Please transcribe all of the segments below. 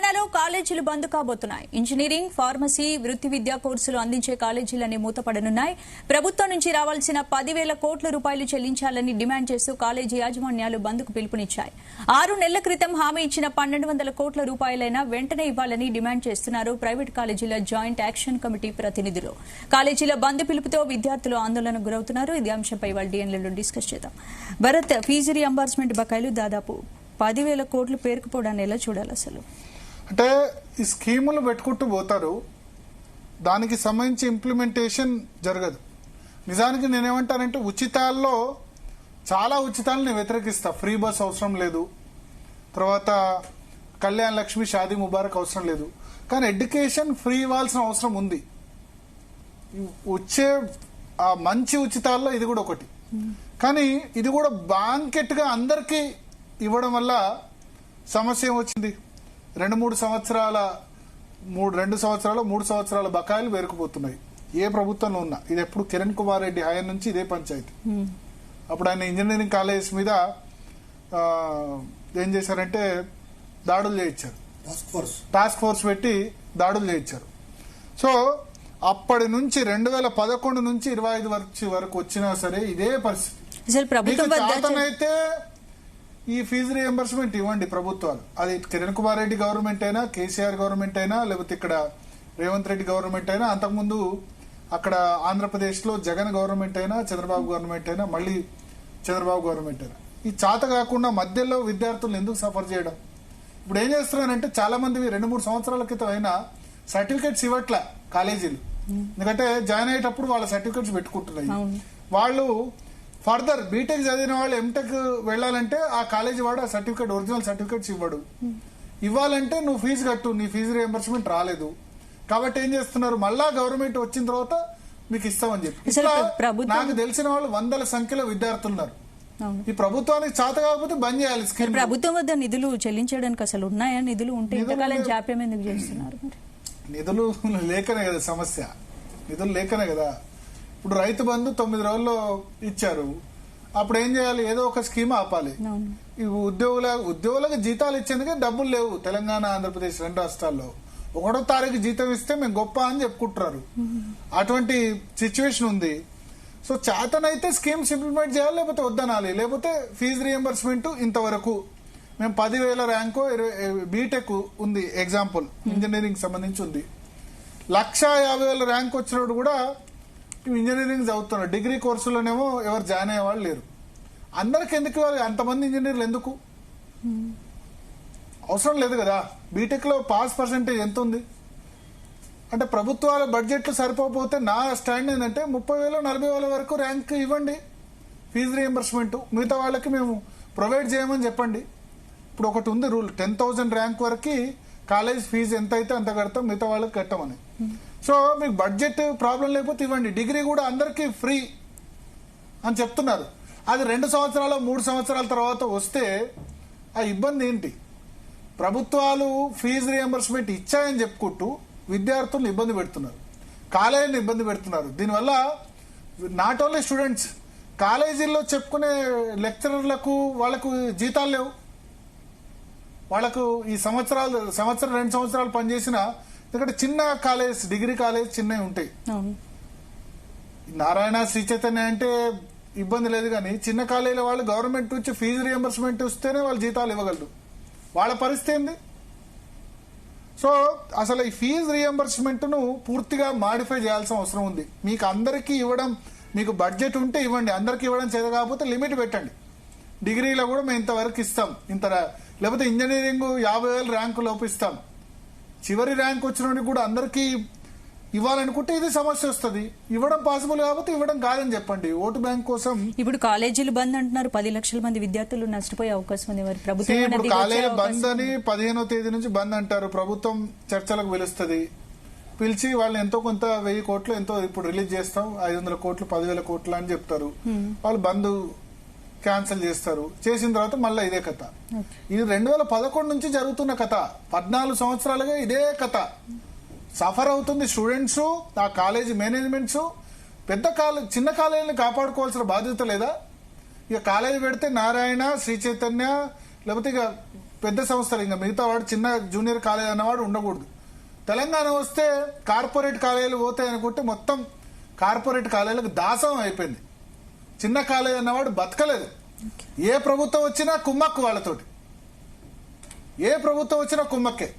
తెలంగాణలో కాలేజీలు బంద్ కాబోతున్నాయి. ఇంజనీరింగ్, ఫార్మసీ, వృత్తి విద్యా కోర్సులు అందించే కాలేజీలన్నీ మూతపడనున్నాయి. ప్రభుత్వం నుంచి రావాల్సిన 10,000 కోట్ల రూపాయలు చెల్లించాలని డిమాండ్ చేస్తూ కాలేజీ యాజమాన్యాలు బంద్కు పిలుపునిచ్చాయి. 6 నెలల క్రితం హామీ ఇచ్చిన 1,200 కోట్ల రూపాయలైనా వెంటనే ఇవ్వాలని డిమాండ్ చేస్తున్నారు ప్రైవేట్ కాలేజీల జాయింట్ యాక్షన్ కమిటీ ప్రతినిధులు. కాలేజీల బంద్ పిలుపుతో విద్యార్థులు ఆందోళనకు గురవుతున్నారు. ఇదే అంశంపై వాళ్ళ డిఎన్లలో డిస్కస్ చేద్దాం. భరత్, ఫీజు రీయింబర్స్మెంట్ బకాయిలు దాదాపు 10,000 కోట్లు పేరుకుపోవడాన్ని ఎలా చూడాలి? అసలు అంటే ఈ స్కీములు పెట్టుకుంటూ పోతారు, దానికి సంబంధించి ఇంప్లిమెంటేషన్ జరగదు. నిజానికి నేనేమంటానంటే ఉచితాల్లో చాలా ఉచితాలను నేను వ్యతిరేకిస్తా. ఫ్రీ బస్ అవసరం లేదు, తర్వాత కళ్యాణ్ లక్ష్మి, షాదీ ముబారక్ అవసరం లేదు. కానీ ఎడ్యుకేషన్ ఫ్రీ ఇవ్వాల్సిన అవసరం ఉంది. వచ్చే ఆ మంచి ఉచితాల్లో ఇది కూడా ఒకటి. కానీ ఇది కూడా బ్లాంకెట్ గా అందరికీ ఇవ్వడం వల్ల సమస్య ఏమొచ్చింది? 2 సంవత్సరాల 3 సంవత్సరాల బకాయిలు పేరుకుపోతున్నాయి. ఏ ప్రభుత్వంలో ఉన్నా ఇది. ఎప్పుడు కిరణ్ కుమార్ రెడ్డి హయాం నుంచి ఇదే పంచాయతీ. అప్పుడు ఆయన ఇంజనీరింగ్ కాలేజ్ మీద ఏం చేశారంటే దాడులు చేయించారు, టాస్క్ ఫోర్స్ పెట్టి దాడులు చేయించారు. సో అప్పటి నుంచి 2011 నుంచి 25 వరకు వచ్చినా సరే ఇదే పరిస్థితి. అయితే ఈ ఫీజు రీయింబర్స్మెంట్ ఇవ్వండి ప్రభుత్వాలు. అది కిరణ్ కుమార్ రెడ్డి గవర్నమెంట్ అయినా, కేసీఆర్ గవర్నమెంట్ అయినా, లేకపోతే ఇక్కడ రేవంత్ రెడ్డి గవర్నమెంట్ అయినా, అంతకుముందు అక్కడ ఆంధ్రప్రదేశ్ లో జగన్ గవర్నమెంట్ అయినా, చంద్రబాబు గవర్నమెంట్ అయినా, మళ్ళీ చంద్రబాబు గవర్నమెంట్ అయినా, ఈ చాత కాకుండా మధ్యలో విద్యార్థులను ఎందుకు సఫర్ చేయడం? ఇప్పుడు ఏం చేస్తున్నారంటే చాలా మంది 2-3 సంవత్సరాల క్రితం అయినా సర్టిఫికెట్స్ ఇవ్వట్లే కాలేజీలు. ఎందుకంటే జాయిన్ అయ్యేటప్పుడు వాళ్ళ సర్టిఫికెట్స్ పెట్టుకుంటున్నాయి. వాళ్ళు ఫర్దర్ బీటెక్ చదివిన వాళ్ళు ఎంటెక్ వెళ్లాలంటే ఆ కాలేజీ వాడు ఆ సర్టిఫికేట్, ఒరిజినల్ సర్టిఫికేట్స్ ఇవ్వడు. ఇవ్వాలంటే నువ్వు ఫీజు కట్టు, నీ ఫీజు రీయింబర్స్మెంట్ రాలేదు కాబట్టి ఏం చేస్తున్నారు, మళ్ళా గవర్నమెంట్ వచ్చిన తర్వాత మీకు ఇస్తామని చెప్పి. నాకు తెలిసిన వాళ్ళు 100ల సంఖ్యలో విద్యార్థులు ఉన్నారు. ఈ ప్రభుత్వానికి చేత కాకపోతే బంద్ చేయాలి. ప్రభుత్వం వద్ద నిధులు చెల్లించడానికి అసలు ఉన్నాయా? నిధులు ఉంటే ఇంతకాలం జాప్యం ఎందుకు చేస్తున్నారు? నిధులు లేకనే కదా సమస్య, నిధులు లేకనే కదా. ఇప్పుడు రైతు బంధు 9 రోజుల్లో ఇచ్చారు, అప్పుడు ఏం చేయాలి? ఏదో ఒక స్కీమ్ ఆపాలి. ఉద్యోగులకు జీతాలు ఇచ్చేందుకే డబ్బులు లేవు తెలంగాణ, ఆంధ్రప్రదేశ్ 2 రాష్ట్రాల్లో. 1వ తారీఖు జీతం ఇస్తే మేము గొప్ప అని చెప్పుకుంటున్నారు. అటువంటి సిచ్యువేషన్ ఉంది. సో చేతనైతే స్కీమ్స్ ఇంప్లిమెంట్ చేయాలి, లేకపోతే వద్దనాలి. లేకపోతే ఫీజు రీయింబర్స్మెంట్ ఇంతవరకు మేము 10,000 ర్యాంకు, బీటెక్ ఉంది ఎగ్జాంపుల్, ఇంజనీరింగ్ సంబంధించి ఉంది. 1,50,000 ర్యాంక్ వచ్చినప్పుడు కూడా ఇంజనీరింగ్ చదువుతున్నారు. డిగ్రీ కోర్సులోనేమో ఎవరు జాయిన్ అయ్యే వాళ్ళు లేరు. అందరికి ఎందుకు ఇవ్వాలి అంతమంది ఇంజనీర్లు? ఎందుకు అవసరం లేదు కదా. బీటెక్ లో పాస్ పర్సెంటేజ్ ఎంత ఉంది అంటే ప్రభుత్వాల బడ్జెట్లు సరిపోతే నా స్టాండ్ ఏంటంటే 30,000-40,000 వరకు ర్యాంక్ ఇవ్వండి ఫీజు రీయింబర్స్మెంట్. మిగతా వాళ్ళకి మేము ప్రొవైడ్ చేయమని చెప్పండి. ఇప్పుడు ఒకటి ఉంది రూల్, 10,000 ర్యాంక్ వరకు కాలేజ్ ఫీజు ఎంత అయితే అంత కడతాం, మిగతా వాళ్ళకి కట్టమని. సో మీకు బడ్జెట్ ప్రాబ్లం లేకపోతే ఇవ్వండి. డిగ్రీ కూడా అందరికీ ఫ్రీ అని చెప్తున్నారు. అది 2 సంవత్సరాలు 3 సంవత్సరాల తర్వాత వస్తే ఆ ఇబ్బంది ఏంటి? ప్రభుత్వాలు ఫీజు రీయింబర్స్మెంట్ ఇచ్చాయని చెప్పుకుంటూ విద్యార్థులను ఇబ్బంది పెడుతున్నారు, కాలేజీని ఇబ్బంది పెడుతున్నారు. దీనివల్ల నాట్ ఓన్లీ స్టూడెంట్స్, కాలేజీల్లో చెప్పుకునే లెక్చరర్లకు వాళ్ళకు జీతాలు లేవు. వాళ్ళకు ఈ సంవత్సరం 2 సంవత్సరాలు పనిచేసిన, ఎందుకంటే చిన్న కాలేజ్, డిగ్రీ కాలేజ్ చిన్నవి ఉంటాయి. నారాయణ, శ్రీ చైతన్య అంటే ఇబ్బంది లేదు, కానీ చిన్న కాలేజీల వాళ్ళు గవర్నమెంట్ నుంచి ఫీజు రీయింబర్స్మెంట్ ఇస్తేనే వాళ్ళు జీతాలు ఇవ్వగలరు. వాళ్ళ పరిస్థితి ఏంది? సో అసలు ఈ ఫీజు రీయింబర్స్మెంట్ ను పూర్తిగా మాడిఫై చేయాల్సిన అవసరం ఉంది. మీకు అందరికీ ఇవ్వడం, మీకు బడ్జెట్ ఉంటే ఇవ్వండి, అందరికీ ఇవ్వడం చేత కాకపోతే లిమిట్ పెట్టండి. డిగ్రీలో కూడా మేము ఇంతవరకు ఇస్తాం, లేకపోతే ఇంజనీరింగ్ 50,000 ర్యాంకు లోపు ఇస్తాం. చివరి ర్యాంక్ వచ్చిన కూడా అందరికీ ఇవ్వాలనుకుంటే ఇది సమస్య వస్తుంది. ఇవ్వడం పాసిబుల్ కాకపోతే ఇవ్వడం కాదని చెప్పండి. ఓటు బ్యాంక్ కోసం ఇప్పుడు కాలేజీలు బంద్ అంటున్నారు. 10 లక్షల మంది విద్యార్థులు నష్టపోయే అవకాశం ఉంది. ఇప్పుడు కాలేజీ బంద్ అని 15వ తేదీ నుంచి బంద్ అంటారు. ప్రభుత్వం చర్చలకు పిలుస్తుంది. పిలిచి వాళ్ళని ఎంతో కొంత 1000 కోట్లు ఎంతో ఇప్పుడు రిలీజ్ చేస్తాం, 500 కోట్లు 10,000 కోట్లు అని చెప్తారు. వాళ్ళు బంద్ క్యాన్సిల్ చేస్తారు. చేసిన తర్వాత మళ్ళీ ఇదే కథ. ఇది 2011 నుంచి జరుగుతున్న కథ. 14 సంవత్సరాలుగా ఇదే కథ. సఫర్ అవుతుంది స్టూడెంట్స్, ఆ కాలేజీ మేనేజ్మెంట్స్. చిన్న కాలేజీని కాపాడుకోవాల్సిన బాధ్యత లేదా? ఇక కాలేజీ పెడితే నారాయణ, శ్రీ చైతన్య, లేకపోతే ఇక పెద్ద సంస్థలు, ఇంకా మిగతా వాడు చిన్న జూనియర్ కాలేజ్ అన్నవాడు ఉండకూడదు. తెలంగాణ వస్తే కార్పొరేట్ కాలేజీలు పోతాయి అనుకుంటే మొత్తం కార్పొరేట్ కాలేజీలకు దాసం అయిపోయింది. చిన్న కాలేజ్ అన్నవాడు బతకలేదు. ఏ ప్రభుత్వం వచ్చినా కుమ్మక్కు వాళ్ళతోటి, ఏ ప్రభుత్వం వచ్చినా కుమ్మక్కే.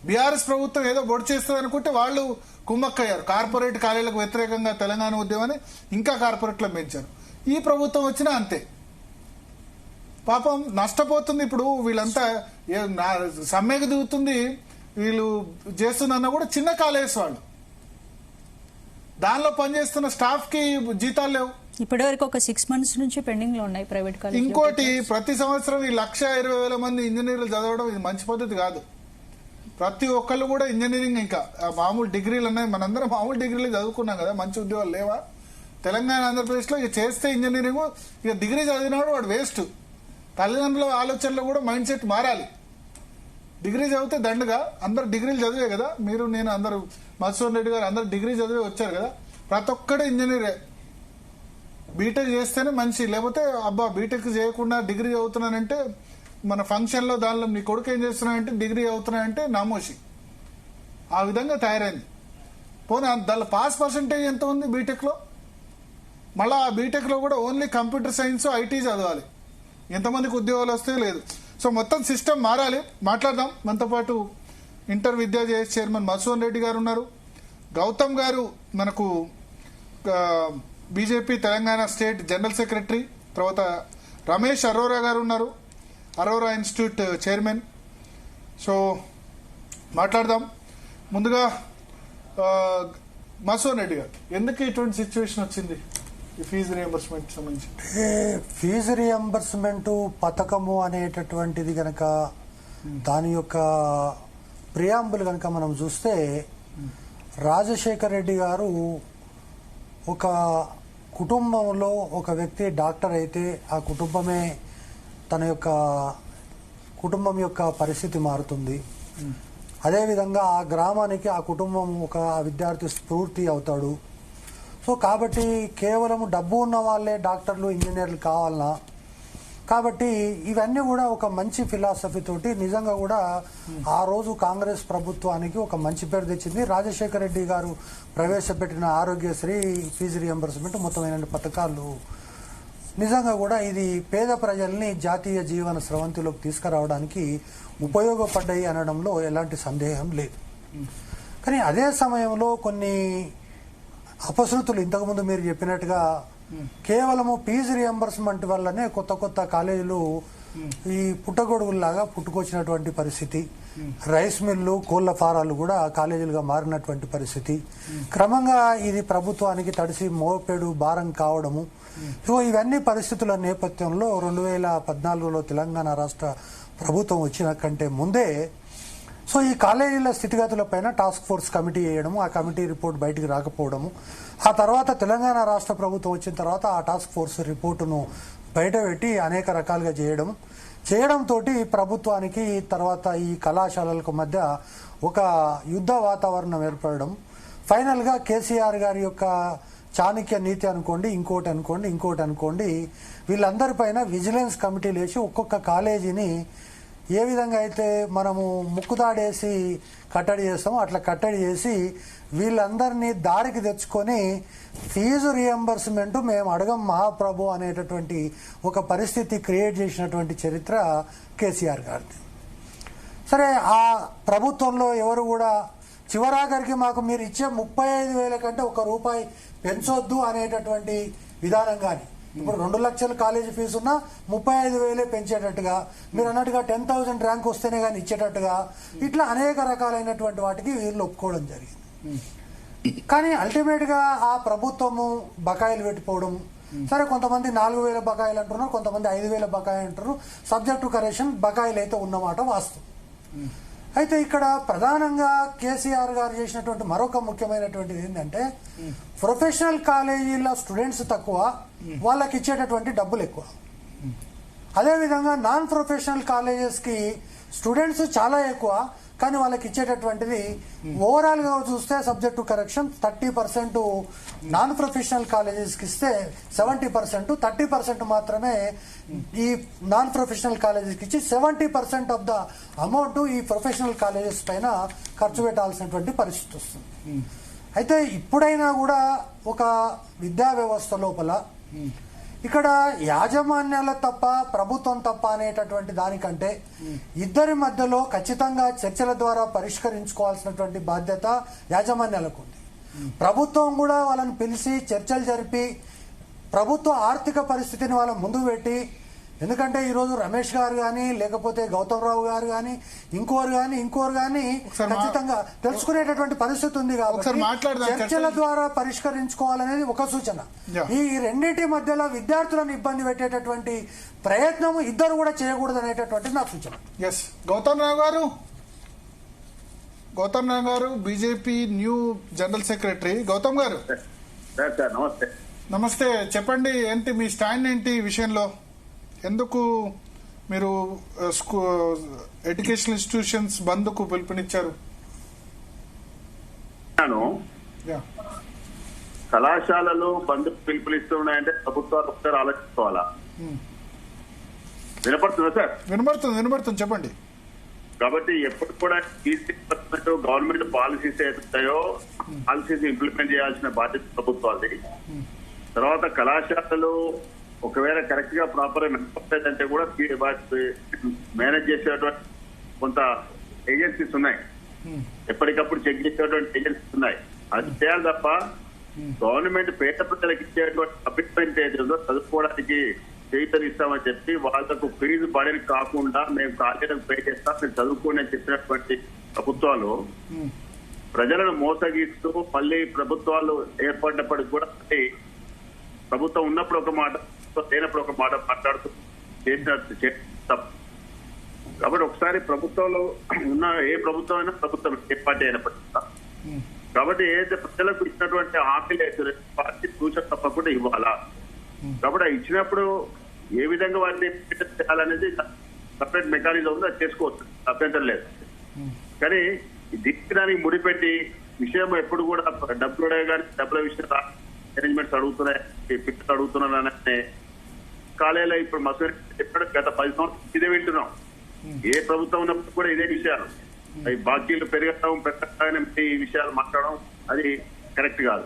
బీఆర్ఎస్ ప్రభుత్వం ఏదో బొడి చేస్తుంది అనుకుంటే వాళ్ళు కుమ్మక్కయ్యారు. కార్పొరేట్ కాలేజీలకు వ్యతిరేకంగా తెలంగాణ ఉద్యమాన్ని ఇంకా కార్పొరేట్లో పెంచారు. ఈ ప్రభుత్వం వచ్చినా అంతే. పాపం నష్టపోతుంది. ఇప్పుడు వీళ్ళంతా సమ్మెకు దిగుతుంది, వీళ్ళు చేస్తున్నా కూడా చిన్న కాలేజెస్ వాళ్ళు, దానిలో పనిచేస్తున్న స్టాఫ్ కి జీతాలు లేవు. ఇప్పటివరకు ఒక 6 months నుంచి పెండింగ్ లో ఉన్నాయి ప్రైవేట్ కాలేజ్. ఇంకోటి, ప్రతి సంవత్సరం ఈ 1,20,000 మంది ఇంజనీర్లు చదవడం ఇది మంచి పద్ధతి కాదు. ప్రతి ఒక్కళ్ళు కూడా ఇంజనీరింగ్, ఇంకా మామూలు డిగ్రీలు ఉన్నాయి, మనందరం మామూలు డిగ్రీలు చదువుకున్నాం కదా, మంచి ఉద్యోగాలు లేవా? తెలంగాణ ఆంధ్రప్రదేశ్ లో ఇక చేస్తే ఇంజనీరింగ్, ఇక డిగ్రీ చదివినాడు వాడు వేస్ట్. తల్లిదండ్రుల ఆలోచనలో కూడా మైండ్ సెట్ మారాలి. డిగ్రీ చదివితే దండగా, అందరు డిగ్రీలు చదివే కదా, మీరు నేను అందరూ మధుసూదన్ రెడ్డి గారు అందరు డిగ్రీ చదివే వచ్చారు కదా, ప్రతి ఒక్కడే ఇంజనీరే. బీటెక్ చేస్తేనే మంచి, లేకపోతే అబ్బా బీటెక్ చేయకుండా డిగ్రీ చదువుతున్నానంటే, మన ఫంక్షన్ లో దానిలో నీ కొడుకు ఏం చేస్తున్నానంటే డిగ్రీ చదువుతున్నానంటే నామోషి. ఆ విధంగా తయారైంది. పోనీ దానిలో పాస్ పర్సంటేజ్ ఎంత ఉంది బీటెక్ లో? మళ్ళీ ఆ బీటెక్ లో కూడా ఓన్లీ కంప్యూటర్ సైన్స్, ఐటీ చదవాలి. ఎంతమందికి ఉద్యోగాలు వస్తే లేదు. సో మొత్తం సిస్టమ్ మారాలి. మాట్లాడదాం. మనతో పాటు ఇంటర్ విద్యా చైర్మన్ మధుసూదన్ రెడ్డి గారు ఉన్నారు. గౌతమ్ గారు మనకు BJP Telangana state general secretary. తర్వాత రమేష్ అరోరా గారు ఉన్నారు, అరోరా ఇన్స్టిట్యూట్ చైర్మన్. సో మాట్లాడదాం. ముందుగా మధుసూదన్ రెడ్డి గారు, ఎందుకు ఇటువంటి సిచ్యువేషన్ వచ్చింది ఈ ఫీజు రియంబర్స్మెంట్ సంబంధించి? ఫీజు రియంబర్స్మెంట్ పథకము అనేటటువంటిది గనక, దాని యొక్క ప్రియాంబుల్ గనక మనం చూస్తే, రాజశేఖర్ రెడ్డి గారు ఒక కుటుంబంలో ఒక వ్యక్తి డాక్టర్ అయితే ఆ కుటుంబమే తన యొక్క కుటుంబం యొక్క పరిస్థితి మారుతుంది. అదేవిధంగా ఆ గ్రామానికి ఆ కుటుంబం ఒక విద్యార్థి స్ఫూర్తి అవుతాడు. సో కాబట్టి కేవలం డబ్బు ఉన్న వాళ్ళే డాక్టర్లు, ఇంజనీర్లు కావాలన్నా, కాబట్టి ఇవన్నీ కూడా ఒక మంచి ఫిలాసఫీ తోటి నిజంగా కూడా ఆ రోజు కాంగ్రెస్ ప్రభుత్వానికి ఒక మంచి పేరు తెచ్చింది. రాజశేఖర రెడ్డి గారు ప్రవేశపెట్టిన ఆరోగ్యశ్రీ, ఫీజు రియంబర్స్మెంట్, మొత్తమైన పథకాలు నిజంగా కూడా ఇది పేద ప్రజల్ని జాతీయ జీవన స్రవంతిలోకి తీసుకురావడానికి ఉపయోగపడ్డాయి అనడంలో ఎలాంటి సందేహం లేదు. కానీ అదే సమయంలో కొన్ని అపశృతులు, ఇంతకుముందు మీరు చెప్పినట్టుగా కేవలము ఫీజు రియంబర్స్మెంట్ వల్లనే కొత్త కొత్త కాలేజీలు ఈ పుట్టగొడుగుల్లాగా పుట్టుకొచ్చినటువంటి పరిస్థితి. రైస్ మిల్లు, కోళ్ల ఫారాలు కూడా కాలేజీలుగా మారినటువంటి పరిస్థితి. క్రమంగా ఇది ప్రభుత్వానికి తడిసి మోపెడు భారం కావడము. ఇవన్నీ పరిస్థితుల నేపథ్యంలో 2014లో తెలంగాణ రాష్ట్ర ప్రభుత్వం వచ్చిన కంటే ముందే సో ఈ కాలేజీల స్థితిగతులపైన టాస్క్ ఫోర్స్ కమిటీ వేయడము, ఆ కమిటీ రిపోర్ట్ బయటికి రాకపోవడము, ఆ తర్వాత తెలంగాణ రాష్ట్ర ప్రభుత్వం వచ్చిన తర్వాత ఆ టాస్క్ ఫోర్స్ రిపోర్టును బయటపెట్టి అనేక రకాలుగా చేయడంతో ప్రభుత్వానికి తర్వాత ఈ కళాశాలలకు మధ్య ఒక యుద్ధ వాతావరణం ఏర్పడడం. ఫైనల్గా కేసీఆర్ గారి యొక్క చాణక్య నీతి అనుకోండి, ఇంకోటి అనుకోండి, వీళ్ళందరిపైన విజిలెన్స్ కమిటీలు వేసి ఒక్కొక్క కాలేజీని ఏ విధంగా అయితే మనము ముక్కుతాడేసి కట్టడి చేస్తామో అట్లా కట్టడి చేసి వీళ్ళందరినీ దారికి తెచ్చుకొని ఫీజు రియంబర్స్మెంట్ మేము అడగం మహాప్రభు అనేటటువంటి ఒక పరిస్థితి క్రియేట్ చేసినటువంటి చరిత్ర కేసీఆర్ గారిది. సరే, ఆ ప్రభుత్వంలో ఎవరు కూడా చివరాఖరికి మాకు మీరు ఇచ్చే 35,000 కంటే ₹1 పెంచొద్దు అనేటటువంటి విధానం కానీ, ఇప్పుడు 2 లక్షల కాలేజీ ఫీజు ఉన్నా 35,000 పెంచేటట్టుగా, మీరు అన్నట్టుగా 10,000 ర్యాంక్ వస్తేనే కానీ ఇచ్చేటట్టుగా, ఇట్లా అనేక రకాలైనటువంటి వాటికి వీళ్ళు ఒప్పుకోవడం జరిగింది. కానీ అల్టిమేట్ గా ఆ ప్రభుత్వము బకాయిలు పెట్టిపోవడం. సరే, కొంతమంది 4,000 బకాయిలు అంటున్నారు, కొంతమంది 5,000 బకాయిలు అంటారు. సబ్జెక్ట్ టు కరెక్షన్ బకాయిలు అయితే ఉన్నమాట వాస్తవం. అయితే ఇక్కడ ప్రధానంగా కేసీఆర్ గారు చేసినటువంటి మరొక ముఖ్యమైనటువంటిది ఏంటంటే, ప్రొఫెషనల్ కాలేజీల స్టూడెంట్స్ తక్కువ, వాళ్ళకి ఇచ్చేటటువంటి డబ్బులు ఎక్కువ. అదేవిధంగా నాన్ ప్రొఫెషనల్ కాలేజెస్ కి స్టూడెంట్స్ చాలా ఎక్కువ, కానీ వాళ్ళకి ఇచ్చేటటువంటిది ఓవరాల్ గా చూస్తే subject to correction 30% non professional colleges కి ఇస్తే 70%, 30% మాత్రమే ఈ నాన్ ప్రొఫెషనల్ కాలేజెస్ కి ఇచ్చి 70% ఆఫ్ ద అమౌంట్ ఈ ప్రొఫెషనల్ కాలేజెస్ పైన ఖర్చు పెట్టాల్సినటువంటి పరిస్థితి వస్తుంది. అయితే ఇప్పుడైనా కూడా ఒక విద్యా వ్యవస్థ లోపల ఇక్కడ యాజమాన్యాల తప్ప ప్రభుత్వం తప్ప అనేటటువంటి దానికంటే ఇద్దరి మధ్యలో ఖచ్చితంగా చర్చల ద్వారా పరిష్కరించుకోవాల్సినటువంటి బాధ్యత యాజమాన్యాలకు ఉంది. ప్రభుత్వం కూడా వాళ్ళని పిలిచి చర్చలు జరిపి ప్రభుత్వ ఆర్థిక పరిస్థితిని వాళ్ళ ముందు పెట్టి, ఎందుకంటే ఈరోజు రమేష్ గారు కానీ లేకపోతే గౌతమ్ రావు గారు కానీ ఇంకోరు కానీ ఖచ్చితంగా తెలుసుకునేటటువంటి పరిస్థితి ఉంది కాబట్టి చర్చల ద్వారా పరిష్కరించుకోవాలనేది ఒక సూచన. ఈ రెండింటి మధ్యలో విద్యార్థులను ఇబ్బంది పెట్టేటటువంటి ప్రయత్నం ఇద్దరు కూడా చేయకూడదు అనేటటువంటి నా సూచన. Yes, Gautam Rao garu BJP new general secretary. Gautam garu నమస్తే. చెప్పండి, ఏంటి మీ స్టాండ్ ఏంటి ఈ విషయంలో? ఎందుకు మీరు ఎడ్యుకేషనల్ ఇన్స్టిట్యూషన్స్ బంద్ కు పిలుపునిచ్చారు? కళాశాలలు బంద్ పిలుపునిస్తున్నాయంటే ప్రభుత్వాలు ఒకసారి ఆలోచించుకోవాలా? వినపడుతుందా సార్? వినపడుతుంది, చెప్పండి. కాబట్టి ఎప్పుడు కూడా గవర్నమెంట్ పాలసీస్ ఏదైతాయో పాలసీస్ ఇంప్లిమెంట్ చేయాల్సిన బాధ్యత ప్రభుత్వాలది. తర్వాత కళాశాలలు ఒకవేళ కరెక్ట్ గా ప్రాపర్ అంటే కూడా మేనేజ్ చేసేటువంటి కొంత ఏజెన్సీస్ ఉన్నాయి, ఎప్పటికప్పుడు చెక్ చేసేటువంటి ఏజెన్సీస్ ఉన్నాయి. అది చేయాలి తప్ప గవర్నమెంట్ పేద ప్రజలకు ఇచ్చేటువంటి కమిట్మెంట్ ఏదో చదువుకోవడానికి చేయితనిస్తామని చెప్పి వాళ్ళకు ఫీజు బడిని కాకుండా మేము కాలేజీలకు పే చేస్తాం, మీరు చదువుకోండి అని చెప్పినటువంటి ప్రభుత్వాలు ప్రజలను మోసగిస్తూ మళ్ళీ ప్రభుత్వాలు ఏర్పడినప్పటికి కూడా ప్రభుత్వం ఉన్నప్పుడు ఒక మాట, లేనప్పుడు ఒక మాట మాట్లాడుతూ చేసినట్టు తప్పు. కాబట్టి ఒకసారి ప్రభుత్వంలో ఉన్న ఏ ప్రభుత్వం అయినా ప్రభుత్వం ఏ పార్టీ అయినప్పటికీ కాబట్టి ఏదైతే ప్రజలకు ఇచ్చినటువంటి హామీలు పార్టీ సూచన తప్పకుండా ఇవ్వాలా. కాబట్టి ఇచ్చినప్పుడు ఏ విధంగా వాటిని చేయాలనేది సపరేట్ మెకానిజం ఉంది, అది చేసుకోవచ్చు, అభ్యంతరం లేదు. కానీ దీనికి ముడిపెట్టి విషయం ఎప్పుడు కూడా డబ్బులు కానీ డబ్బుల విషయం అరేంజ్మెంట్స్ అడుగుతున్నారనే కాలేజీలో ఇప్పుడు మసూరి చెప్పాడు. గత 10 సంవత్సరాలు ఇదే వింటున్నాం. ఏ ప్రభుత్వం ఉన్నప్పుడు కూడా ఇదే విషయాలు, అవి బాకీలు పెరగడం పెట్టడం ఈ విషయాలు మాట్లాడడం అది కరెక్ట్ కాదు.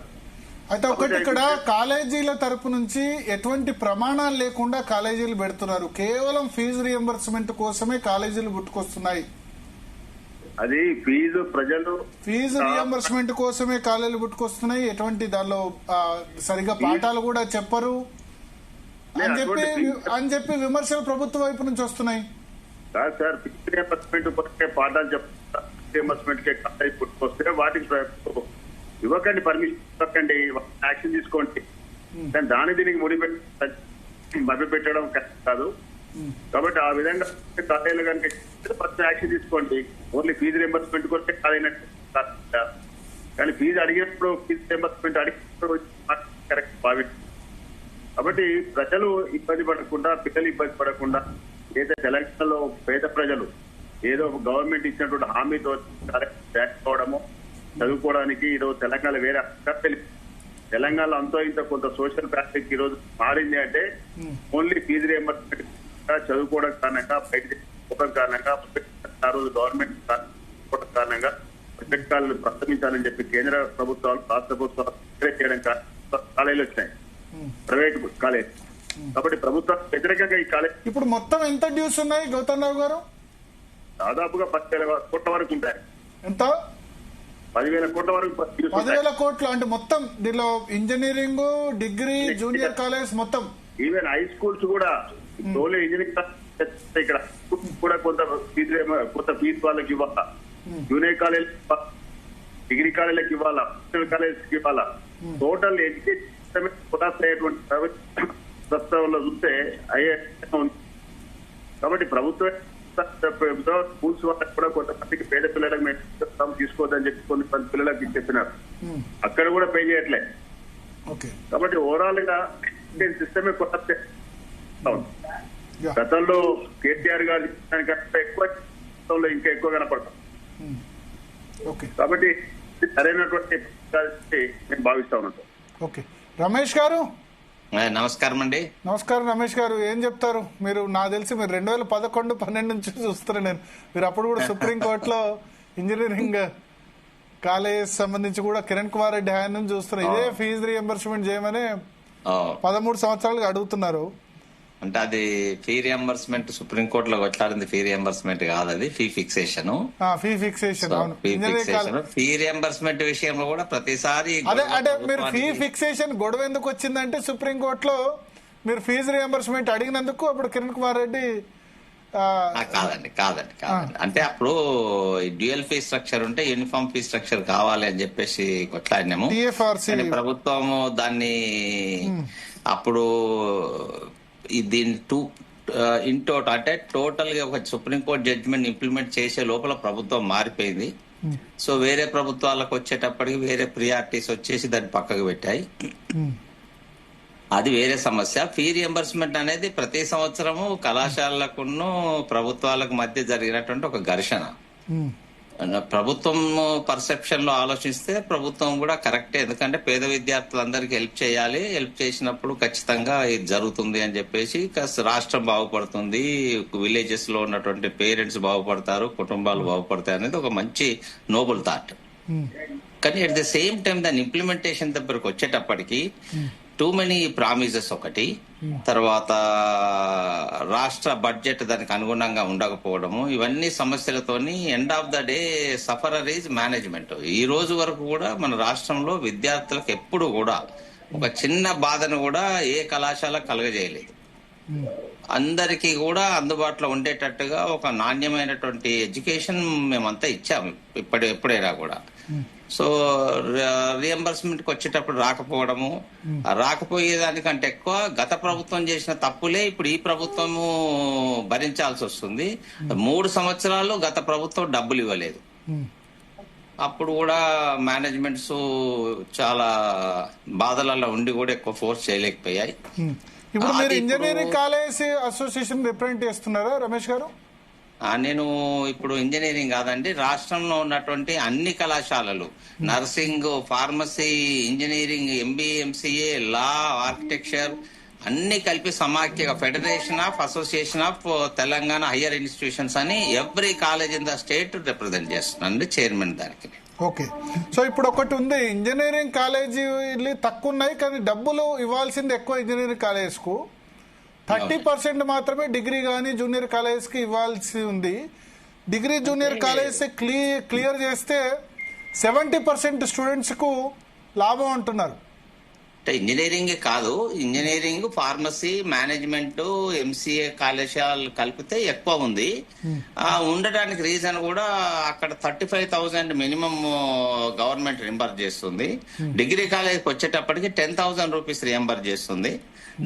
అయితే ఒకటి, ఇక్కడ కాలేజీల తరపు నుంచి ఎటువంటి ప్రమాణాలు లేకుండా కాలేజీలు పెడుతున్నారు. కేవలం ఫీజు రియంబర్స్మెంట్ కోసమే కాలేజీలు గుట్టుకొస్తున్నాయి. అది ఫీజు రియంబర్స్మెంట్ కోసమే కాలేజీలు పుట్టుకొస్తున్నాయి. ఎటువంటి దానిలో సరిగా పాఠాలు కూడా చెప్పరు అని చెప్పి విమర్శలు ప్రభుత్వ వైపు నుంచి వస్తున్నాయి. సార్, ఫీజు రియంబర్స్మెంట్ కొరకే పాఠాలు చెప్తారు, రియంబర్స్మెంట్ కే కాలేజీ పుట్టుకొస్తే వాటికి ఇవ్వకండి, పర్మిషన్ ఇవ్వకండి, యాక్షన్ తీసుకోండి. కానీ దాని దీనికి ముడిపెట్టి మభ్య పెట్టడం కరెక్ట్ కాదు. కాబట్టి ఆ విధంగా కాలేజీలు కనుక ఫస్ట్ యాక్షన్ తీసుకోండి. ఓన్లీ ఫీజు రియంబర్స్మెంట్ కొరకే కాలేనట్టు. కానీ ఫీజు అడిగినప్పుడు ఫీజు రియంబర్స్మెంట్ అడిగినప్పుడు కరెక్ట్ భావించారు. కాబట్టి ప్రజలు ఇబ్బంది పడకుండా, పిల్లలు ఇబ్బంది పడకుండా, ఏదైతే తెలంగాణలో పేద ప్రజలు ఏదో గవర్నమెంట్ ఇచ్చినటువంటి హామీతో కావడము చదువుకోవడానికి ఈరోజు తెలంగాణ వేరే తెలంగాణలో అంతో ఇంత కొంత సోషల్ ఫ్యాక్టరీకి ఈరోజు మారింది అంటే ఓన్లీ ఫీజు రియంబర్స్మెంట్ చదువుకోవడం కారణంగా, బయట కారణంగా, ఆ రోజు గవర్నమెంట్ కారణంగా ప్రొజెక్టాలను ప్రస్తావించాలని చెప్పి కేంద్ర ప్రభుత్వాలు, రాష్ట్ర ప్రభుత్వాలు చేయడం కాలేజీలు వచ్చినాయి, ప్రైవేట్ కాలేజ్. కాబట్టి ప్రభుత్వం వ్యతిరేకంగా ఈ కాలేజ్ ఇప్పుడు మొత్తం ఎంత డ్యూస్ ఉన్నాయి గౌతమ్ రావు గారు? దాదాపుగా 10,000 కోట్ల వరకు ఉంటాయి. ఎంత? 10,000 కోట్ల వరకు. 10,000 కోట్లు అంటే మొత్తం దీనిలో ఇంజనీరింగ్, డిగ్రీ, జూనియర్ కాలేజ్ మొత్తం, ఈవెన్ హై స్కూల్స్ కూడా ఓన్లీ ఇంజనీరింగ్ ఇక్కడ కూడా కొంత ఫీజు వాళ్ళకి ఇవ్వాలా, జూనియర్ కాలేజ్, డిగ్రీ కాలేజీలకు ఇవ్వాలా, ప్రొఫెషనల్ కాలేజీకి ఇవ్వాలా. టోటల్ ఎడ్యుకేషన్ కొలాప్స్ అయ్యేటువంటి ప్రస్తావనలో చూస్తే అయ్యే ఉంది. కాబట్టి ప్రభుత్వం స్కూల్స్ వాళ్ళకి కూడా కొంతమందికి పేద పిల్లలకు మేము తీసుకోవద్దని చెప్పి కొన్ని పిల్లలకి చెప్పినారు, అక్కడ కూడా పే చేయట్లే. కాబట్టి ఓవరాల్ గా సిస్టమే కొత్త. గతంలో కేసీఆర్ గారు దానికంటే ఎక్కువ ఇంకా ఎక్కువ కనపడతాం. ఓకే కాబట్టి ఇది సరైనటువంటి నేను భావిస్తా ఉన్నాను. ఓకే రమేష్ గారు. నమస్కారం అండి. నమస్కారం రమేష్ గారు, ఏం చెప్తారు మీరు? నాకు తెలిసి మీరు 2011-12 నుంచి చూస్తున్నారు నేను. మీరు అప్పుడు కూడా సుప్రీంకోర్టులో ఇంజనీరింగ్ కాలేజ్ సంబంధించి కూడా కిరణ్ కుమార్ రెడ్డి ఆయన నుంచి చూస్తున్నారు. ఇదే ఫీజు రియంబర్స్మెంట్ చేయమని 13 సంవత్సరాలుగా అడుగుతున్నారు. అంటే అది ఫీ రియంబర్స్మెంట్ సుప్రీంకోర్టులో కొట్లాడింది. ఫీ రియంబర్స్మెంట్ కాదు, అది fee fixation. Fee fixation fee reimbursement విషయంలో కూడా ప్రతిసారి అదే అంటే మీరు ఫీ ఫిక్సేషన్ గొడవ ఎందుకు వచ్చిందంటే సుప్రీంకోర్టులో మీరు ఫీజు రియంబర్స్మెంట్ అడిగినందుకు అప్పుడు కిరణ్ కుమార్ రెడ్డి కాదండి అంటే అప్పుడు డ్యూయల్ ఫీ స్ట్రక్చర్ ఉంటే యూనిఫామ్ ఫీ స్ట్రక్చర్ కావాలి అని చెప్పేసి కొట్లాడినాము. ప్రభుత్వం దాన్ని అప్పుడు దీని అంటే టోటల్ గా ఒక సుప్రీంకోర్టు జడ్జిమెంట్ ఇంప్లిమెంట్ చేసే లోపల ప్రభుత్వం మారిపోయింది. సో వేరే ప్రభుత్వాలకు వచ్చేటప్పటికి వేరే ప్రియారిటీస్ వచ్చేసి దాన్ని పక్కకు పెట్టాయి. అది వేరే సమస్య. ఫీ రియంబర్స్మెంట్ అనేది ప్రతి సంవత్సరము కళాశాలకును ప్రభుత్వాలకు మధ్య జరిగినటువంటి ఒక ఘర్షణ. ప్రభుత్వం పర్సెప్షన్ లో ఆలోచిస్తే ప్రభుత్వం కూడా కరెక్టే, ఎందుకంటే పేద విద్యార్థులందరికీ హెల్ప్ చేయాలి, హెల్ప్ చేసినప్పుడు ఖచ్చితంగా ఇది జరుగుతుంది అని చెప్పేసి రాష్ట్రం బాగుపడుతుంది, విలేజెస్ లో ఉన్నటువంటి పేరెంట్స్ బాగుపడతారు, కుటుంబాలు బాగుపడతాయి అనేది ఒక మంచి నోబుల్ థాట్. కానీ అట్ ద సేమ్ టైం దాని ఇంప్లిమెంటేషన్ దగ్గరకు వచ్చేటప్పటికి టూ మెనీ ప్రామిసెస్ ఒకటి, తర్వాత రాష్ట్ర బడ్జెట్ దానికి అనుగుణంగా ఉండకపోవడము, ఇవన్నీ సమస్యలతోని end of the day sufferer is management. ఈ రోజు వరకు కూడా మన రాష్ట్రంలో విద్యార్థులకు ఎప్పుడు కూడా ఒక చిన్న బాధను కూడా ఏ కళాశాల కలుగజేయలేదు. అందరికీ కూడా అందుబాటులో ఉండేటట్టుగా ఒక నాణ్యమైనటువంటి ఎడ్యుకేషన్ మేమంతా ఇచ్చాము ఎప్పుడైనా కూడా. సో రియంబర్స్మెంట్ కి వచ్చేటప్పుడు రాకపోయేదానికంటే ఎక్కువ గత ప్రభుత్వం చేసిన తప్పులే ఇప్పుడు ఈ ప్రభుత్వము భరించాల్సి వస్తుంది. 3 సంవత్సరాలు గత ప్రభుత్వం డబ్బులు ఇవ్వలేదు. అప్పుడు కూడా మేనేజ్మెంట్స్ చాలా బాధలలో ఉండి కూడా ఎక్కువ ఫోర్స్ చేయలేకపోయాయి. ఇప్పుడు మీరు ఇంజనీరింగ్ కాలేజ్ అసోసియేషన్ రిప్రజెంట్ చేస్తున్నారా రమేష్ గారు? నేను ఇప్పుడు ఇంజనీరింగ్ కాదండి, రాష్ట్రంలో ఉన్నటువంటి అన్ని కళాశాలలు, nursing, pharmacy, engineering, MBA, MCA, law, architecture అన్ని కలిపి సమాఖ్యగా federation of association of Telangana higher institutions అని every college in the state represent చేస్తున్నాను, చైర్మన్ దానికి. ఓకే, సో ఇప్పుడు ఒకటి ఉంది, ఇంజనీరింగ్ కాలేజీలు తక్కువ ఉన్నాయి కానీ డబ్బులు ఇవ్వాల్సింది ఎక్కువ ఇంజనీరింగ్ కాలేజ్ కు. 30% మాత్రమే డిగ్రీ కానీ జూనియర్ కాలేజ్ కి ఇవ్వాల్సి ఉంది. డిగ్రీ జూనియర్ కాలేజ్ క్లియర్ చేస్తే 70% స్టూడెంట్స్ కు లాభం అంటున్నారు. అంటే ఇంజనీరింగ్ కాదు, ఇంజనీరింగ్, ఫార్మసీ, మేనేజ్మెంట్, ఎంసీఏ కళాశాలలు కలిపితే ఎక్కువ ఉంది. ఉండడానికి రీజన్ కూడా అక్కడ 35,000 మినిమం గవర్నమెంట్ రింబర్ చేస్తుంది. డిగ్రీ కాలేజ్కి వచ్చేటప్పటికి 10,000 రూపీస్ రింబర్ చేస్తుంది.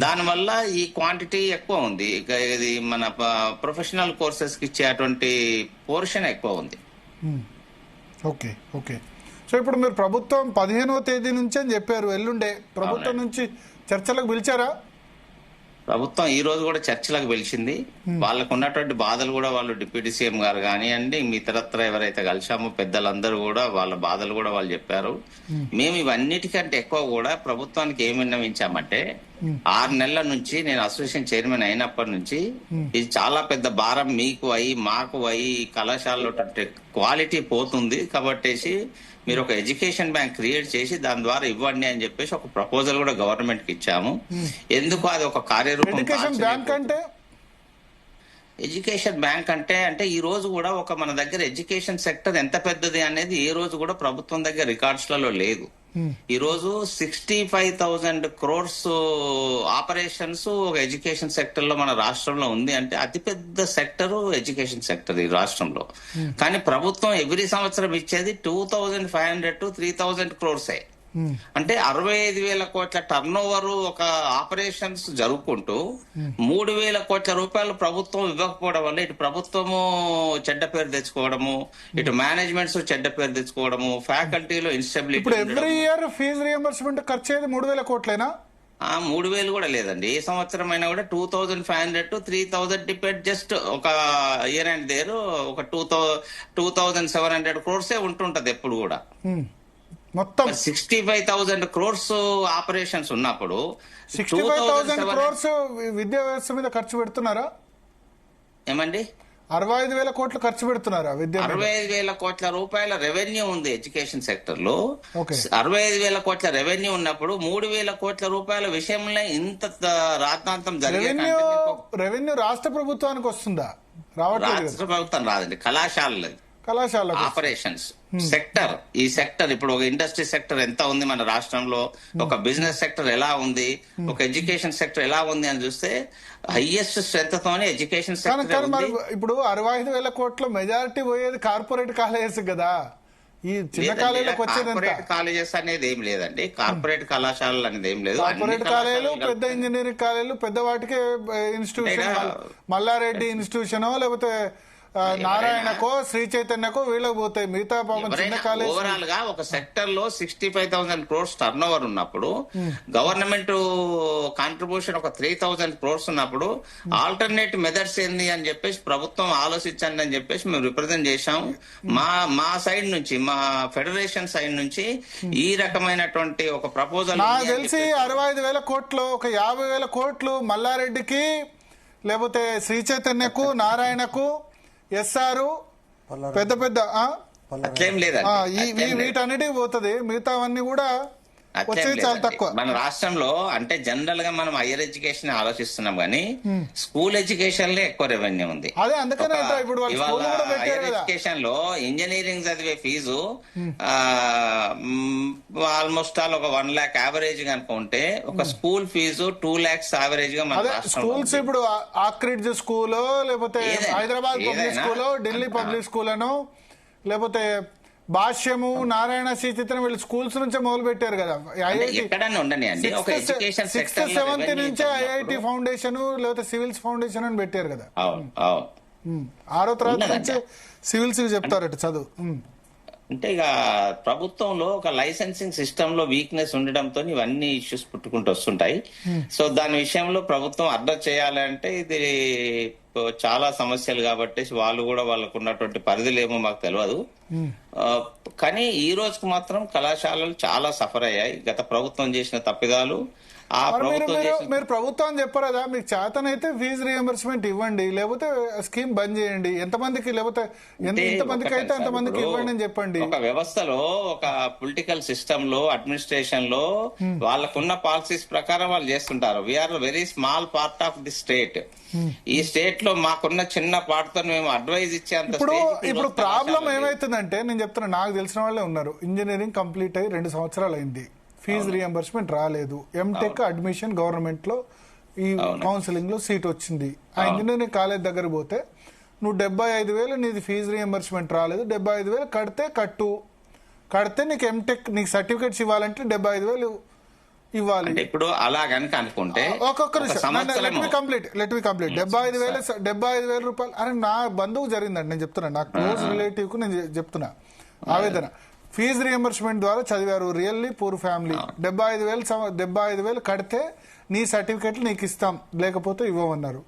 దానివల్ల ఈ క్వాంటిటీ ఎక్కువ ఉంది. ఇది మన ప్రొఫెషనల్ కోర్సెస్ కి ఇచ్చేటువంటి పోర్షన్ ఎక్కువ ఉంది. ఓకే ఓకే, సో ఇప్పుడు మీరు ప్రభుత్వం 15వ తేదీ నుంచి అని చెప్పారు, ఎల్లుండే ప్రభుత్వం నుంచి చర్చలకు పిలిచారా? ప్రభుత్వం ఈ రోజు కూడా చర్చలకు పిలిచింది. వాళ్ళకు ఉన్నటువంటి బాధలు కూడా వాళ్ళు డిప్యూటీ సీఎం గారు కానివ్వండి, ఇతరత్ర ఎవరైతే కలిసామో పెద్దలందరూ కూడా వాళ్ళ బాధలు కూడా వాళ్ళు చెప్పారు. మేము ఇవన్నిటికంటే ఎక్కువ కూడా ప్రభుత్వానికి ఏమి విన్నవించామంటే, 6 నెలల నుంచి నేను అసోసియేషన్ చైర్మన్ అయినప్పటి నుంచి ఇది చాలా పెద్ద భారం మీకు మాకు కళాశాలలో క్వాలిటీ పోతుంది కాబట్టి మీరు ఒక ఎడ్యుకేషన్ బ్యాంక్ క్రియేట్ చేసి దాని ద్వారా ఇవ్వండి అని చెప్పేసి ఒక ప్రపోజల్ కూడా గవర్నమెంట్ కి ఇచ్చాము. ఎందుకు అది ఒక కార్యరూపం. ఎడ్యుకేషన్ బ్యాంక్ అంటే ఈ రోజు కూడా మన దగ్గర ఎడ్యుకేషన్ సెక్టర్ ఎంత పెద్దది అనేది ఏ రోజు కూడా ప్రభుత్వం దగ్గర రికార్డ్స్ లలో లేదు. ఈ రోజు 65,000 crores ఆపరేషన్స్ ఒక ఎడ్యుకేషన్ సెక్టర్ లో మన రాష్ట్రంలో ఉంది. అంటే అతిపెద్ద సెక్టర్ ఎడ్యుకేషన్ సెక్టర్ ఈ రాష్ట్రంలో. కానీ ప్రభుత్వం ఎవ్రీ సంవత్సరం ఇచ్చేది 2,500 to 3,000 crores. అంటే 65,000 కోట్ల టర్న్ ఓవర్ ఒక ఆపరేషన్స్ జరుపుకుంటూ 3,000 కోట్ల రూపాయలు ప్రభుత్వం ఇవ్వకపోవడం వల్ల ఇటు ప్రభుత్వము చెడ్డ పేరు తెచ్చుకోవడము, ఇటు మేనేజ్మెంట్స్ చెడ్డ పేరు తెచ్చుకోవడము, ఫ్యాకల్టీలో ఇన్స్టెబిలిటీ. ఇప్పుడు ఎవ్రీ ఇయర్ ఫీజు రియంబర్స్మెంట్ ఖర్చు అయ్యేది 3,000 కోట్లేనా? 3,000 కూడా లేదండి. ఏ సంవత్సరం అయినా కూడా 2,500 to 3,000 డిపెండ్. జస్ట్ ఒక ఇయర్ అండ్ దేర్ ఒక 2,700 crores ఉంటుంటది ఎప్పుడు కూడా. మొత్తం 65,000 crores ఆపరేషన్స్ ఉన్నప్పుడు 65,000 crores విద్యా వ్యవస్థ మీద ఖర్చు పెడుతున్నారా? ఏమండి 65,000 కోట్లు ఖర్చు పెడుతున్నారా విద్య? 65,000 కోట్ల రూపాయల రెవెన్యూ ఉంది ఎడ్యుకేషన్ సెక్టర్ లో. Okay. 65,000 కోట్ల రెవెన్యూ ఉన్నప్పుడు 3,000 కోట్ల రూపాయల విషయంలో ఇంత రాద్ధాంతం జరిగే రెవెన్యూ రాష్ట్ర ప్రభుత్వానికి వస్తుందా? రావట్లేదు. రాష్ట్ర ప్రభుత్వం రాదండి, కళాశాలది. కళాశాల ఆపరేషన్స్ సెక్టర్. ఈ సెక్టర్ ఇప్పుడు ఒక ఇండస్ట్రీ సెక్టర్ ఎంత ఉంది మన రాష్ట్రంలో, ఒక బిజినెస్ సెక్టర్ ఎలా ఉంది, ఒక ఎడ్యుకేషన్ సెక్టర్ ఎలా ఉంది అని చూస్తే హైయెస్ట్ స్ట్రెంత్ తోనే ఎడ్యుకేషన్ సెక్టర్. ఇప్పుడు 65,000 కోట్ల మెజారిటీ పోయేది కార్పొరేట్ కాలేజెస్ కదా. ఈ చిన్న కాలేజీలకు వచ్చేది కార్పొరేట్ కాలేజెస్ అనేది ఏం లేదండి, కార్పొరేట్ కళాశాలలు అనేది ఏం లేదు. కార్పొరేట్ కాలేజీలు, పెద్ద ఇంజనీరింగ్ కాలేజీలు, పెద్ద వాటికి ఇన్స్టిట్యూషన్, మల్లారెడ్డి ఇన్స్టిట్యూషన్ లేకపోతే నారాయణకో శ్రీ చైతన్యకో వీళ్ళకి పోతాయి. మిగతా చిన్న కాలేజ్ ఓవరాల్ గా ఒక సెక్టర్ లో 65,000 crores టర్న్ ఓవర్ ఉన్నప్పుడు, గవర్నమెంట్ కాంట్రిబ్యూషన్ ఒక 3,000 crores ఉన్నప్పుడు ఆల్టర్నేట్ మెథడ్స్ ఏంది అని చెప్పేసి ప్రభుత్వం ఆలోచించండి అని చెప్పేసి మేము రిప్రజెంట్ చేశాం. మా సైడ్ నుంచి, మా ఫెడరేషన్ సైడ్ నుంచి ఈ రకమైనటువంటి ఒక ప్రపోజల్. నాకు తెలిసి 65,000 కోట్లు ఒక 50,000 కోట్లు మల్లారెడ్డికి లేకపోతే శ్రీ చైతన్యకు, నారాయణకు, ఎస్ఆర్, పెద్ద పెద్ద అట్లేం లేదండి, వీటన్నిటికి పోతుంది. మిగతావన్నీ కూడా వచ్చేది చాలా తక్కువ. మన రాష్ట్రంలో అంటే జనరల్ గా మనం హైయర్ ఎడ్యుకేషన్ ఆలోచిస్తున్నాం కానీ స్కూల్ ఎడ్యుకేషన్ లో ఎక్కువ రెవెన్యూ ఉంది. అదే అందుకనే ఇప్పుడు హైయర్ ఎడ్యుకేషన్ లో ఇంజనీరింగ్ చదివే ఫీజు ఆల్మోస్ట్ ఆల్ ఒక 1 lakh యావరేజ్ గా అనుకుంటే, ఒక స్కూల్ ఫీజు 2 lakhs యావరేజ్ గా మన స్కూల్స్. ఇప్పుడు ఆక్రిడ్జ్ స్కూల్, లేకపోతే Hyderabad public school, Delhi public school అను, లేకపోతే భాష్యము, నారాయణ, శ్రీ చిత్రం, వీళ్ళు స్కూల్స్ నుంచే మొదలు పెట్టారు కదా. సిక్స్త్ సెవెంత్ నుంచే ఐఐటి ఫౌండేషన్ లేకపోతే సివిల్స్ ఫౌండేషన్ అని పెట్టారు కదా. 6వ తరగతి నుంచే సివిల్స్ చెప్తారట చదువు. అంటే ఇక ప్రభుత్వంలో ఒక లైసెన్సింగ్ సిస్టమ్ లో వీక్నెస్ ఉండడంతో ఇవన్నీ ఇష్యూస్ పుట్టుకుంటూ వస్తుంటాయి. సో దాని విషయంలో ప్రభుత్వం అర్థం చేయాలంటే ఇది చాలా సమస్యలు కాబట్టి వాళ్ళు కూడా వాళ్ళకు ఉన్నటువంటి పరిధులేమో మాకు తెలియదు. కానీ ఈ రోజుకు మాత్రం కళాశాలలు చాలా సఫర్ అయ్యాయి గత ప్రభుత్వం చేసిన తప్పిదాలు. మీరు ప్రభుత్వం చెప్పరాదా, మీకు చేతనైతే ఫీజు రియంబర్స్మెంట్ ఇవ్వండి, లేకపోతే స్కీమ్ బంద్ చేయండి. ఎంతమందికి, లేకపోతే ఎంతమందికి అయితే అంతమందికి ఇవ్వండి అని చెప్పండి. ఒక వ్యవస్థలో, ఒక పొలిటికల్ సిస్టమ్ లో, అడ్మినిస్ట్రేషన్ లో వాళ్ళకున్న పాలసీస్ ప్రకారం వాళ్ళు చేస్తుంటారు. We are very small part of the state. ఈ స్టేట్ లో మాకున్న చిన్న పార్ట్ తో మేము అడ్వైజ్ ఇచ్చేంత. ఇప్పుడు ప్రాబ్లం ఏమైతుందంటే, నేను చెప్తున్నా, నాకు తెలిసిన వాళ్ళే ఉన్నారు. ఇంజనీరింగ్ కంప్లీట్ అయ్యి 2 సంవత్సరాలు అయింది, ఫీజు రియంబర్స్మెంట్ రాలేదు. ఎంటెక్ అడ్మిషన్ గవర్నమెంట్ లో ఈ కౌన్సిలింగ్ లో సీట్ వచ్చింది. ఆ ఇంజనీరింగ్ కాలేజ్ దగ్గర పోతే నువ్వు 75,000 నీది ఫీజు రియంబర్స్మెంట్ రాలేదు, 75,000 కడితే నీకు ఎంటెక్ నీకు సర్టిఫికేట్స్ ఇవ్వాలంటే 75,000 ఇవ్వాలి. ఇప్పుడు అలా కనుక అనుకుంటే ఒక్కొక్క లెట్ మీ కంప్లీట్ 75,000 రూపాయలు. అరే నా బంధువు జరిగిందండి, నేను చెప్తున్నా, నా క్లోజ్ రిలేటివ్ కు నేను చెప్తున్నా ఆవేదన. ఫీజు రియంబర్స్మెంట్ ద్వారా చదివారు, రియల్లీ పూర్ ఫ్యామిలీ, 75,000 కడితే నీ సర్టిఫికెట్లు నీకు ఇస్తాం, లేకపోతే ఇవ్వమన్నారు.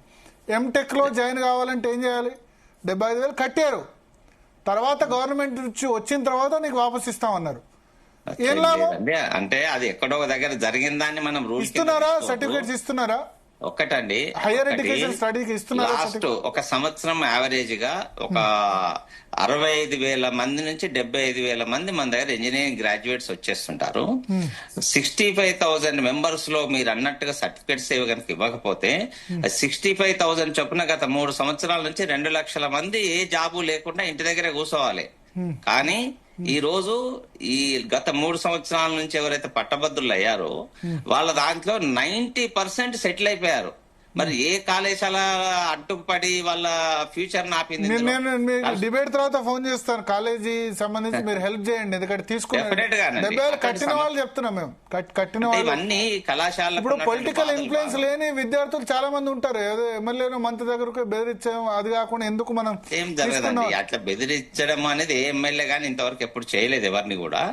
ఎంటెక్ లో జాయిన్ కావాలంటే ఏం చేయాలి? 75,000 కట్టారు, తర్వాత గవర్నమెంట్ నుంచి వచ్చిన తర్వాత నీకు వాపస్ ఇస్తామన్నారు. ఏం లాభం? అంటే అది ఎక్కడో దగ్గర జరిగిన దాన్ని మనం ఇస్తున్నారా? సర్టిఫికేట్స్ ఇస్తున్నారా? ఒక్కటండి, హైయర్ ఎడ్యుకేషన్ స్టడీకి ఇస్తున్నారు. లాస్ట్ ఒక సంవత్సరం యావరేజ్ గా ఒక 65,000 మంది నుంచి 75,000 మంది మన దగ్గర ఇంజనీరింగ్ గ్రాడ్యుయేట్స్ వచ్చేస్తుంటారు. 65,000 మెంబర్స్ లో మీరు అన్నట్టుగా సర్టిఫికేట్స్ కనుక ఇవ్వకపోతే 65,000 చొప్పున గత 3 సంవత్సరాల నుంచి 2 లక్షల మంది ఏ జాబు లేకుండా ఇంటి దగ్గరే కూర్చోవాలి. కానీ ఈ రోజు ఈ గత 3 సంవత్సరాల నుంచి ఎవరైతే పట్టభద్రులు అయ్యారో వాళ్ళ దాంట్లో 90% సెటిల్ అయిపోయారు. మరి ఏ కళాశాల అడ్డుపడి వాళ్ళ ఫ్యూచర్ నాపింది? నేను డిబేట్ తర్వాత ఫోన్ చేస్తాను, కాలేజీ సంబంధించి మీరు హెల్ప్ చేయండి, ఎందుకంటే తీసుకున్నాను కట్టిన వాళ్ళు చెప్తున్నాం మేము, కట్టిన వాళ్ళు అన్ని కళాశాల. ఇప్పుడు పొలిటికల్ ఇన్ఫ్లుయెన్స్ లేని విద్యార్థులు చాలా మంది ఉంటారు, ఏదో ఎమ్మెల్యేను మంత్రి దగ్గరకు బెదిరించాం, అది కాకుండా ఎందుకు మనం ఏం జరగదండి అట్లా బెదిరించడం అనేది. ఏ ఎమ్మెల్యే గానీ ఇంతవరకు ఎప్పుడు చేయలేదు ఎవరిని కూడా.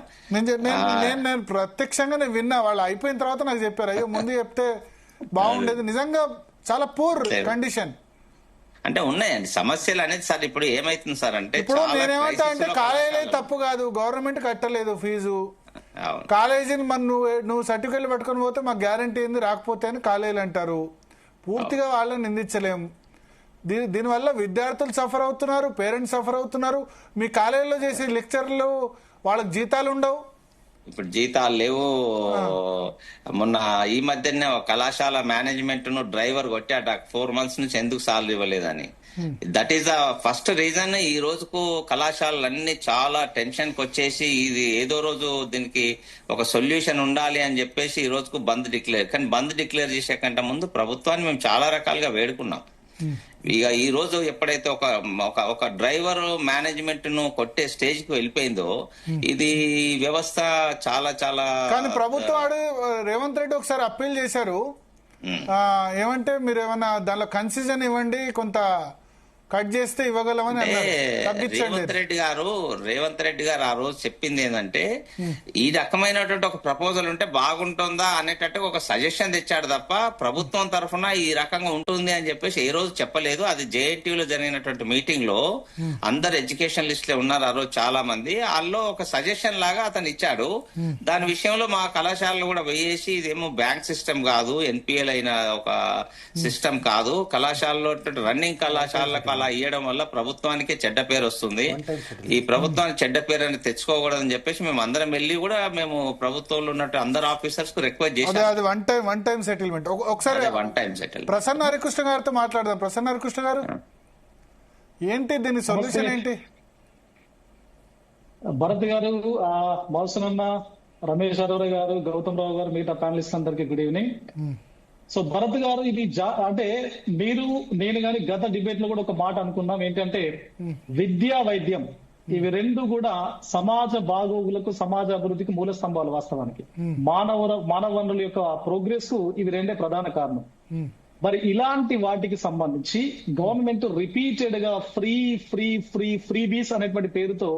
నేను ప్రత్యక్షంగా నేను విన్నా, వాళ్ళు అయిపోయిన తర్వాత నాకు చెప్పారు, అయ్యో ముందు చెప్తే బాగుండేది. నిజంగా చాలా పూర్ కండిషన్ అంటే ఉన్నాయండి సమస్యలు అనేది. సార్ ఇప్పుడు ఏమైతుంది సార్ అంటే, ఇప్పుడు నేనేమంటా అంటే కాలేజీ తప్పు కాదు, గవర్నమెంట్ కట్టలేదు ఫీజు, కాలేజీని మరి నువ్వు సర్టిఫికేట్ పట్టుకొని పోతే మాకు గ్యారంటీ ఏంది రాకపోతే అని కాలేజీలు అంటారు. పూర్తిగా వాళ్ళని నిందించలేము. దీనివల్ల విద్యార్థులు సఫర్ అవుతున్నారు, పేరెంట్స్ సఫర్ అవుతున్నారు. మీ కాలేజీలో చేసే లెక్చర్లు వాళ్ళకి జీతాలు ఉండవు, ఇప్పుడు జీతాలు లేవు. మొన్న ఈ మధ్యనే కళాశాల మేనేజ్మెంట్ ను డ్రైవర్ కొట్టాట 4 months నుంచి ఎందుకు సాలరీ ఇవ్వలేదని. That is the first reason. ఈ రోజుకు కళాశాలలన్నీ చాలా టెన్షన్ కి వచ్చేసి ఇది ఏదో రోజు దీనికి ఒక సొల్యూషన్ ఉండాలి అని చెప్పేసి ఈ రోజుకు బంద్ డిక్లేర్. కానీ బంద్ డిక్లేర్ చేసే కంటే ముందు ప్రభుత్వాన్ని మేము చాలా రకాలుగా వేడుకున్నాం. ఇక ఈ రోజు ఎప్పుడైతే ఒక డ్రైవర్ మేనేజ్మెంట్ ను కొట్టే స్టేజ్ కు వెళ్ళిపోయిందో ఇది వ్యవస్థ చాలా చాలా. కానీ ప్రభుత్వం రేవంత్ రెడ్డి ఒకసారి అప్పీల్ చేశారు, ఏమంటే మీరు ఏమన్నా దానిలో కన్సెషన్ ఇవ్వండి, కొంత కట్ చేస్తే ఇవ్వగలమని. రేవంత్ రెడ్డి గారు ఆ రోజు చెప్పింది ఏంటంటే ఈ రకమైనటువంటి ఒక ప్రపోజల్ ఉంటే బాగుంటుందా అనేటట్టు ఒక సజెషన్ తెచ్చాడు తప్ప ప్రభుత్వం తరఫున ఈ రకంగా ఉంటుంది అని చెప్పేసి ఏ రోజు చెప్పలేదు. అది జేఎన్టీయూలో జరిగినటువంటి మీటింగ్ లో అందరు ఎడ్యుకేషన్ లిస్ట్ లో ఉన్నారు ఆ రోజు చాలా మంది. వాళ్ళు ఒక సజెషన్ లాగా అతను ఇచ్చాడు. దాని విషయంలో మా కళాశాలలు కూడా వేయేసి ఇదేమో బ్యాంక్ సిస్టమ్ కాదు, ఎన్పిఎల్ అయిన ఒక సిస్టమ్ కాదు, కళాశాలలో రన్నింగ్ కళాశాలకు అలా ఇవ్వడం వల్ల ప్రభుత్వానికి చెడ్డ పేరు వస్తుంది, ఈ ప్రభుత్వానికి చెడ్డ పేరు అని తెచ్చుకోకూడదని చెప్పేసి మేము అందరం వెళ్ళి కూడా మేము ప్రభుత్వంలో ఉన్నట్టు అందరు ఆఫీసర్స్ కు రిక్వెస్ట్ చేసాం. One time settlement. ఒకసారి one time settle Prasanna Harikrishna గారితో మాట్లాడదాం. ప్రసన్న హరికృష్ణ గారు, ఏంటి దీని సొల్యూషన్ ఏంటి? భరత్ గారు, మౌసనన్న, రమేష్ అరోరా గారు, గౌతమ్ రావు గారు, మిగతా ప్యానలిస్ట్ అందరికి గుడ్ ఈవినింగ్. సో భరత్ గారు, ఇది అంటే నేను కానీ గత డిబేట్ లో కూడా ఒక మాట అనుకున్నాం, ఏంటంటే విద్యా వైద్యం ఇవి రెండు కూడా సమాజ బాగోగులకు, సమాజ అభివృద్ధికి మూల స్తంభాలు. వాస్తవానికి మానవ వనరుల యొక్క ప్రోగ్రెస్ కు ఇవి రెండే ప్రధాన కారణం. మరి ఇలాంటి వాటికి సంబంధించి గవర్నమెంట్ రిపీటెడ్ గా ఫ్రీబీస్ అనేటువంటి పేరుతో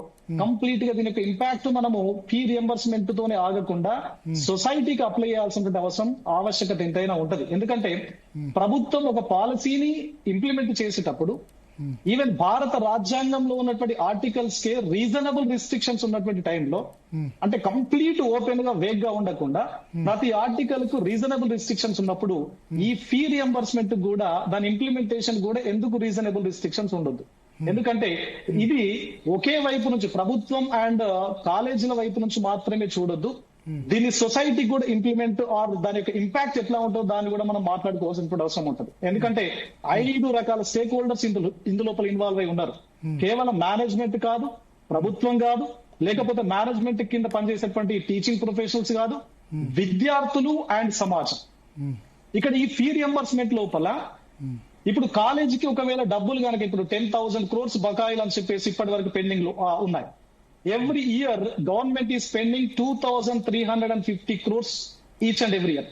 కంప్లీట్ గా దీని యొక్క ఇంపాక్ట్ మనము ఫీ రియంబర్స్మెంట్ తోనే ఆగకుండా సొసైటీకి అప్లై చేయాల్సిన ఆవశ్యకత ఎంతైనా ఉంటది. ఎందుకంటే ప్రభుత్వం ఒక పాలసీని ఇంప్లిమెంట్ చేసేటప్పుడు ఈవెన్ భారత రాజ్యాంగంలో ఉన్నటువంటి ఆర్టికల్స్ కే రీజనబుల్ రిస్ట్రిక్షన్స్ ఉన్నటువంటి టైంలో, అంటే కంప్లీట్ ఓపెన్ గా వేగ్ గా ఉండకుండా ప్రతి ఆర్టికల్ కు రీజనబుల్ రిస్ట్రిక్షన్స్ ఉన్నప్పుడు ఈ ఫీ రియంబర్స్మెంట్ కూడా, దాని ఇంప్లిమెంటేషన్ కూడా ఎందుకు రీజనబుల్ రిస్ట్రిక్షన్స్ ఉండొద్దు? ఎందుకంటే ఇది ఒకే వైపు నుంచి ప్రభుత్వం అండ్ కాలేజీల వైపు నుంచి మాత్రమే చూడొద్దు, దీన్ని సొసైటీ కూడా ఇంప్లిమెంట్ ఆర్ దాని యొక్క ఇంపాక్ట్ ఎట్లా ఉంటుందో దాన్ని కూడా మనం మాట్లాడుకోవాల్సిన అవసరం ఉంటుంది. ఎందుకంటే 5 రకాల స్టేక్ హోల్డర్స్ ఇందులోపల ఇన్వాల్వ్ అయి ఉన్నారు. కేవలం మేనేజ్మెంట్ కాదు, ప్రభుత్వం కాదు, లేకపోతే మేనేజ్మెంట్ కింద పనిచేసేటువంటి టీచింగ్ ప్రొఫెషనల్స్ కాదు, విద్యార్థులు అండ్ సమాజం. ఇక్కడ ఈ ఫీ రియంబర్స్మెంట్ లోపల ఇప్పుడు కాలేజీకి ఒకవేళ డబ్బులు కనుక ఇప్పుడు 10,000 crores బకాయిలు అని చెప్పేసి ఇప్పటి వరకు పెండింగ్ లో ఉన్నాయి. ఎవ్రీ ఇయర్ గవర్నమెంట్ ఈ spending 2,350 crores each and every year.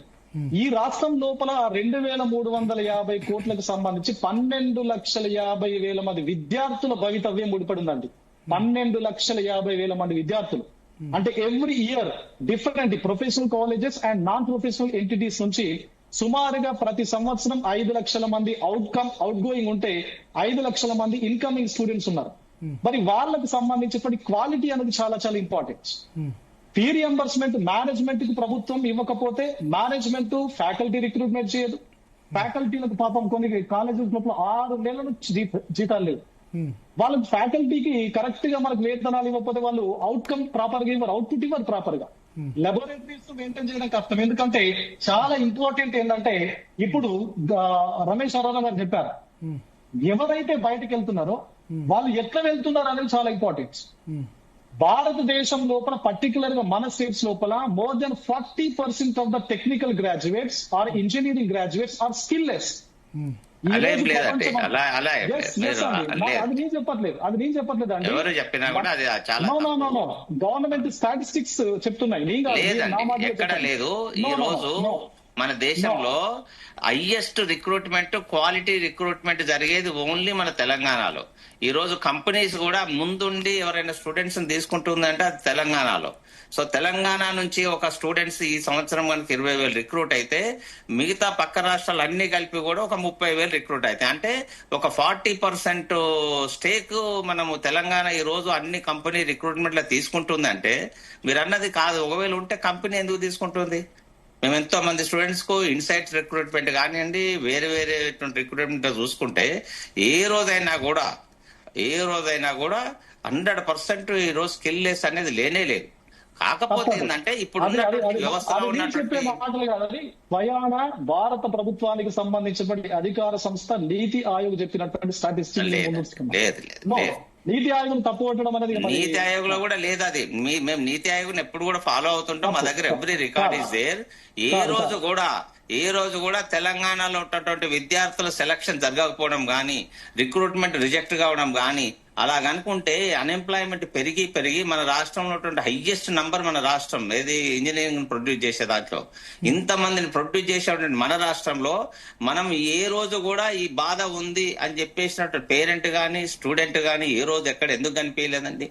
ఈ రాష్ట్రం లోపల 2,350 కోట్లకు సంబంధించి 12,50,000 మంది విద్యార్థుల భవితవ్యం ముడిపడి ఉందండి. 12,50,000 మంది విద్యార్థులు. అంటే every year different professional colleges and non professional entities నుంచి సుమారుగా ప్రతి సంవత్సరం 5 లక్షల మంది అవుట్ గోయింగ్ ఉంటే 5 లక్షల మంది ఇన్కమింగ్ స్టూడెంట్స్ ఉన్నారు. మరి వాళ్ళకి సంబంధించినటువంటి క్వాలిటీ అనేది చాలా చాలా ఇంపార్టెంట్. ఫీ రియంబర్స్మెంట్ మేనేజ్మెంట్ కి ప్రభుత్వం ఇవ్వకపోతే మేనేజ్మెంట్ ఫ్యాకల్టీ రిక్రూట్మెంట్ చేయదు. ఫ్యాకల్టీలకు పాపం కొన్ని కాలేజెస్ లోపల 6 నెలల నుంచి జీతాలు లేవు. వాళ్ళకి ఫ్యాకల్టీకి కరెక్ట్ గా మనకు వేతనాలు ఇవ్వకపోతే వాళ్ళు అవుట్కమ్ ప్రాపర్ గా ఇవ్వరు, అవుట్పుట్ ఇవ్వరు ప్రాపర్ గా. లెబొరేటరీస్ మెయింటైన్ చేయడం కష్టం. ఎందుకంటే చాలా ఇంపార్టెంట్ ఏంటంటే ఇప్పుడు రమేష్ అరోరా గారు చెప్పారు, ఎవరైతే బయటకు వెళ్తున్నారో వాళ్ళు ఎట్లా వెళ్తున్నారు అనేది చాలా ఇంపార్టెంట్. భారతదేశం లోపల పర్టికులర్ గా మన స్టేట్స్ లోపల more than 40% of the technical graduates are engineering graduates are skilless. ఈ అలా ఏం రోజు లేదండి, ప్రపంచం- అలా అలా ఏం Yes, లేదు. yes మీరు అండి. లేదు. అది నేను చెప్పట్లేదు అండి. ఎవరు చెప్పినా కూడా అది చాలా నో తప్పు. గవర్నమెంట్ స్టాటిస్టిక్స్ చెప్తున్నాయి. నేను కాదు, నేను నా లేదండి, మాటలో ఎక్కడ చెప్పాను. లేదు. No, ఈ no, రోజు no. మన దేశంలో హైయెస్ట్ రిక్రూట్మెంట్, క్వాలిటీ రిక్రూట్మెంట్ జరిగేది ఓన్లీ మన తెలంగాణలో. ఈ రోజు కంపెనీస్ కూడా ముందుండి ఎవరైనా స్టూడెంట్స్ తీసుకుంటుందంటే అది తెలంగాణలో. సో తెలంగాణ నుంచి ఒక స్టూడెంట్స్ ఈ సంవత్సరం కనుక 20,000 రిక్రూట్ అయితే మిగతా పక్క రాష్ట్రాలు అన్ని కలిపి కూడా ఒక 30,000 రిక్రూట్ అయితే, అంటే ఒక 40% స్టేక్ మనము తెలంగాణ ఈ రోజు అన్ని కంపెనీ రిక్రూట్మెంట్ లో తీసుకుంటుందంటే మీరు అన్నది కాదు. ఒకవేళ ఉంటే కంపెనీ ఎందుకు తీసుకుంటుంది? మేము ఎంతో మంది స్టూడెంట్స్ కు ఇన్సైట్ రిక్రూట్మెంట్ కానివ్వండి, వేరే రిక్రూట్మెంట్ చూసుకుంటే ఏ రోజైనా కూడా 100% ఈ రోజు స్కిల్ లెస్ అనేది లేనే లేదు. కాకపోతే ఏంటంటే ఇప్పుడు వ్యవస్థలో చెప్పే మాటలు కాదని స్వయాన భారత ప్రభుత్వానికి సంబంధించినటువంటి అధికార సంస్థ నీతి ఆయోగ్ చెప్పినటువంటి స్టాటిస్టిక్స్ నీతి ఆయోగం తప్పు కొట్టడం అనేది నీతి ఆయోగ్ లో కూడా లేదు అది. మేము నీతి ఆయోగ్ ఎప్పుడు కూడా ఫాలో అవుతుంటాం. మా దగ్గర ఎవ్రీ రికార్డ్ ఇస్ దేర్. ఏ రోజు కూడా తెలంగాణలో ఉన్నటువంటి విద్యార్థుల సెలక్షన్ జరగకపోవడం గానీ, రిక్రూట్మెంట్ రిజెక్ట్ కావడం గానీ, అలా కనుకుంటే అన్ఎంప్లాయ్మెంట్ పెరిగి మన రాష్ట్రంలో ఉన్నటువంటి హైయెస్ట్ నంబర్ మన రాష్ట్రం ఏది ఇంజనీరింగ్ ప్రొడ్యూస్ చేసే దాంట్లో ఇంతమందిని ప్రొడ్యూస్ చేసేటువంటి మన రాష్ట్రంలో మనం ఏ రోజు కూడా ఈ బాధ ఉంది అని చెప్పేసినట్టు పేరెంట్ గానీ, స్టూడెంట్ గానీ ఏ రోజు ఎక్కడ ఎందుకు కనిపించలేదండి?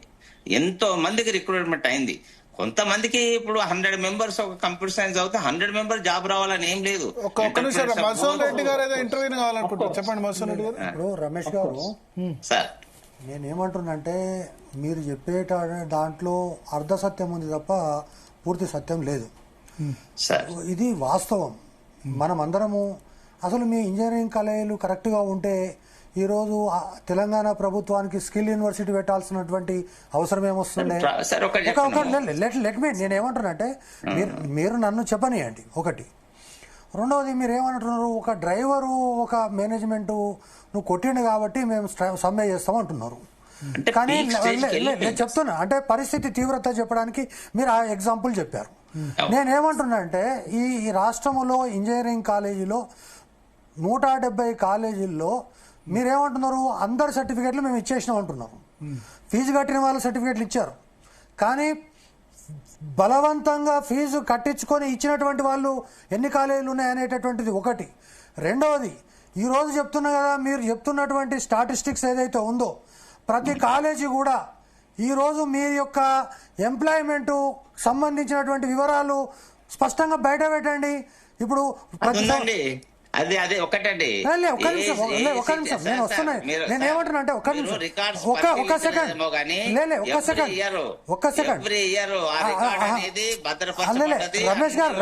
ఎంతో మందికి రిక్రూట్మెంట్ అయింది. కొంతమందికి ఇప్పుడు 100 మెంబర్స్ ఒక కంప్యూటర్ సైన్స్ అవుతే 100 మెంబర్స్ జాబ్ రావాలని ఏం లేదు. ఒక్క నిమిషం, మసూన్ రెడ్డి గారు ఏదో ఇంటర్వ్యూ కావాలనుకుంటున్నారు, చెప్పండి మసూన్ రెడ్డి గారు. ఇప్పుడు రమేష్ గారు, సార్ నేనేమంటున్నానంటే మీరు చెప్పేట దాంట్లో అర్ధ సత్యం ఉంది తప్ప పూర్తి సత్యం లేదు. ఇది వాస్తవం. మనం అందరము అసలు మీ ఇంజనీరింగ్ కాలేజీలు కరెక్ట్గా ఉంటే ఈరోజు తెలంగాణ ప్రభుత్వానికి స్కిల్ యూనివర్సిటీ పెట్టాల్సినటువంటి అవసరం ఏమొస్తుండే? నేనేమంటున్నానంటే మీరు నన్ను చెప్పనియండి ఒకటి. రెండవది మీరు ఏమంటున్నారు, ఒక డ్రైవరు ఒక మేనేజ్మెంట్ నువ్వు కొట్టిండు కాబట్టి మేము సమ్మె చేస్తాం అంటున్నారు. కానీ నేను చెప్తున్నా అంటే పరిస్థితి తీవ్రత చెప్పడానికి మీరు ఆ ఎగ్జాంపుల్ చెప్పారు. నేనేమంటున్నా అంటే ఈ రాష్ట్రంలో ఇంజనీరింగ్ కాలేజీలో 170 కాలేజీల్లో మీరేమంటున్నారు, అందరి సర్టిఫికెట్లు మేము ఇచ్చేసినాం అంటున్నారు. ఫీజు కట్టిన వాళ్ళ సర్టిఫికెట్లు ఇచ్చారు, కానీ బలవంతంగా ఫీజు కట్టించుకొని ఇచ్చినటువంటి వాళ్ళు ఎన్ని కాలేజీలు ఉన్నాయనేటటువంటిది ఒకటి. రెండవది, ఈరోజు చెప్తున్నా కదా, మీరు చెప్తున్నటువంటి స్టాటిస్టిక్స్ ఏదైతే ఉందో ప్రతి కాలేజీ కూడా ఈరోజు మీ యొక్క ఎంప్లాయ్మెంట్ సంబంధించినటువంటి వివరాలు స్పష్టంగా బయట పెట్టండి. ఇప్పుడు అదే ఒకటండి, ఒక్క నిమిషం నేను వస్తున్నాను. నేను ఏమంటున్నా అంటే ఒక్క సెకండ్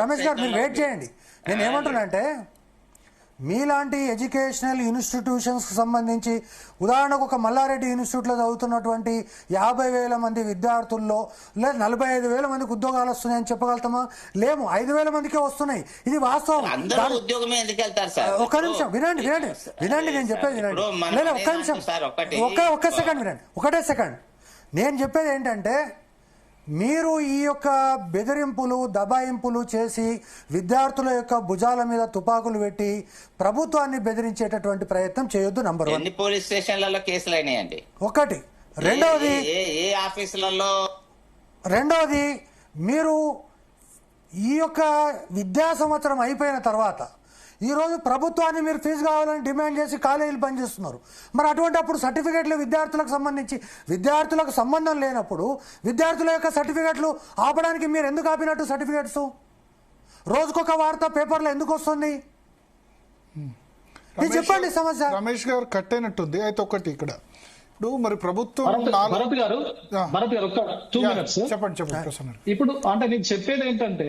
రమేష్ గారు మీరు వెయిట్ చేయండి. నేను ఏమంటున్నా అంటే మీలాంటి ఎడ్యుకేషనల్ ఇన్స్టిట్యూషన్స్ కి సంబంధించి ఉదాహరణకు ఒక మల్లారెడ్డి ఇన్స్టిట్యూట్ లో చదువుతున్నటువంటి 50,000 మంది విద్యార్థుల్లో లేదా 45,000 మందికి ఉద్యోగాలు వస్తున్నాయని చెప్పగలుగుతామా? లేము, 5,000 మందికే వస్తున్నాయి. ఇది వాస్తవం. ఒక్క నిమిషం వినండి నేను చెప్పేది వినండి. లేదా ఒక్క నిమిషం ఒక్క సెకండ్ వినండి, ఒకటే సెకండ్. నేను చెప్పేది ఏంటంటే మీరు ఈ యొక్క బెదిరింపులు దబాయింపులు చేసి విద్యార్థుల యొక్క భుజాల మీద తుపాకులు పెట్టి ప్రభుత్వాన్ని బెదిరించేటటువంటి ప్రయత్నం చేయొద్దు. నంబర్ 1. ఎన్ని పోలీస్ స్టేషన్లలో కేసులు అయినాయండి? ఒకటి. రెండవది ఏ ఆఫీసులలో? రెండవది, మీరు ఈ యొక్క విద్యా సంవత్సరం అయిపోయిన తర్వాత ఈరోజు ప్రభుత్వాన్ని మీరు ఫీజు కావాలని డిమాండ్ చేసి కాలేజీలు బంద్ చేస్తున్నారు. మరి అటువంటి అప్పుడు సర్టిఫికెట్లు విద్యార్థులకు సంబంధించి విద్యార్థులకు సంబంధం లేనప్పుడు విద్యార్థుల యొక్క సర్టిఫికెట్లు ఆపడానికి మీరు ఎందుకు ఆపినట్టు? సర్టిఫికెట్స్ రోజుకొక వార్త పేపర్లో ఎందుకు వస్తుంది? చెప్పండి సమస్య. రమేష్ గారు కట్ అయినట్టుంది. అయితే ఒకటి ఇక్కడ మరి ప్రభుత్వం భరత్ గారు ఒక 2 minutes చెప్పండి. ఇప్పుడు అంటే నేను చెప్పేది ఏంటంటే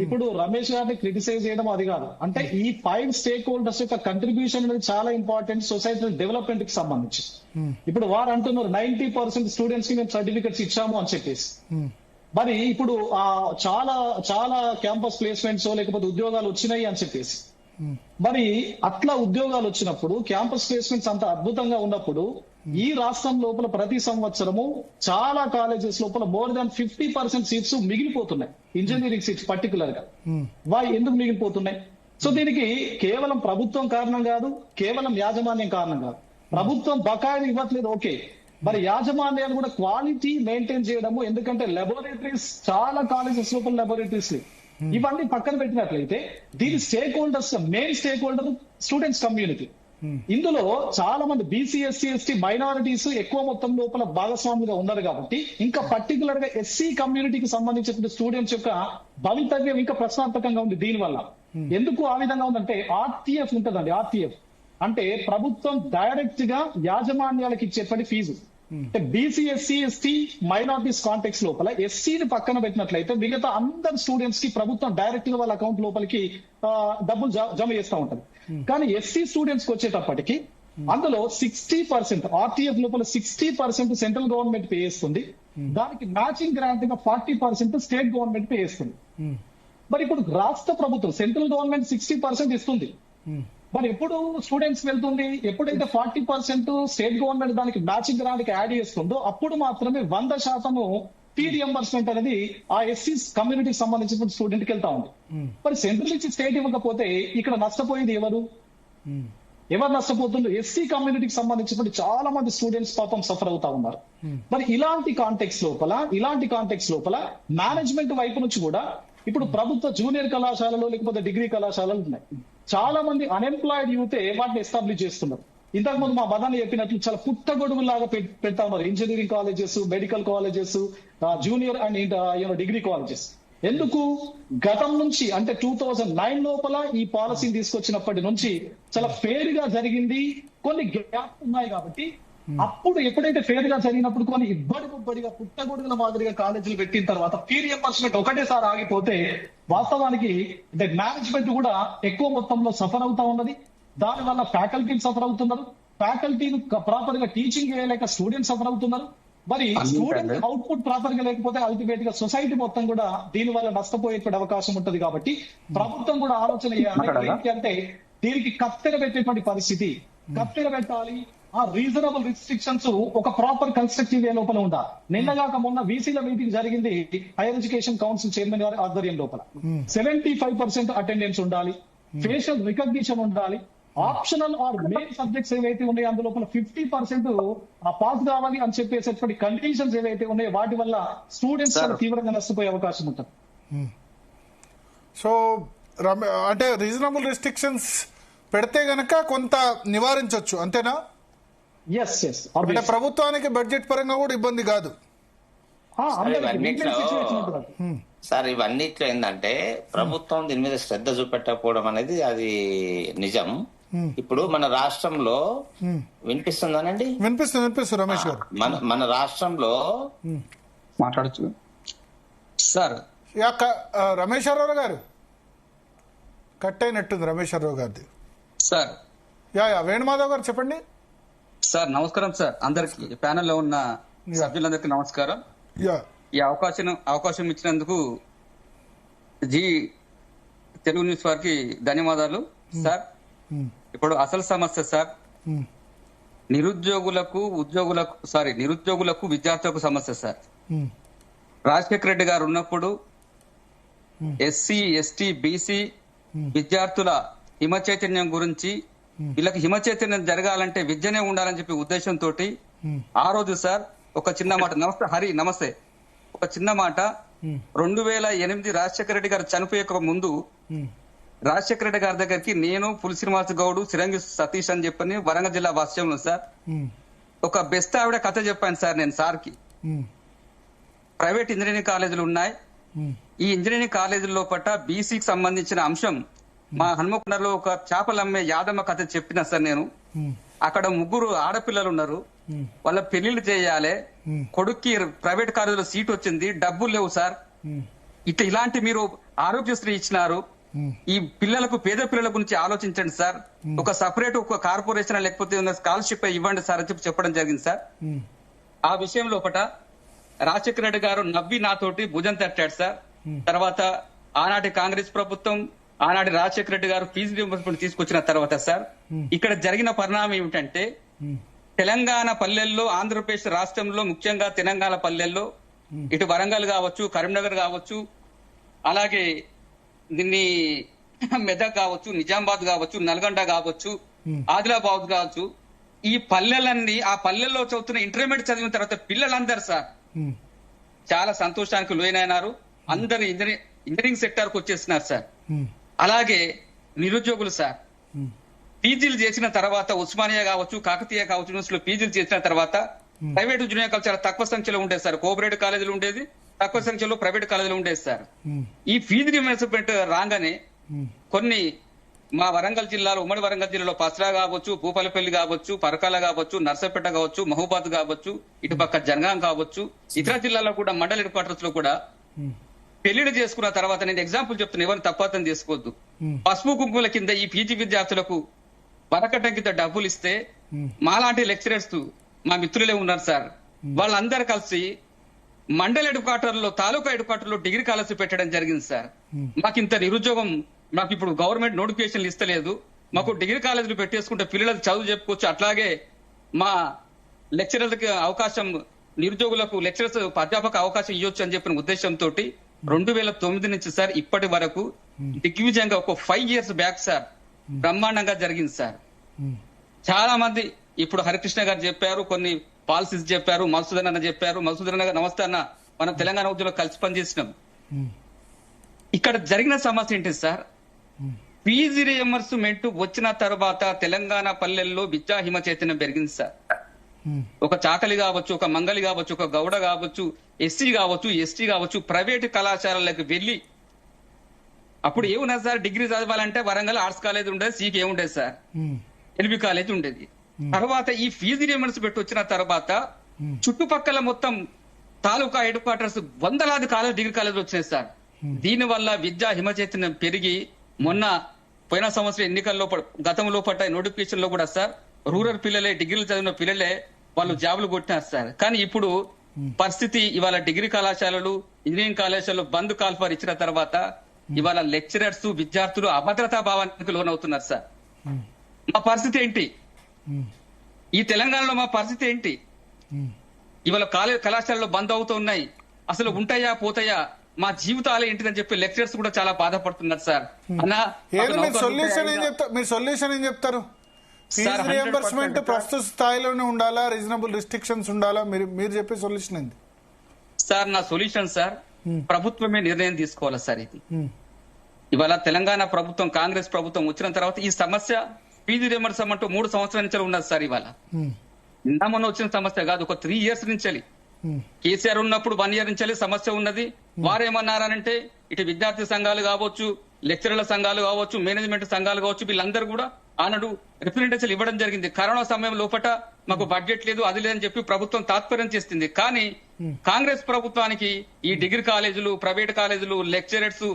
ఇప్పుడు రమేష్ గారిని క్రిటిసైజ్ చేయడం అది కాదు. అంటే ఈ 5 స్టేక్ హోల్డర్స్ యొక్క కంట్రిబ్యూషన్ అనేది చాలా ఇంపార్టెంట్ సొసైటీ డెవలప్మెంట్ కి సంబంధించి. ఇప్పుడు వారు అంటున్నారు 90% స్టూడెంట్స్ కి మేము సర్టిఫికెట్స్ ఇచ్చాము అని చెప్పేసి. మరి ఇప్పుడు చాలా చాలా క్యాంపస్ ప్లేస్మెంట్స్ లేకపోతే ఉద్యోగాలు వచ్చినాయి అని చెప్పేసి. మరి అట్లా ఉద్యోగాలు వచ్చినప్పుడు క్యాంపస్ ప్లేస్మెంట్స్ అంత అద్భుతంగా ఉన్నప్పుడు ఈ రాష్ట్రం లోపల ప్రతి సంవత్సరము చాలా కాలేజెస్ లోపల మోర్ దాన్ 50% సీట్స్ మిగిలిపోతున్నాయి. ఇంజనీరింగ్ సీట్స్ పర్టికులర్ గా ఎందుకు మిగిలిపోతున్నాయి? సో దీనికి కేవలం ప్రభుత్వం కారణం కాదు, కేవలం యాజమాన్యం కారణం కాదు. ప్రభుత్వం బకాయిలు ఇవ్వట్లేదు, ఓకే, మరి యాజమాన్యాలు కూడా క్వాలిటీ మెయింటైన్ చేయడము. ఎందుకంటే లాబొరేటరీస్ చాలా కాలేజెస్ లోపల లాబొరేటరీస్ ఇవన్నీ పక్కన పెట్టినట్లయితే దీని stake holders, main stake holder students community. ఇందులో చాలా మంది బీసీ, ఎస్సీ, ఎస్టీ, మైనారిటీస్ ఎక్కువ మొత్తం లోపల భాగస్వాములుగా ఉన్నారు కాబట్టి ఇంకా పర్టికులర్ గా ఎస్సీ కమ్యూనిటీకి సంబంధించిన స్టూడెంట్స్ యొక్క భవితవ్యం ఇంకా ప్రశ్నార్థకంగా ఉంది దీనివల్ల. ఎందుకు ఆ విధంగా ఉందంటే ఆర్టీఎఫ్ ఉంటుందండి. ఆర్టీఎఫ్ అంటే ప్రభుత్వం డైరెక్ట్ గా యాజమాన్యాలకు ఇచ్చేటువంటి ఫీజు. అంటే BC, SC, ST, minorities context లోపల ఎస్సీని పక్కన పెట్టినట్లయితే మిగతా అందరు స్టూడెంట్స్ కి ప్రభుత్వం డైరెక్ట్ గా వాళ్ళ అకౌంట్ లోపలికి డబ్బులు జమ చేస్తూ ఉంటది. కానీ ఎస్సీ స్టూడెంట్స్ కి వచ్చేటప్పటికి అందులో 60% ఆర్టీఎఫ్ లోపల 60% సెంట్రల్ గవర్నమెంట్ పే చేస్తుంది. దానికి మ్యాచింగ్ గ్రాంట్ గా 40% స్టేట్ గవర్నమెంట్ పే చేస్తుంది. మరి ఇప్పుడు రాష్ట్ర ప్రభుత్వం సెంట్రల్ గవర్నమెంట్ 60% ఇస్తుంది. మరి ఎప్పుడు స్టూడెంట్స్ వెళ్తుంది? ఎప్పుడైతే 40% స్టేట్ గవర్నమెంట్ దానికి మ్యాచింగ్ గ్రాంట్ యాడ్ చేస్తుందో అప్పుడు మాత్రమే 100% ఫీ రియంబర్స్మెంట్ అనేది ఆ ఎస్సీ కమ్యూనిటీకి సంబంధించిన స్టూడెంట్ కి వెళ్తా ఉంది. మరి సెంట్రల్ నుంచి స్టేట్ ఇవ్వకపోతే ఇక్కడ నష్టపోయేది ఎవరు నష్టపోతుండ్రు? ఎస్సీ కమ్యూనిటీకి సంబంధించిన చాలా మంది స్టూడెంట్స్ పాపం సఫర్ అవుతా ఉన్నారు. మరి ఇలాంటి కాంటెక్స్ లోపల మేనేజ్మెంట్ వైపు నుంచి కూడా ఇప్పుడు ప్రభుత్వ జూనియర్ కళాశాలలో లేకపోతే డిగ్రీ కళాశాలలు ఉన్నాయి. చాలా మంది అన్ఎంప్లాయిడ్ యూతే వాటిని ఎస్టాబ్లిష్ చేస్తున్నారు. ఇంతకు ముందు మా బదాన్ని చెప్పినట్లు చాలా పుట్టగొడుగులాగా పెడతా ఉన్నారు engineering colleges, medical colleges, junior and degree colleges. ఎందుకు? గతం నుంచి అంటే 2009 లోపల ఈ పాలసీని తీసుకొచ్చినప్పటి నుంచి చాలా ఫెయిర్ గా జరిగింది. కొన్ని గ్యాప్ ఉన్నాయి కాబట్టి అప్పుడు ఎప్పుడైతే ఫెయిర్ గా జరిగినప్పుడు కొన్ని ఇబ్బడిగా పుట్టగొడుగుల మాదిరిగా కాలేజీలు పెట్టిన తర్వాత ఫీ రియంబర్స్మెంట్ ఒకటేసారి ఆగిపోతే వాస్తవానికి మేనేజ్మెంట్ కూడా ఎక్కువ మొత్తంలో సఫర్ అవుతా ఉన్నది. దానివల్ల ఫ్యాకల్టీలు సఫర్ అవుతున్నారు. ఫ్యాకల్టీలు ప్రాపర్ గా టీచింగ్ చేయలేక స్టూడెంట్స్ సఫర్ అవుతున్నారు. మరి స్టూడెంట్ అవుట్పుట్ ప్రాపర్ గా లేకపోతే అల్టిమేట్ గా సొసైటీ మొత్తం కూడా దీని వల్ల నష్టపోయే అవకాశం ఉంటది. కాబట్టి ప్రభుత్వం కూడా ఆలోచన చేయాలి. అంటే దీనికి కత్తెర పెట్టేటువంటి పరిస్థితి, కత్తెర పెట్టాలి. ఆ రీజనబుల్ రిస్ట్రిక్షన్స్ ఒక ప్రాపర్ కన్స్ట్రక్టివ్ వే లోపల ఉండాలి. నిన్నగాక మొన్న వీసీల మీటింగ్ జరిగింది హైయర్ ఎడ్యుకేషన్ కౌన్సిల్ చైర్మన్ గారి ఆధ్వర్యం లోపల. 75% అటెండెన్స్ ఉండాలి, ఫేషియల్ రికగ్నిషన్ ఉండాలి, ఆప్షనల్ ఆర్ మెయిన్ సబ్జెక్ట్స్ ఏవైతే ఉన్నాయో అందులోపల 50% పాస్ కావాలి అని చెప్పేసేటువంటి కండిషన్స్ ఏవైతే ఉన్నాయో వాటి వల్ల స్టూడెంట్స్ తీవ్రంగా నష్టపోయే అవకాశం ఉంటుంది. సో అంటే రీజనబుల్ రెస్ట్రిక్షన్స్ పెడితే గనక కొంత నివారించవచ్చు, అంతేనా? అంటే ప్రభుత్వానికి బడ్జెట్ పరంగా కూడా ఇబ్బంది కాదు. సార్ ఇవన్నిట్లో ఏంటంటే ప్రభుత్వం దీని మీద శ్రద్ధ చూపెట్టకపోవడం అనేది అది నిజం. ఇప్పుడు మన రాష్ట్రంలో వినిపిస్తుందానండి? వినిపిస్తుంది రమేష్ గారు. మన రాష్ట్రంలో మాట్లాడచ్చు సార్. రమేశ్వరరావు గారు కట్ అయినట్టుంది. రమేశ్వరరావు గారిది సార్. వేణుమాధవ్ గారు చెప్పండి సార్. నమస్కారం సార్. అందరికి ప్యానెల్లో ఉన్న సభ్యులందరికీ నమస్కారం. ఈ అవకాశం ఇచ్చినందుకు జీ తెలుగు న్యూస్ వారికి ధన్యవాదాలు సార్. ఇప్పుడు అసలు సమస్య సార్ నిరుద్యోగులకు విద్యార్థులకు సమస్య సార్. రాజశేఖర రెడ్డి గారు ఉన్నప్పుడు ఎస్సీ, ఎస్టీ, బీసీ విద్యార్థుల హిమచైతన్యం గురించి, వీళ్ళకి హిమచైతన్యం జరగాలంటే విద్యనే ఉండాలని చెప్పి ఉద్దేశంతో ఆ రోజు సార్ ఒక చిన్న మాట, నమస్తే ఒక చిన్న మాట, 2008 రాజశేఖర రెడ్డి గారు చనిపోయే ముందు రాజశేఖర రెడ్డి గారి దగ్గరికి నేను, పులి శ్రీనివాస్ గౌడ్, సిరంగి సతీష్ అని చెప్పని వరంగల్ జిల్లా వాస్యంలో సార్ ఒక బెస్ట్ ఆవిడ కథ చెప్పాను సార్. నేను సార్కి ప్రైవేట్ ఇంజనీరింగ్ కాలేజీలు ఉన్నాయి, ఈ ఇంజనీరింగ్ కాలేజీల లోపల బీసీకి సంబంధించిన అంశం మా హన్మకొండలో ఒక చేపలు అమ్మే యాదమ్మ కథ చెప్పిన సార్ నేను. అక్కడ 3 ఆడపిల్లలు ఉన్నారు, వాళ్ళ పెళ్లిళ్ళు చేయాలి, కొడుక్కి ప్రైవేట్ కాలేజీలో సీట్ వచ్చింది, డబ్బులు లేవు సార్. ఇలాంటి మీరు ఆరోగ్యశ్రీ ఇచ్చినారు, ఈ పిల్లలకు, పేద పిల్లల గురించి ఆలోచించండి సార్. ఒక సపరేట్ ఒక కార్పొరేషన్ లేకపోతే స్కాలర్షిప్ ఇవ్వండి సార్ అని చెప్పడం జరిగింది సార్. ఆ విషయం లోపల రాజశేఖర రెడ్డి గారు నవ్వి నాతోటి భుజం తట్టాడు సార్. తర్వాత ఆనాటి కాంగ్రెస్ ప్రభుత్వం, ఆనాటి రాజశేఖర రెడ్డి గారు ఫీజు రీయింబర్స్మెంట్ తీసుకొచ్చిన తర్వాత సార్ ఇక్కడ జరిగిన పరిణామం ఏమిటంటే తెలంగాణ పల్లెల్లో, ఆంధ్రప్రదేశ్ రాష్ట్రంలో ముఖ్యంగా తెలంగాణ పల్లెల్లో ఇటు వరంగల్ కావచ్చు, కరీంనగర్ కావచ్చు, అలాగే దీన్ని మెదక్ కావచ్చు, నిజామాబాద్ కావచ్చు, నల్గొండ కావచ్చు, ఆదిలాబాద్ కావచ్చు, ఈ పల్లెలన్నీ ఆ పల్లెల్లో చదువుతున్న ఇంటర్మీడియట్ చదివిన తర్వాత పిల్లలందరూ సార్ చాలా సంతోషానికి లోనైనారు. అందరు ఇంజనీరింగ్ సెక్టర్ కు వచ్చేస్తున్నారు సార్. అలాగే నిరుద్యోగులు సార్ పీజీలు చేసిన తర్వాత ఉస్మానియా కావచ్చు, కాకతీయ కావచ్చు, యూనివర్సిటీలో పీజీలు చేసిన తర్వాత ప్రైవేట్ జూనియర్ కాలేజ్ చాలా తక్కువ సంఖ్యలో ఉండేది సార్. కోఆపరేటివ్ కాలేజీలు ఉండేది, తక్కువ సంఖ్యలో ప్రైవేట్ కాలేజీలు ఉండేది సార్. ఈ ఫీజు రియంబర్స్మెంట్ రాగానే కొన్ని మా వరంగల్ జిల్లాలో, ఉమ్మడి వరంగల్ జిల్లాలో పస్రా కావచ్చు, భూపాలపల్లి కావచ్చు, పరకాల కావచ్చు, నర్సపేట కావచ్చు, మహబూబాద్ కావచ్చు, ఇటుపక్క జనగాం కావచ్చు, ఇతర జిల్లాలో కూడా మండల హెడ్ క్వార్టర్స్ లో కూడా పెళ్లిళ్ళు చేసుకున్న తర్వాత, నేను ఎగ్జాంపుల్ చెప్తున్నా, ఎవరిని తప్పర్థం చేసుకోవద్దు, పసుపు కుంకుమల కింద ఈ పీజీ విద్యార్థులకు వరకటం కింద డబ్బులు ఇస్తే మాలాంటి లెక్చరర్స్ మా మిత్రులే ఉన్నారు సార్, వాళ్ళందరూ కలిసి మండల హెడ్ క్వార్టర్ లో, తాలూకా హెడ్ క్వార్టర్ లో డిగ్రీ కాలేజ్ పెట్టడం జరిగింది సార్. మాకు ఇంత నిరుద్యోగం, మాకు ఇప్పుడు గవర్నమెంట్ నోటిఫికేషన్లు ఇస్తలేదు, మాకు డిగ్రీ కాలేజీలు పెట్టేసుకుంటే పిల్లలకు చదువు చెప్పుకోవచ్చు, అట్లాగే మా లెక్చరర్లకి అవకాశం, నిరుద్యోగులకు లెక్చరర్స్ అధ్యాపక అవకాశం ఇవ్వచ్చు అని చెప్పిన ఉద్దేశంతో 2009 నుంచి సార్ ఇప్పటి వరకు దిగ్విజయంగా ఒక 5 years బ్యాక్ సార్ బ్రహ్మాండంగా జరిగింది సార్. చాలా మంది ఇప్పుడు హరికృష్ణ గారు చెప్పారు, కొన్ని పాలసీస్ చెప్పారు, మధుసూదన్ అన్న చెప్పారు. మధుసూదన్ గారు నమస్తే అన్న, మనం తెలంగాణ ఉద్యమంలో కలిసి పనిచేసినాం. ఇక్కడ జరిగిన సమస్య ఏంటి సార్, ఫీజు రియంబర్స్మెంట్ వచ్చిన తర్వాత తెలంగాణ పల్లెల్లో విద్యా హిమ చైతన్యం పెరిగింది సార్. ఒక చాకలి కావచ్చు, ఒక మంగలి కావచ్చు, ఒక గౌడ కావచ్చు, ఎస్సీ కావచ్చు, ఎస్టీ కావచ్చు, ప్రైవేటు కళాశాలలకు వెళ్లి, అప్పుడు ఏమున్నది సార్, డిగ్రీ చదవాలంటే వరంగల్ ఆర్ట్స్ కాలేజ్ ఉండేది, సీకి ఏముండేది సార్, ఎల్బి కాలేజ్ ఉండేది. తర్వాత ఈ ఫీజు రియంబర్స్మెంట్ వచ్చిన తర్వాత చుట్టుపక్కల మొత్తం తాలూకా హెడ్ క్వార్టర్స్ వందలాది కాలేజ్, డిగ్రీ కాలేజీలు వచ్చినాయి సార్. దీని వల్ల విద్యా హిమ చైతన్యం పెరిగి మొన్న పోయిన సంవత్సరం ఎన్నికల్లో గతంలో పడ్డ నోటిఫికేషన్ లో కూడా సార్ రూరల్ పిల్లలే, డిగ్రీలు చదివిన పిల్లలే వాళ్ళు జాబులు కొట్టినారు సార్. కానీ ఇప్పుడు పరిస్థితి, ఇవాళ డిగ్రీ కళాశాలలు, ఇంజనీరింగ్ కళాశాలలు బంద్ కాల్ఫర్ ఇచ్చిన తర్వాత ఇవాళ లెక్చరర్స్, విద్యార్థులు అభద్రతా భావానికి లోనవుతున్నారు సార్. మా పరిస్థితి ఏంటి, ఈ తెలంగాణలో మా పరిస్థితి ఏంటి? ఇవాళ కళాశాలలో బంద్ అవుతూ ఉన్నాయి, అసలు ఉంటాయా పోతాయా, మా జీవితాలు ఏంటిదని చెప్పి లెక్చరర్స్ కూడా చాలా బాధపడుతున్నారు సార్. మీరు సొల్యూషన్ ఏం చెప్తారు? ఫీజు రియంబర్స్మెంట్ ప్రస్తుత స్థాయిలోనే ఉండాలా, రీజనబుల్ రిస్ట్రిక్షన్స్ ఉండాలా? మీరు చెప్పే సొల్యూషన్ ఏంది సార్? నా సొల్యూషన్ సార్, ప్రభుత్వమే నిర్ణయం తీసుకోవాలా సార్. ఇది ఇవాళ తెలంగాణ ప్రభుత్వం, కాంగ్రెస్ ప్రభుత్వం వచ్చిన తర్వాత ఈ సమస్య ఫీజు రియంబర్స్మెంట్ 3 సంవత్సరాల నుంచి ఉన్నది సార్. ఇవాళ నిన్న మొన్న వచ్చిన సమస్య కాదు, ఒక 3 years నుంచి. కేసీఆర్ ఉన్నప్పుడు 1 year నుంచి సమస్య ఉన్నది. వారేమన్నారంటే ఇటు విద్యార్థి సంఘాలు కావచ్చు, లెక్చరర్ల సంఘాలు కావచ్చు, మేనేజ్మెంట్ సంఘాలు కావచ్చు, వీళ్ళందరూ కూడా ఆనాడు రిప్రజెంటేషన్ ఇవ్వడం జరిగింది. కరోనా సమయం లోపల మాకు బడ్జెట్ లేదు, అది లేదని చెప్పి ప్రభుత్వం తాత్పర్యం చేస్తుంది. కానీ కాంగ్రెస్ ప్రభుత్వానికి ఈ డిగ్రీ కాలేజీలు, ప్రైవేట్ కాలేజీలు, లెక్చరర్స్,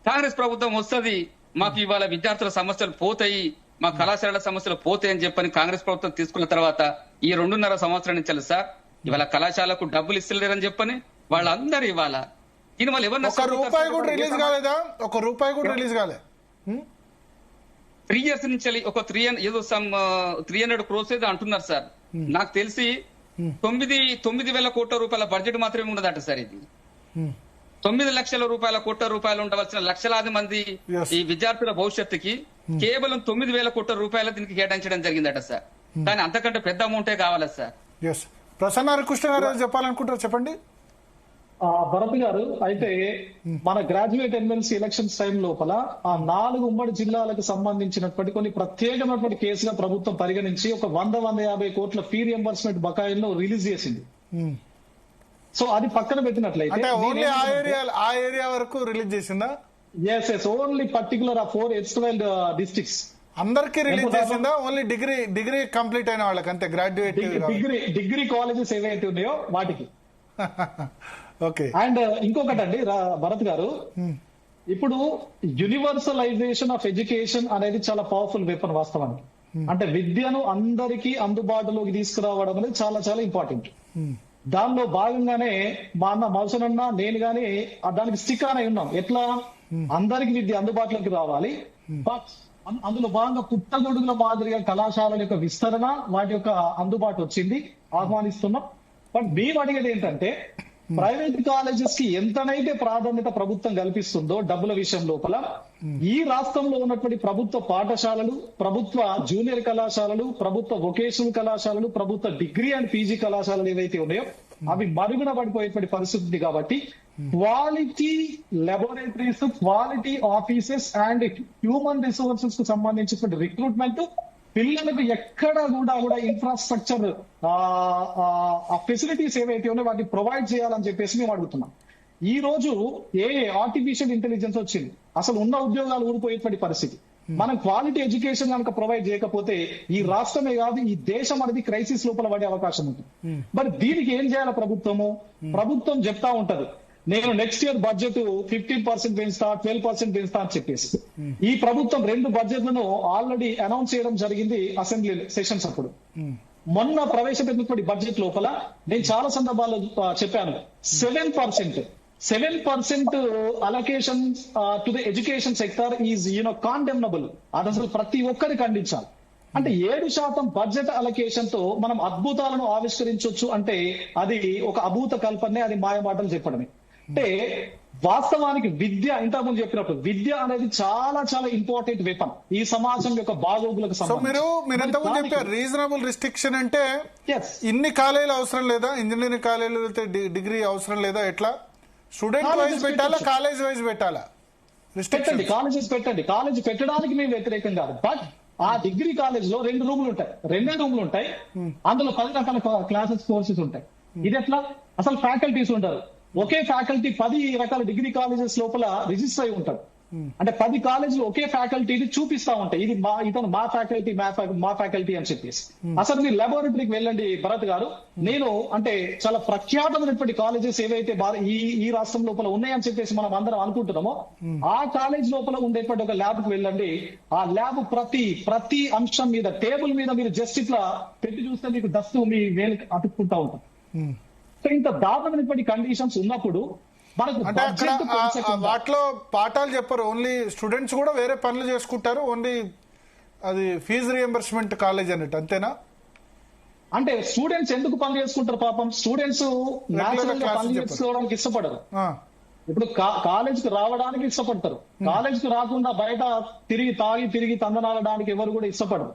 కాంగ్రెస్ ప్రభుత్వం వస్తుంది, మాకు ఇవాళ విద్యార్థుల సమస్యలు పోతాయి, మా కళాశాలల సమస్యలు పోతాయి అని చెప్పని కాంగ్రెస్ ప్రభుత్వం తీసుకున్న తర్వాత ఈ 2.5 సంవత్సరాల నుంచి సార్ ఇవాళ కళాశాలకు డబ్బులు ఇస్తలేరని చెప్పని వాళ్ళందరూ ఇవాళ దీనివల్ల ఎవరు 1 రూపాయి కూడా రిలీజ్ కాలేదా? 1 రూపాయి కూడా రిలీజ్ కాలే. 3 years నుంచి ఒక 300 crores ఏదో అంటున్నారు సార్. నాకు తెలిసి 9,000 కోట్ల రూపాయల బడ్జెట్ మాత్రమే ఉన్నదట సార్. ఇది 9,00,000 కోట్ల రూపాయలు ఉండవలసిన లక్షలాది మంది ఈ విద్యార్థుల భవిష్యత్తుకి కేవలం 9,000 కోట్ల రూపాయలు దీనికి కేటాయించడం జరిగిందట సార్. కానీ అంతకంటే పెద్ద అమౌంటే కావాలి సార్. ప్రసన్న హరికృష్ణ గారు చెప్పాలనుకుంటారు, చెప్పండి. భరత్ గారు, అయితే మన గ్రాడ్యుయేట్ ఎమ్మెల్సీ ఎలక్షన్స్ టైం లోపల ఆ 4 ఉమ్మడి జిల్లాలకు సంబంధించినటువంటి కొన్ని ప్రత్యేకమైనటువంటి కేసుగా ప్రభుత్వం పరిగణించి ఒక 100-150 కోట్ల ఫీ రియంబర్స్మెంట్ బకాయిలను రిలీజ్ చేసింది. సో అది పక్కన పెట్టినట్లయితే ఓన్లీ ఆ ఏరియా వరకు రిలీజ్ చేసిందా? ఎస్, ఓన్లీ పర్టికులర్ ఆ 4 ఎక్స్టర్నల్ డిస్ట్రిక్ట్స్ అందరికి రిలీజ్ చేసిందా? ఓన్లీ డిగ్రీ కంప్లీట్ అయిన వాళ్ళకి, అంతే, గ్రాడ్యుయేట్ డిగ్రీ కాలేజెస్ ఏవైతే ఉన్నాయో వాటికి. ఓకే. అండ్ ఇంకొకటి అండి భరత్ గారు, ఇప్పుడు యూనివర్సలైజేషన్ ఆఫ్ ఎడ్యుకేషన్ అనేది చాలా పవర్ఫుల్ వెపన్ వాస్తవానికి. అంటే విద్యను అందరికీ అందుబాటులోకి తీసుకురావడం అనేది చాలా చాలా ఇంపార్టెంట్. దానిలో భాగంగానే మా అన్న మధుసూదన్ అన్న, నేను గాని దానికి స్టిక్ అనే ఉన్నాం. ఎట్లా అందరికి విద్య అందుబాటులోకి రావాలి, బట్ అందులో భాగంగా పుట్టగొడుగుల మాదిరిగా కళాశాలల యొక్క విస్తరణ, వాటి యొక్క అందుబాటు వచ్చింది, ఆహ్వానిస్తున్నాం. బట్ మేము అడిగేది ఏంటంటే ప్రైవేట్ కాలేజెస్ కి ఎంతనైతే ప్రాధాన్యత ప్రభుత్వం కల్పిస్తుందో డబ్బుల విషయం లోపల, ఈ రాష్ట్రంలో ఉన్నటువంటి ప్రభుత్వ పాఠశాలలు, ప్రభుత్వ జూనియర్ కళాశాలలు, ప్రభుత్వ వొకేషనల్ కళాశాలలు, ప్రభుత్వ డిగ్రీ అండ్ పీజీ కళాశాలలు ఏవైతే ఉన్నాయో అవి మరుగున పడిపోయేటువంటి పరిస్థితి. కాబట్టి quality laboratories, quality offices and human resources కు సంబంధించినటువంటి రిక్రూట్మెంట్, పిల్లలకు ఎక్కడ కూడా ఇన్ఫ్రాస్ట్రక్చర్ ఫెసిలిటీస్ ఏవైతే ఉన్నాయో వాటిని ప్రొవైడ్ చేయాలని చెప్పేసి మేము అడుగుతున్నాం. ఈ రోజు ఆర్టిఫిషియల్ ఇంటెలిజెన్స్ వచ్చింది, అసలు ఉన్న ఉద్యోగాలు ఊడిపోయేటువంటి పరిస్థితి. మనం క్వాలిటీ ఎడ్యుకేషన్ కనుక ప్రొవైడ్ చేయకపోతే ఈ రాష్ట్రమే కాదు ఈ దేశం అనేది క్రైసిస్ లోపల పడే అవకాశం ఉంటుంది. మరి దీనికి ఏం చేయాలి ప్రభుత్వం చెప్తా ఉంటది, నేను నెక్స్ట్ ఇయర్ బడ్జెట్ 15% పెంచుతా, 12% పెంచుతా అని చెప్పేసి. ఈ ప్రభుత్వం 2 బడ్జెట్లను ఆల్రెడీ అనౌన్స్ చేయడం జరిగింది అసెంబ్లీ సెషన్స్ అప్పుడు. మొన్న ప్రవేశపెట్టినటువంటి బడ్జెట్ లోపల నేను చాలా సందర్భాల్లో చెప్పాను, 7% allocation to the education sector is condemnable. అది అసలు ప్రతి ఒక్కరికి ఖండించాలి. అంటే 7% బడ్జెట్ అలొకేషన్ తో మనం అద్భుతాలను ఆవిష్కరించవచ్చు అంటే అది ఒక అభూత కల్పనే, అది మాయమాటలు చెప్పడమే. అంటే వాస్తవానికి విద్య, ఇంతకుముందు చెప్పినప్పుడు విద్య అనేది చాలా చాలా ఇంపార్టెంట్ వెపన్ ఈ సమాజం యొక్క బాగోగులకు సంబంధించి. రీజనబుల్ రిస్ట్రిక్షన్ అంటే ఇన్ని కాలేజీలు అవసరం లేదా, ఇంజనీరింగ్ కాలేజీలు డిగ్రీ అవసరం లేదా, ఎట్లా స్టూడెంట్ వైజ్ పెట్టాలా, కాలేజ్ వైజ్ పెట్టాలా? పెట్టండి, కాలేజెస్ పెట్టండి. కాలేజ్ పెట్టడానికి మేము వ్యతిరేకం కాదు. బట్ ఆ డిగ్రీ కాలేజ్ లో 2 రూములు ఉంటాయి, 2 రూములు ఉంటాయి, అందులో 10 రకాల క్లాసెస్ కోర్సెస్ ఉంటాయి. ఇది ఎట్లా? అసలు ఫ్యాకల్టీస్ ఉంటారు. ఒకే ఫ్యాకల్టీ 10 రకాల డిగ్రీ కాలేజెస్ లోపల రిజిస్టర్ అయి ఉంటారు. అంటే 10 కాలేజీలు ఒకే ఫ్యాకల్టీని చూపిస్తా ఉంటాయి, ఇది ఇతను మా ఫ్యాకల్టీ మా ఫ్యాకల్టీ అని చెప్పేసి. అసలు మీరు లాబొరేటరీకి వెళ్ళండి భరత్ గారు, నేను అంటే చాలా ప్రఖ్యాతమైనటువంటి కాలేజెస్ ఏవైతే ఈ రాష్ట్రం లోపల ఉన్నాయని చెప్పేసి మనం అందరం అనుకుంటున్నామో ఆ కాలేజ్ లోపల ఉండేటువంటి ఒక ల్యాబ్ కు వెళ్ళండి. ఆ ల్యాబ్ ప్రతి అంశం మీద, టేబుల్ మీద మీరు జస్ట్ ఇట్లా పెట్టి చూస్తే మీకు డస్ట్ మీ వేలు అతుక్కుంటా ఉంటాం. ఇంత దారుణమైనటువంటి కండిషన్స్ ఉన్నప్పుడు వాటిలో పాఠాలు చెప్పరు, ఓన్లీ స్టూడెంట్స్ కూడా వేరే పనులు చేసుకుంటారు, ఓన్లీ అది ఫీజు రియంబర్స్మెంట్ కాలేజ్ అన్నట్టు, అంతేనా? అంటే స్టూడెంట్స్ ఎందుకు పనులు చేసుకుంటారు? పాపం స్టూడెంట్స్ న్యాచురల్ గా పనులు చేసుకోవడానికి ఇష్టపడరు. ఇప్పుడు కాలేజ్ కి రావడానికి ఇష్టపడతారు, కాలేజ్ కి రాకుండా బయట తిరిగి తందనాడడానికి ఎవరు కూడా ఇష్టపడరు.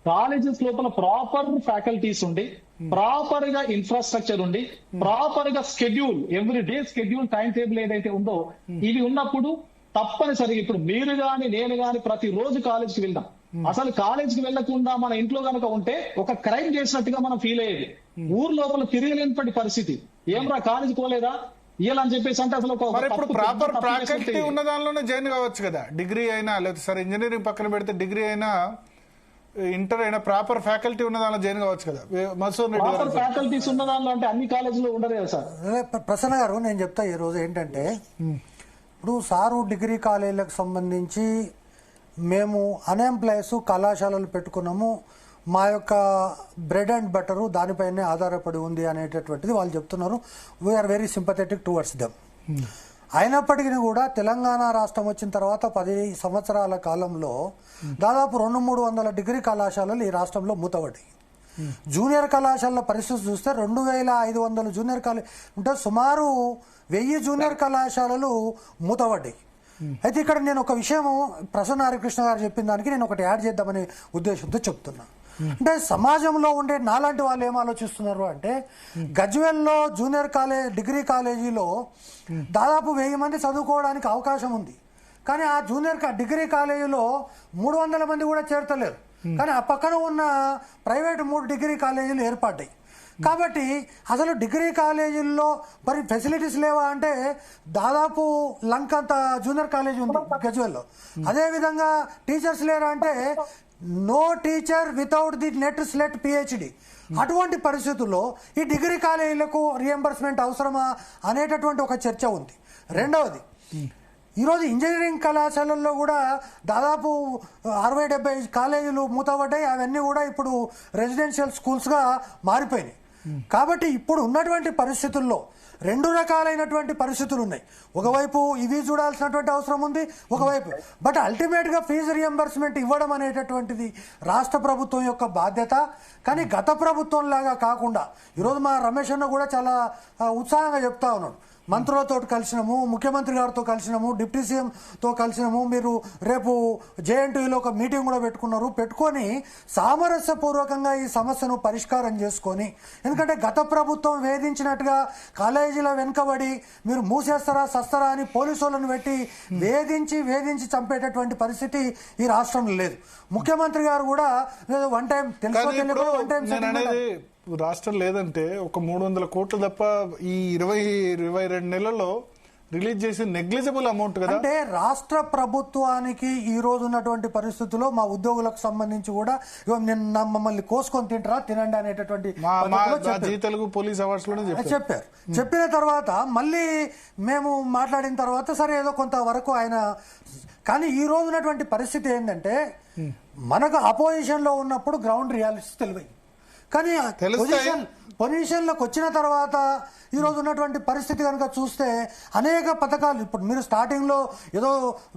కాలేజెస్ లోపల ప్రాపర్ ఫ్యాకల్టీస్ ఉండి, ప్రాపర్ గా ఇన్ఫ్రాస్ట్రక్చర్ ఉండి, ప్రాపర్ గా schedule, every day schedule, time table ఏదైతే ఉందో ఇవి ఉన్నప్పుడు తప్పనిసరిగా ఇప్పుడు మీరు గాని నేను గాని ప్రతి రోజు కాలేజ్ కి వెళ్దాం. అసలు కాలేజ్ కి వెళ్లకుండా మన ఇంట్లో కనుక ఉంటే ఒక క్రైమ్ చేసినట్టుగా మనం ఫీల్ అయ్యేది. ఊరు లోపల తిరగలేనటువంటి పరిస్థితి. ఏమరా కాలేజ్ పోలేదా ఇయ్యాలని చెప్పేసి అంటే అసలు ఇప్పుడు ప్రాపర్ ఫ్యాకల్టీ ఉన్న దానిలోనే జాయిన్ కావచ్చు కదా. డిగ్రీ అయినా లేదా సరే ఇంజనీరింగ్ పక్కన పెడితే డిగ్రీ అయినా ఇంటర్ అయినా ప్రాపర్ ఫ్యాకల్టీ ఉన్న దానిలో జాయిన్ కావచ్చు కదా. ప్రాపర్ ఫ్యాకల్టీస్ ఉన్న దానిలో అంటే అన్ని కాలేజీలో ఉండదు కదా సార్. ప్రసన్న గారు నేను చెప్తా ఈ రోజు ఏంటంటే, ఇప్పుడు సారు డిగ్రీ కాలేజీలకు సంబంధించి మేము అన్ఎంప్లాయీస్ కళాశాలలు పెట్టుకున్నాము, మా యొక్క బ్రెడ్ అండ్ బటరు దానిపైనే ఆధారపడి ఉంది అనేటటువంటిది వాళ్ళు చెప్తున్నారు. We are very sympathetic towards them. అయినప్పటికీ కూడా తెలంగాణ రాష్ట్రం వచ్చిన తర్వాత 10 సంవత్సరాల కాలంలో దాదాపు 200-300 డిగ్రీ కళాశాలలు ఈ రాష్ట్రంలో మూతపడ్డాయి. జూనియర్ కళాశాలల పరిస్థితి చూస్తే 2500 జూనియర్ కాలేజ్ ఉంటే సుమారు 1000 జూనియర్ కళాశాలలు మూతపడ్డాయి. అయితే ఇక్కడ నేను ఒక విషయం ప్రసన్న హరికృష్ణ గారు చెప్పిన దానికి నేను ఒకటి యాడ్ చేద్దామనే ఉద్దేశంతో చెప్తున్నా. అంటే సమాజంలో ఉండే నాలాంటి వాళ్ళు ఏం ఆలోచిస్తున్నారు అంటే, గజ్వేల్లో జూనియర్ కాలేజ్ డిగ్రీ కాలేజీలో దాదాపు 1000 మంది చదువుకోవడానికి అవకాశం ఉంది, కానీ ఆ జూనియర్ డిగ్రీ కాలేజీలో 300 మంది కూడా చేరతలేరు. కానీ ఆ పక్కన ఉన్న ప్రైవేట్ 3 డిగ్రీ కాలేజీలు ఏర్పడ్డాయి. కాబట్టి అసలు డిగ్రీ కాలేజీల్లో మరి ఫెసిలిటీస్ లేవా అంటే దాదాపు లంకంత జూనియర్ కాలేజీ ఉంది గజ్వేల్లో. అదేవిధంగా టీచర్స్ లేరా అంటే no teacher without the NET SLET PhD. అటువంటి పరిస్థితుల్లో ఈ డిగ్రీ కాలేజీలకు రియంబర్స్మెంట్ అవసరమా అనేటటువంటి ఒక చర్చ ఉంది. రెండవది, ఈరోజు ఇంజనీరింగ్ కళాశాలల్లో కూడా దాదాపు 60-70 కాలేజీలు మూతపడ్డాయి. అవన్నీ కూడా ఇప్పుడు రెసిడెన్షియల్ స్కూల్స్గా మారిపోయినాయి. కాబట్టి ఇప్పుడు ఉన్నటువంటి పరిస్థితుల్లో రెండు రకాలైనటువంటి పరిస్థితులు ఉన్నాయి. ఒకవైపు ఇవి చూడాల్సినటువంటి అవసరం ఉంది, ఒకవైపు బట్ అల్టిమేట్ గా ఫీజు రియంబర్స్మెంట్ ఇవ్వడం అనేటటువంటిది రాష్ట్ర ప్రభుత్వం యొక్క బాధ్యత. కానీ గత ప్రభుత్వం లాగా కాకుండా ఈరోజు మా రమేష్ అన్న కూడా చాలా ఉత్సాహంగా చెప్తా ఉన్నాడు. మంత్రులతో కలిసినాము, ముఖ్యమంత్రి గారితో కలిసినాము, డిప్యూటీ సీఎంతో కలిసినాము, మీరు రేపు జేఎన్టీయూలో ఒక మీటింగ్ కూడా పెట్టుకొని సామరస్యపూర్వకంగా ఈ సమస్యను పరిష్కారం చేసుకొని, ఎందుకంటే గత ప్రభుత్వం వేధించినట్టుగా కాలేజీల వెనుకబడి మీరు మూసేస్తారా సస్తారా అని పోలీసు వాళ్ళను పెట్టి వేధించి చంపేటటువంటి పరిస్థితి ఈ రాష్ట్రంలో లేదు. ముఖ్యమంత్రి గారు కూడా వన్ టైం రాష్ట్రం లేదంటే ఒక 300 కోట్లు తప్ప ఈ 22 నెలల్లో రిలీజ్ చేసి నెగ్లిజిబుల్ అమౌంట్ కదా. అంటే రాష్ట్ర ప్రభుత్వానికి ఈ రోజు ఉన్నటువంటి పరిస్థితుల్లో మా ఉద్యోగులకు సంబంధించి కూడా మమ్మల్ని కోసుకొని తినండి అనేటటువంటి తెలుగు పోలీస్ అవార్డ్స్ లోనే చెప్పారు. చెప్పిన తర్వాత మళ్ళీ మేము మాట్లాడిన తర్వాత సరే ఏదో కొంతవరకు ఆయన, కానీ ఈ రోజు ఉన్నటువంటి పరిస్థితి ఏంటంటే మనకు అపోజిషన్ లో ఉన్నప్పుడు గ్రౌండ్ రియాలిటీస్ తెలివై, కానీ పొజిషన్ లోకి వచ్చిన తర్వాత ఈ రోజు ఉన్నటువంటి పరిస్థితి కనుక చూస్తే అనేక పథకాలు, ఇప్పుడు మీరు స్టార్టింగ్ లో ఏదో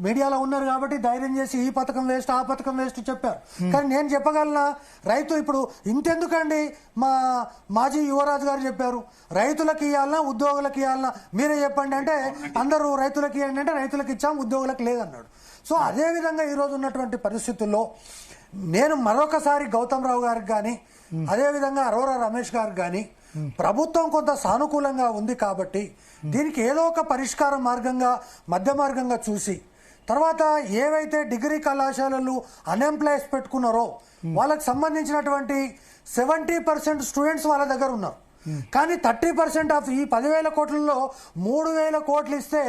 మీడియాలో ఉన్నారు కాబట్టి ధైర్యం చేసి ఈ పథకం వేస్ట్ ఆ పథకం వేస్ట్ చెప్పారు. కానీ నేను చెప్పగలనా, రైతు ఇప్పుడు ఇంతెందుకండి, మా మాజీ యువరాజు గారు చెప్పారు రైతులకు ఇవ్వాలన్నా ఉద్యోగులకు ఇవ్వాలన్నా మీరే చెప్పండి అంటే అందరూ రైతులకు ఇవ్వండి అంటే రైతులకు ఇచ్చాం ఉద్యోగులకు లేదన్నాడు. సో అదే విధంగా ఈ రోజు ఉన్నటువంటి పరిస్థితుల్లో నేను మరొకసారి గౌతమ్ రావు గారికి కానీ అదేవిధంగా అరోరా రమేష్ గారికి కానీ ప్రభుత్వం కొంత సానుకూలంగా ఉంది కాబట్టి దీనికి ఏదో ఒక పరిష్కార మార్గంగా మధ్య మార్గంగా చూసి తర్వాత ఏవైతే డిగ్రీ కళాశాలలు అన్ఎంప్లాయ్స్ పెట్టుకున్నారో వాళ్ళకి సంబంధించినటువంటి 70% స్టూడెంట్స్ వాళ్ళ దగ్గర ఉన్నారు. కానీ 30% ఆఫ్ ఈ 10,000 కోట్లలో 3,000 కోట్లు ఇస్తే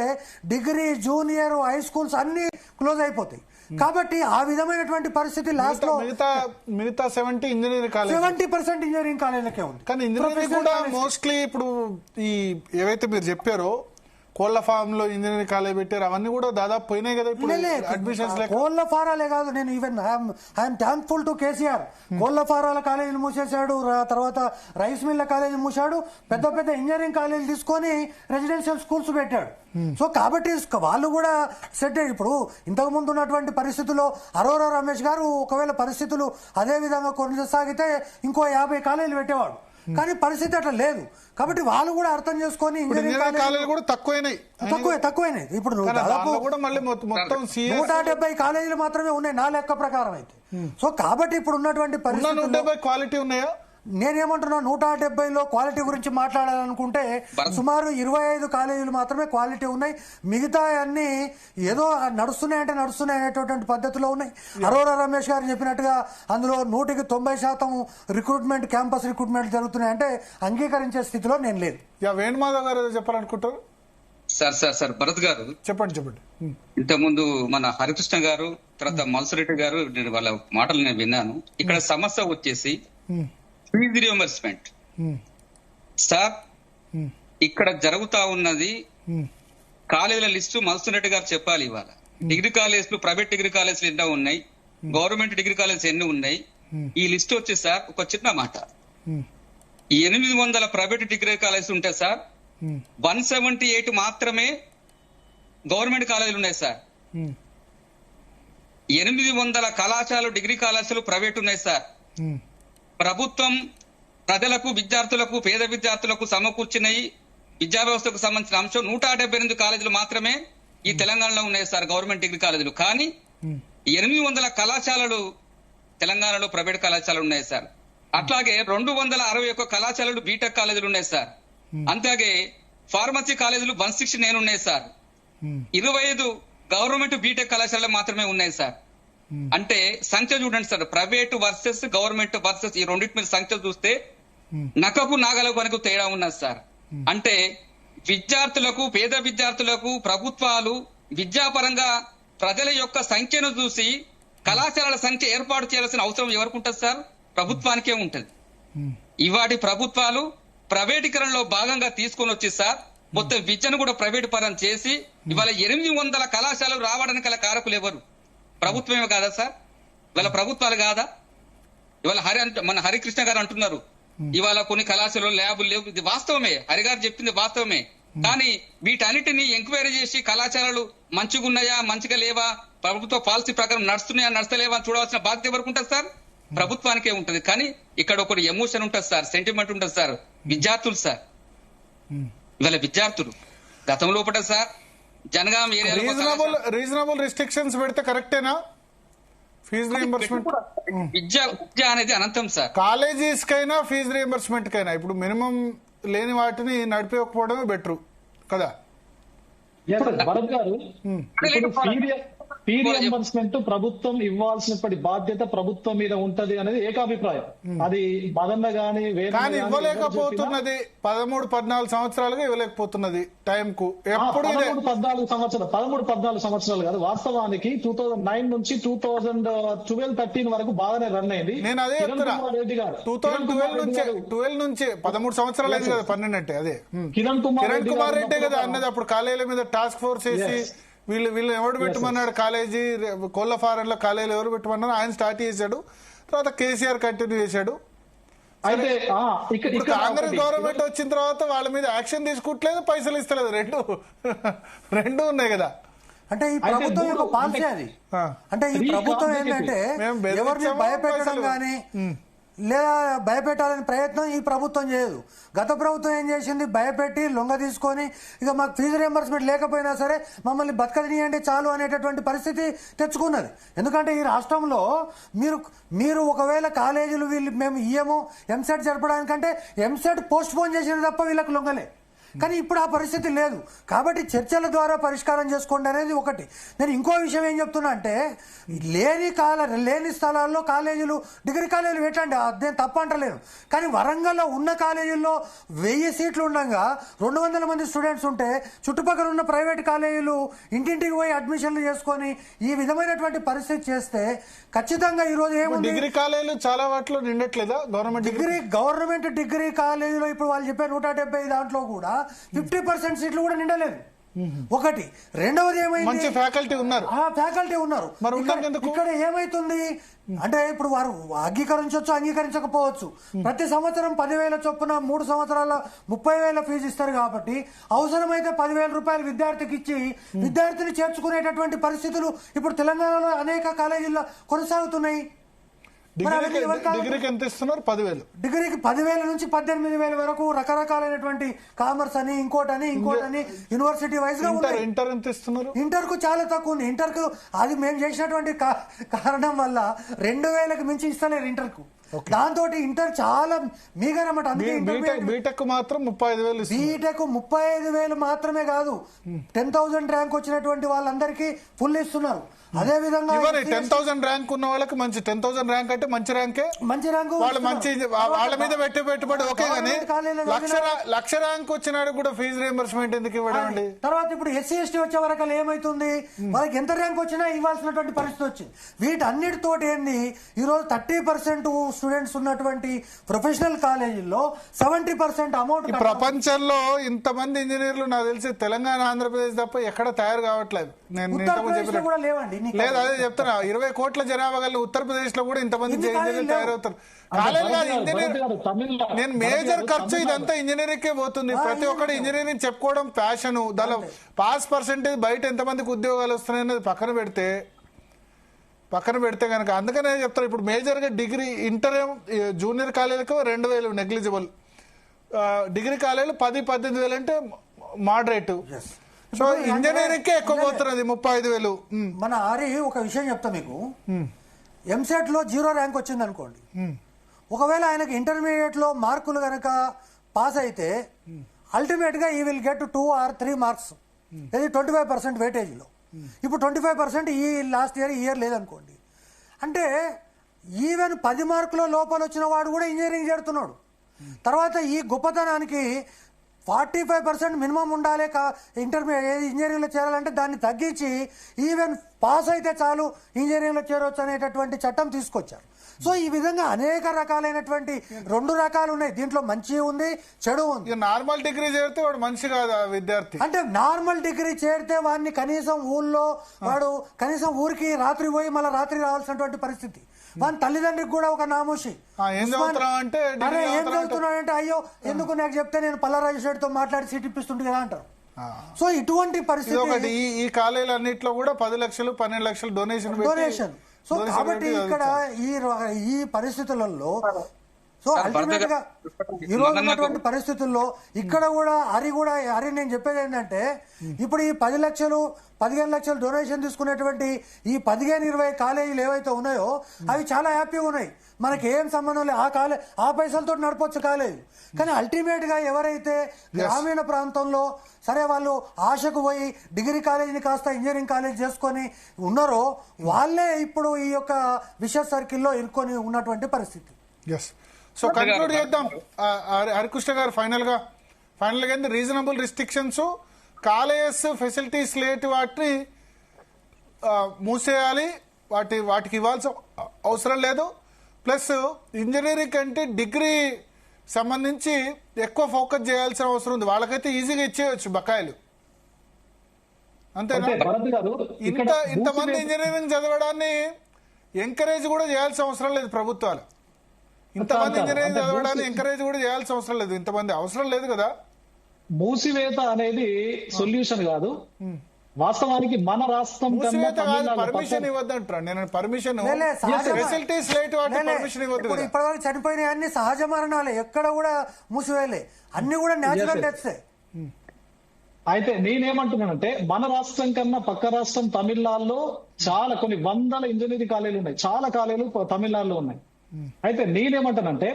డిగ్రీ జూనియర్ హై స్కూల్స్ అన్ని క్లోజ్ అయిపోతాయి. కాబట్టి ఆ విధమైనటువంటి పరిస్థితి లాస్ట్ లో మిగతా 70% ఇంజనీరింగ్ కాలేజీలకే ఉంది. కానీ ఇంజనీరింగ్ కూడా మోస్ట్లీ ఇప్పుడు ఈ ఏవైతే మీరు చెప్పారో కోళ్ల ఫామ్ లో ఇంజనీరింగ్ కాలేజ్ పెట్టారు అవన్నీ కూడా దాదాపు పోయినాయి కదా. ఇప్పుడు అడ్మిషన్స్ కోళ్ల ఫారాలే కాదు, నేను even I'm thankful to KCR. కోళ్ల ఫారాల కాలేజీలు మూసేశాడు, తర్వాత రైస్ మిల్ల కాలేజీ మూసాడు, పెద్ద పెద్ద ఇంజనీరింగ్ కాలేజీలు తీసుకొని రెసిడెన్షియల్ స్కూల్స్ పెట్టాడు. సో కాబట్టి వాళ్ళు కూడా సెట్. ఇప్పుడు ఇంతకు ముందు ఉన్నటువంటి పరిస్థితుల్లో అరోరా రమేష్ గారు ఒకవేళ పరిస్థితులు అదే విధంగా కొనసాగితే ఇంకో 50 కాలేజీలు పెట్టేవాడు. కానీ పరిస్థితి అట్లా లేదు కాబట్టి వాళ్ళు కూడా అర్థం చేసుకొని ఇంజనీరింగ్ కాలేజీలు కూడా తక్కువైనాయి. ఇప్పుడు 170 కాలేజీలు మాత్రమే ఉన్నాయి నా లెక్క ప్రకారం అయితే. సో కాబట్టి ఇప్పుడు ఉన్నటువంటి పరిస్థితుల్లో క్వాలిటీ ఉన్నాయా? నేనేమంటున్నా 170లో క్వాలిటీ గురించి మాట్లాడాలనుకుంటే సుమారు 25 కాలేజీలు మాత్రమే క్వాలిటీ ఉన్నాయి. మిగతా అన్ని ఏదో నడుస్తున్నాయంటే నడుస్తున్నాయి అనేటువంటి పద్ధతిలో ఉన్నాయి. అరోరా రమేష్ గారు చెప్పినట్టుగా అందులో 190% రిక్రూట్మెంట్ క్యాంపస్ రిక్రూట్మెంట్ జరుగుతున్నాయంటే అంగీకరించే స్థితిలో నేను లేదు. వేణుమాధవ్ గారు చెప్పాలనుకుంటారు. సార్ భరత్ గారు చెప్పండి. ఇంతకుముందు మన హరికృష్ణ గారు తర్వాత మల్సురెడ్డి గారు వాళ్ళ మాటలు నేను విన్నాను. ఇక్కడ సమస్య వచ్చేసి ఫీజు రియంబర్స్మెంట్. సార్ ఇక్కడ జరుగుతా ఉన్నది కాలేజీల లిస్టు మల్సురెడ్డి గారు చెప్పాలి. ఇవాళ డిగ్రీ కాలేజీలు ప్రైవేట్ డిగ్రీ కాలేజీలు ఎన్నో ఉన్నాయి, గవర్నమెంట్ డిగ్రీ కాలేజీలు ఎన్ని ఉన్నాయి. ఈ లిస్ట్ వచ్చి సార్ ఒక చిన్న మాట, 800 ప్రైవేట్ డిగ్రీ కాలేజీలు ఉంటాయి సార్, 178 మాత్రమే గవర్నమెంట్ కాలేజీలు ఉన్నాయి సార్. 800 కళాశాలలు డిగ్రీ కళాశాలలు ప్రైవేట్ ఉన్నాయి సార్. ప్రభుత్వం ప్రజలకు విద్యార్థులకు పేద విద్యార్థులకు సమకూర్చినవి విద్యా వ్యవస్థకు సంబంధించిన అంశం 178 కాలేజీలు మాత్రమే ఈ తెలంగాణలో ఉన్నాయి సార్ గవర్నమెంట్ డిగ్రీ కాలేజీలు. కానీ 800 కళాశాలలు తెలంగాణలో ప్రైవేట్ కళాశాలలు ఉన్నాయి సార్. అట్లాగే 261 కళాశాలలు బీటెక్ కాలేజీలు ఉన్నాయి సార్. అంతాగే ఫార్మసీ కాలేజీలు 169 ఉన్నాయి సార్. 25 గవర్నమెంట్ బీటెక్ కళాశాలలు మాత్రమే ఉన్నాయి సార్. అంటే సంఖ్య చూడండి sir, private versus government versus ఈ రెండింటి మీద సంఖ్య చూస్తే నకకు నాగలకు మనకు తేడా ఉన్నది సార్. అంటే విద్యార్థులకు పేద విద్యార్థులకు ప్రభుత్వాలు విద్యాపరంగా ప్రజల యొక్క సంఖ్యను చూసి కళాశాలల సంఖ్య ఏర్పాటు చేయాల్సిన అవసరం ఎవరికి ఉంటుంది సార్? ప్రభుత్వానికే ఉంటది. ఇవాటి ప్రభుత్వాలు ప్రైవేటీకరణలో భాగంగా తీసుకొని వచ్చి సార్ మొత్తం విద్యను కూడా ప్రైవేట్ పరం చేసి ఇవాళ 800 కళాశాలలు రావడానికి గల కారకులు ఎవరు? ప్రభుత్వమే కాదా సార్? ఇవాళ ప్రభుత్వాలు కాదా? ఇవాళ మన హరికృష్ణ గారు అంటున్నారు ఇవాళ కొన్ని కళాశాలలో ల్యాబులు లేవు. ఇది వాస్తవమే, హరిగారు చెప్పింది వాస్తవమే. కానీ వీటన్నిటిని ఎంక్వైరీ చేసి కళాశాలలు మంచిగా ఉన్నాయా మంచిగా లేవా, ప్రభుత్వ పాలసీ ప్రకారం నడుస్తున్నాయా నడుస్తలేవా చూడాల్సిన బాధ్యత ఎవరికి ఉంటుంది సార్? ప్రభుత్వానికే ఉంటది. కానీ ఇక్కడ ఒకటి ఎమోషన్ ఉంటుంది సార్, సెంటిమెంట్ ఉంటుంది సార్. విద్యార్థులు సార్, ఇవాళ విద్యార్థులు గతంలో ఒకట సార్ జనగాం ఏరియాలో రీజనబుల్ రిస్ట్రిక్షన్స్ పెడితే కరెక్టేనా? ఫీజు రీఎంబర్స్మెంట్ విద్య అనేది అనంతం సార్. కాలేజీస్ కైనా ఫీజు రీఎంబర్స్మెంట్ కైనా ఇప్పుడు మినిమం లేని వాటిని నడిపేయకపోవడమే బెటర్ కదా. భరత్ గారు, ఫీ రియంబర్స్మెంట్ ప్రభుత్వం ఇవ్వాల్సినప్పటి బాధ్యత ప్రభుత్వం మీద ఉంటది అనేది ఏకాభిప్రాయం. అది మదన్న గాని కానీ ఇవ్వలేకపోతున్నది 13-14 సంవత్సరాలుగా ఇవ్వలేకపోతున్నది టైం కు. ఎప్పుడు 13-14 సంవత్సరాలు కాదు, వాస్తవానికి 2009 నుంచి 2012-13 వరకు బాగానే రన్ అయింది. నేను అదే చెప్తున్నా, 2012 నుంచి 13 సంవత్సరాలు అయింది కదా, 12 అంటే అదే కిరణ్ కుమార్ రెడ్డి కదా అన్నది. అప్పుడు కాలేజీల మీద టాస్క్ ఫోర్స్ వేసి వీళ్ళు ఎవరు పెట్టమన్నాడు, కాలేజీ కోళ్ళ ఫారెన్ లో కాలేజీలు ఎవరు పెట్టమన్నారు, ఆయన స్టార్ట్ చేశాడు. తర్వాత కేసీఆర్ కంటిన్యూ చేశాడు. కాంగ్రెస్ గవర్నమెంట్ వచ్చిన తర్వాత వాళ్ళ మీద యాక్షన్ తీసుకుంటలేదు, పైసలు ఇస్తలేదు, రెండు ఉన్నాయి కదా. అంటే ఈ ప్రభుత్వం యొక్క పాలసీ అది. అంటే ఈ ప్రభుత్వం ఏంటంటే ఎవరిని భయపెట్టడం కానీ లేదా భయపెట్టాలని ప్రయత్నం ఈ ప్రభుత్వం చేయదు. గత ప్రభుత్వం ఏం చేసింది, భయపెట్టి లొంగ తీసుకొని ఇక మాకు ఫీజు రియంబర్స్మెంట్ లేకపోయినా సరే మమ్మల్ని బతకనియండి చాలు అనేటటువంటి పరిస్థితి తెచ్చుకున్నది. ఎందుకంటే ఈ రాష్ట్రంలో మీరు ఒకవేళ కాలేజీలు మేము ఇయ్యము ఎంసెట్ జరపడానికంటే ఎంసెట్ పోస్ట్ పోన్ చేసిన తప్ప వీళ్ళకి లొంగలే. కానీ ఇప్పుడు ఆ పరిస్థితి లేదు. కాబట్టి చర్చల ద్వారా పరిష్కారం చేసుకోండి అనేది ఒకటి. నేను ఇంకో విషయం ఏం చెప్తున్నా అంటే లేని స్థలాల్లో కాలేజీలు డిగ్రీ కాలేజీలు పెట్టండి, అదేం తప్ప అంటలేను. కానీ వరంగల్లో ఉన్న కాలేజీల్లో 1000 సీట్లు ఉండగా 200 మంది స్టూడెంట్స్ ఉంటే చుట్టుపక్కల ఉన్న ప్రైవేట్ కాలేజీలు ఇంటింటికి పోయి అడ్మిషన్లు చేసుకొని ఈ విధమైనటువంటి పరిస్థితి చేస్తే ఖచ్చితంగా ఈ రోజు ఏముంది, డిగ్రీ కాలేజీలు చాలా వాటిలో నిండట్లేదా? గవర్నమెంట్ డిగ్రీ కాలేజీలో ఇప్పుడు వాళ్ళు చెప్పే 170 దాంట్లో కూడా 50% సీట్లు కూడా నిండలేదు. ఒకటి. రెండవది ఏమైంది, ఫ్యాకల్టీ ఉన్నారు, ఇక్కడ ఏమైతుంది అంటే ఇప్పుడు వారు అంగీకరించవచ్చు అంగీకరించకపోవచ్చు. ప్రతి సంవత్సరం 10,000 చొప్పున 3 సంవత్సరాల 30,000 ఫీజు ఇస్తారు. కాబట్టి అవసరమైతే 10,000 రూపాయలు విద్యార్థికి ఇచ్చి విద్యార్థిని చేర్చుకునేటటువంటి పరిస్థితులు ఇప్పుడు తెలంగాణలో అనేక కాలేజీల్లో కొనసాగుతున్నాయి. డిగ్రీకి ఎంత ఇస్తున్నారు? 10,000. డిగ్రీకి 10,000 నుంచి 18,000 వరకు రకరకాలైనటువంటి కామర్స్ అని ఇంకోటని యూనివర్సిటీ వైజ్ గా ఉన్నాయి. ఇంటర్ ఎంత ఇస్తున్నారు? ఇంటర్ కు చాలా తక్కువ ఉంది. ఇంటర్ కు అది మేము చేసినటువంటి కారణం వల్ల 2,000కి మించి ఇస్తలేరు ఇంటర్ కు. దాంతో ఇంటర్ చాలా మీగర్ అన్నమాట. అందుకే బీటెక్ మాత్రం 35,000. బీటెక్ 35,000 మాత్రమే కాదు, 10,000 ర్యాంక్ వచ్చినటువంటి వాళ్ళందరికీ ఫుల్ ఇస్తున్నారు. అదే విధంగా 10,000 ర్యాంక్ ఉన్న వాళ్ళకి మంచి 10,000 ర్యాంక్ అంటే మంచి ర్యాంకే, మంచి ర్యాంకు వాళ్ళు మంచి వాళ్ళ మీద పెట్టుబడి ఓకే. కానీ లక్ష ర్యాంక్ వచ్చినాడు కూడా ఫీజు రియంబర్స్మెంట్ ఎందుకు ఇవ్వడం అండి? తర్వాత ఇప్పుడు ఎస్సీ ఎస్టీ వచ్చే వరకు ఏమైతుంది, వాళ్ళకి ఎంత ర్యాంక్ వచ్చినా ఇవ్వాల్సినటువంటి పరిస్థితి వచ్చింది. వీటన్నిటితోటి ఏంది ఈ రోజు 30% స్టూడెంట్స్ ఉన్నటువంటి ప్రొఫెషనల్ కాలేజీల్లో 70% అమౌంట్. ప్రపంచంలో ఇంతమంది ఇంజనీర్లు నాకు తెలిసి తెలంగాణ ఆంధ్రప్రదేశ్ తప్ప ఎక్కడ తయారు కావట్లేదు. నేను కూడా లేవండి. లేదు అదే చెప్తున్నా, 20 కోట్ల జనాభా గల ఉత్తరప్రదేశ్ లో కూడా ఇంతమంది ఇంజనీర్లు తయారవుతారు. కాలేజ్ కాదు ఇంజనీర్, నేను మేజర్ ఖర్చు ఇదంతా ఇంజనీరింగ్ కే పోతుంది. ప్రతి ఒక్కటి ఇంజనీరింగ్ చెప్పుకోవడం ప్యాషన్. దానిలో పాస్ పర్సెంటేజ్ బయట ఎంతమందికి ఉద్యోగాలు వస్తున్నాయనేది పక్కన పెడితే కనుక అందుకనే చెప్తారు. ఇప్పుడు మేజర్ గా డిగ్రీ ఇంటర్ జూనియర్ కాలేజీలకు 2,000 నెగ్లిజిబుల్, డిగ్రీ కాలేజీలు 10-18,000 అంటే మోడరేట్. సో ఇంజనీరింగ్ కే ఎక్కువ పోతున్నది 35,000. మన ఒక విషయం చెప్తా మీకు, ఎంసెట్ లో 0 ర్యాంక్ వచ్చింది అనుకోండి, ఒకవేళ ఆయనకు ఇంటర్మీడియట్ లో మార్కులు గనక పాస్ అయితే అల్టిమేట్ గా ఈ విల్ గెట్ 2 or 3 మార్క్స్, ఇది 25% వెయిటేజ్ లో. ఇప్పుడు 25% ఈ లాస్ట్ ఇయర్ లేదనుకోండి, అంటే ఈవెన్ 10 మార్కుల లోపల వచ్చిన వాడు కూడా ఇంజనీరింగ్ చేరుతున్నాడు. తర్వాత ఈ గొప్పతనానికి 45% మినిమం ఉండాలి ఇంటర్మీడియట్ ఇంజనీరింగ్లో చేరాలంటే దాన్ని తగ్గించి ఈవెన్ పాస్ అయితే చాలు ఇంజనీరింగ్లో చేరవచ్చు అనేటటువంటి చట్టం తీసుకొచ్చారు. సో ఈ విధంగా అనేక రకాలైనటువంటి 2 రకాలు ఉన్నాయి. దీంట్లో మంచి ఉంది, చెడు ఉంది. నార్మల్ డిగ్రీ చేరితే వాడు మంచి కాదు విద్యార్థి. అంటే నార్మల్ డిగ్రీ చేరితే వాడిని కనీసం ఊళ్ళో వాడు కనీసం ఊరికి రాత్రి పోయి మళ్ళీ రాత్రి రావాల్సినటువంటి పరిస్థితి. వాని తల్లిదండ్రికి కూడా ఒక నామోషి. ఏం చదువుతున్నావు అంటే అయ్యో ఎందుకు నాకు చెప్తే నేను పల్లారాజు తో మాట్లాడి సీట్ ఇప్పిస్తుంటే కదా అంటారు. సో ఇటువంటి పరిస్థితి ఈ కాలేజీలు అన్నింటిలో కూడా 10 లక్షలు 12 లక్షలు డొనేషన్. సో కాబట్టి ఇక్కడ ఈ పరిస్థితులలో సో అల్టిమేట్ గా ఈ రోజు ఉన్నటువంటి పరిస్థితుల్లో ఇక్కడ కూడా హరి నేను చెప్పేది ఏంటంటే ఇప్పుడు ఈ 10 లక్షలు 15 లక్షలు డొనేషన్ తీసుకునేటువంటి ఈ 15-20 కాలేజీలు ఏవైతే ఉన్నాయో అవి చాలా హ్యాపీగా ఉన్నాయి. మనకి ఏం సంబంధం లేదు, ఆ పైసలతో నడపొచ్చు కాలేజీ. కానీ అల్టిమేట్ గా ఎవరైతే గ్రామీణ ప్రాంతంలో సరే వాళ్ళు ఆశకు పోయి డిగ్రీ కాలేజీని కాస్త ఇంజనీరింగ్ కాలేజ్ చేసుకొని ఉన్నారో వాళ్ళే ఇప్పుడు ఈ యొక్క విష సర్కిల్లో ఇరుక్కొని ఉన్నటువంటి పరిస్థితి. సో కన్క్లూడ్ చేద్దాం హరికృష్ణ గారు. ఫైనల్ గా రీజనబుల్ రిస్ట్రిక్షన్స్, కాలేజెస్ ఫెసిలిటీస్ లేటి వాటిని మూసేయాలి, వాటికి ఇవ్వాల్సిన అవసరం లేదు. ప్లస్ ఇంజనీరింగ్ అంటే డిగ్రీ సంబంధించి ఎక్కువ ఫోకస్ చేయాల్సిన అవసరం ఉంది. వాళ్ళకైతే ఈజీగా ఇచ్చేయచ్చు బకాయిలు, అంతేనా? ఇంతమంది ఇంజనీరింగ్ చదవడాన్ని ఎంకరేజ్ కూడా చేయాల్సిన అవసరం లేదు ప్రభుత్వాలు. ఇంతమంది ఇంజనీరింగ్ చదవడాన్ని ఎంకరేజ్ కూడా చేయాల్సిన అవసరం లేదు. ఇంతమంది అవసరం లేదు కదా. మూసివేత అనేది సొల్యూషన్ కాదు. వాస్తవానికి మన రాష్ట్రం పర్మిషన్ ఇవ్వద్దంటారా? నేను పర్మిషన్ ఫెసిలిటీస్ లేట్ వాటి పర్మిషన్ ఇవ్వద్దు. ఇప్పటివరకు చనిపోయిన అన్ని సహజ మరణాలే, ఎక్కడ కూడా మూసివేయలే, అన్ని కూడా న్యాచురల్ డెత్సే. అయితే నేనేమంటున్నానంటే మన రాష్ట్రం కన్నా పక్క రాష్ట్రం తమిళనాడులో చాలా కొన్ని వందల ఇంజనీరింగ్ కాలేజీలు ఉన్నాయి, చాలా కాలేజీలు తమిళనాడులో ఉన్నాయి. అయితే నేనేమంటానంటే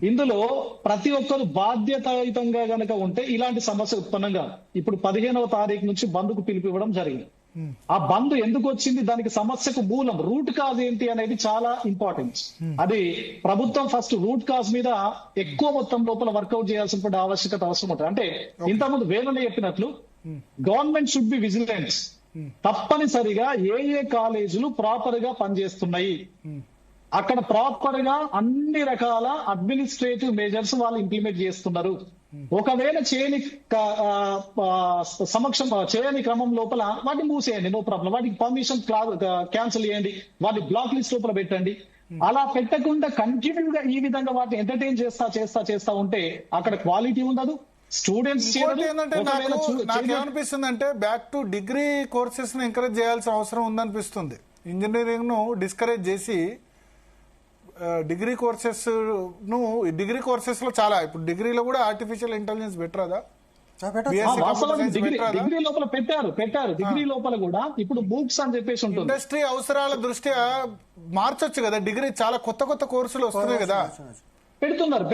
ఇందులో ప్రతి ఒక్కరు బాధ్యతాయుతంగా గనక ఉంటే ఇలాంటి సమస్య ఉత్పన్నం కాదు. ఇప్పుడు 15వ తారీఖు నుంచి బంద్కు పిలిపివ్వడం జరిగింది. ఆ బంద్ ఎందుకు వచ్చింది, దానికి సమస్యకు మూలం రూట్ కాజ్ ఏంటి అనేది చాలా ఇంపార్టెంట్. అది ప్రభుత్వం ఫస్ట్ రూట్ కాజ్ మీద ఎక్కువ మొత్తం లోపల వర్కౌట్ చేయాల్సిన ఆవశ్యకత అవసరం ఉంటుంది. అంటే ఇంతకుముందు వేణుని చెప్పినట్లు గవర్నమెంట్ షుడ్ బి విజిలెంట్. తప్పనిసరిగా ఏ కాలేజీలు ప్రాపర్ గా పనిచేస్తున్నాయి, అక్కడ ప్రాపర్ గా అన్ని రకాల అడ్మినిస్ట్రేటివ్ మెజర్స్ వాళ్ళు ఇంప్లిమెంట్ చేస్తున్నారు. ఒకవేళ చేయని క్రమం లోపల వాటిని మూసేయండి, నో ప్రాబ్లం. వాటికి పర్మిషన్ క్యాన్సిల్ చేయండి, వాటి బ్లాక్ లిస్ట్ లోపల పెట్టండి. అలా పెట్టకుండా కంటిన్యూగా ఈ విధంగా వాటిని ఎంటర్టైన్ చేస్తా ఉంటే అక్కడ క్వాలిటీ ఉండదు, స్టూడెంట్స్. నాకేమనిపిస్తుంది అంటే బ్యాక్ టు డిగ్రీ కోర్సెస్ ను ఎంకరేజ్ చేయాల్సిన అవసరం ఉందనిపిస్తుంది. ఇంజనీరింగ్ ను డిస్కరేజ్ చేసి డిగ్రీ కోర్సెస్ లో చాలా, ఇప్పుడు డిగ్రీలో కూడా ఆర్టిఫిషియల్ ఇంటెలిజెన్స్ బెటరా? డిగ్రీ లోపల పెట్టారు. డిగ్రీ లోపల కూడా ఇప్పుడు బుక్స్ అని చెప్పేసి ఉంటుంది. ఇండస్ట్రీ అవసరాల దృష్ట్యా మార్చొచ్చు కదా. డిగ్రీ చాలా కొత్త కోర్సులు వస్తున్నాయి కదా, పెడుతున్నారు.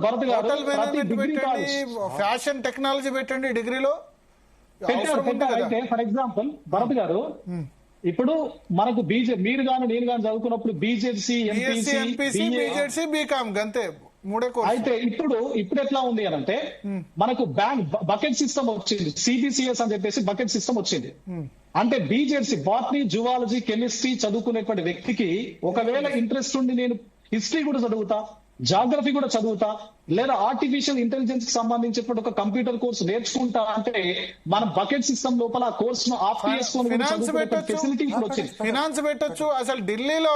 భరత్ గారు హోటల్ మేనేజ్మెంట్ పెట్టండి, ఫ్యాషన్ టెక్నాలజీ పెట్టండి డిగ్రీలో పెట్టారు. అయితే ఫర్ ఎగ్జాంపుల్ భరత్ గారు ఇప్పుడు మనకు మీరు గాని నేను గాని చదువుకున్నప్పుడు బీజెడ్సీ, ఎంపీసీ, బీజెడ్సీ, బీకామ్ అంతే మూడే కోర్సు. అయితే ఇప్పుడు ఎట్లా ఉంది అని అంటే మనకు బకెట్ సిస్టమ్ వచ్చింది, సిబిసిఎస్ అని చెప్పేసి బకెట్ సిస్టమ్ వచ్చింది. అంటే బీజెడ్సీ బాటనీ, జువాలజీ, కెమిస్ట్రీ చదువుకునేటువంటి వ్యక్తికి ఒకవేళ ఇంట్రెస్ట్ ఉండి నేను హిస్టరీ కూడా చదువుతా, జాగ్రఫీ కూడా చదువుతా, లేదా ఆర్టిఫిషియల్ ఇంటెలిజెన్స్ కి సంబంధించినటువంటి ఒక కంప్యూటర్ కోర్సు నేర్చుకుంటా అంటే మనం బకెట్ సిస్టమ్ లోపల ఆ కోర్సును ఆఫ్ చేసుకొని ఫెసిలిటీ కూడా వచ్చింది. ఫినాన్స్ పెట్టొచ్చు. అసలు ఢిల్లీలో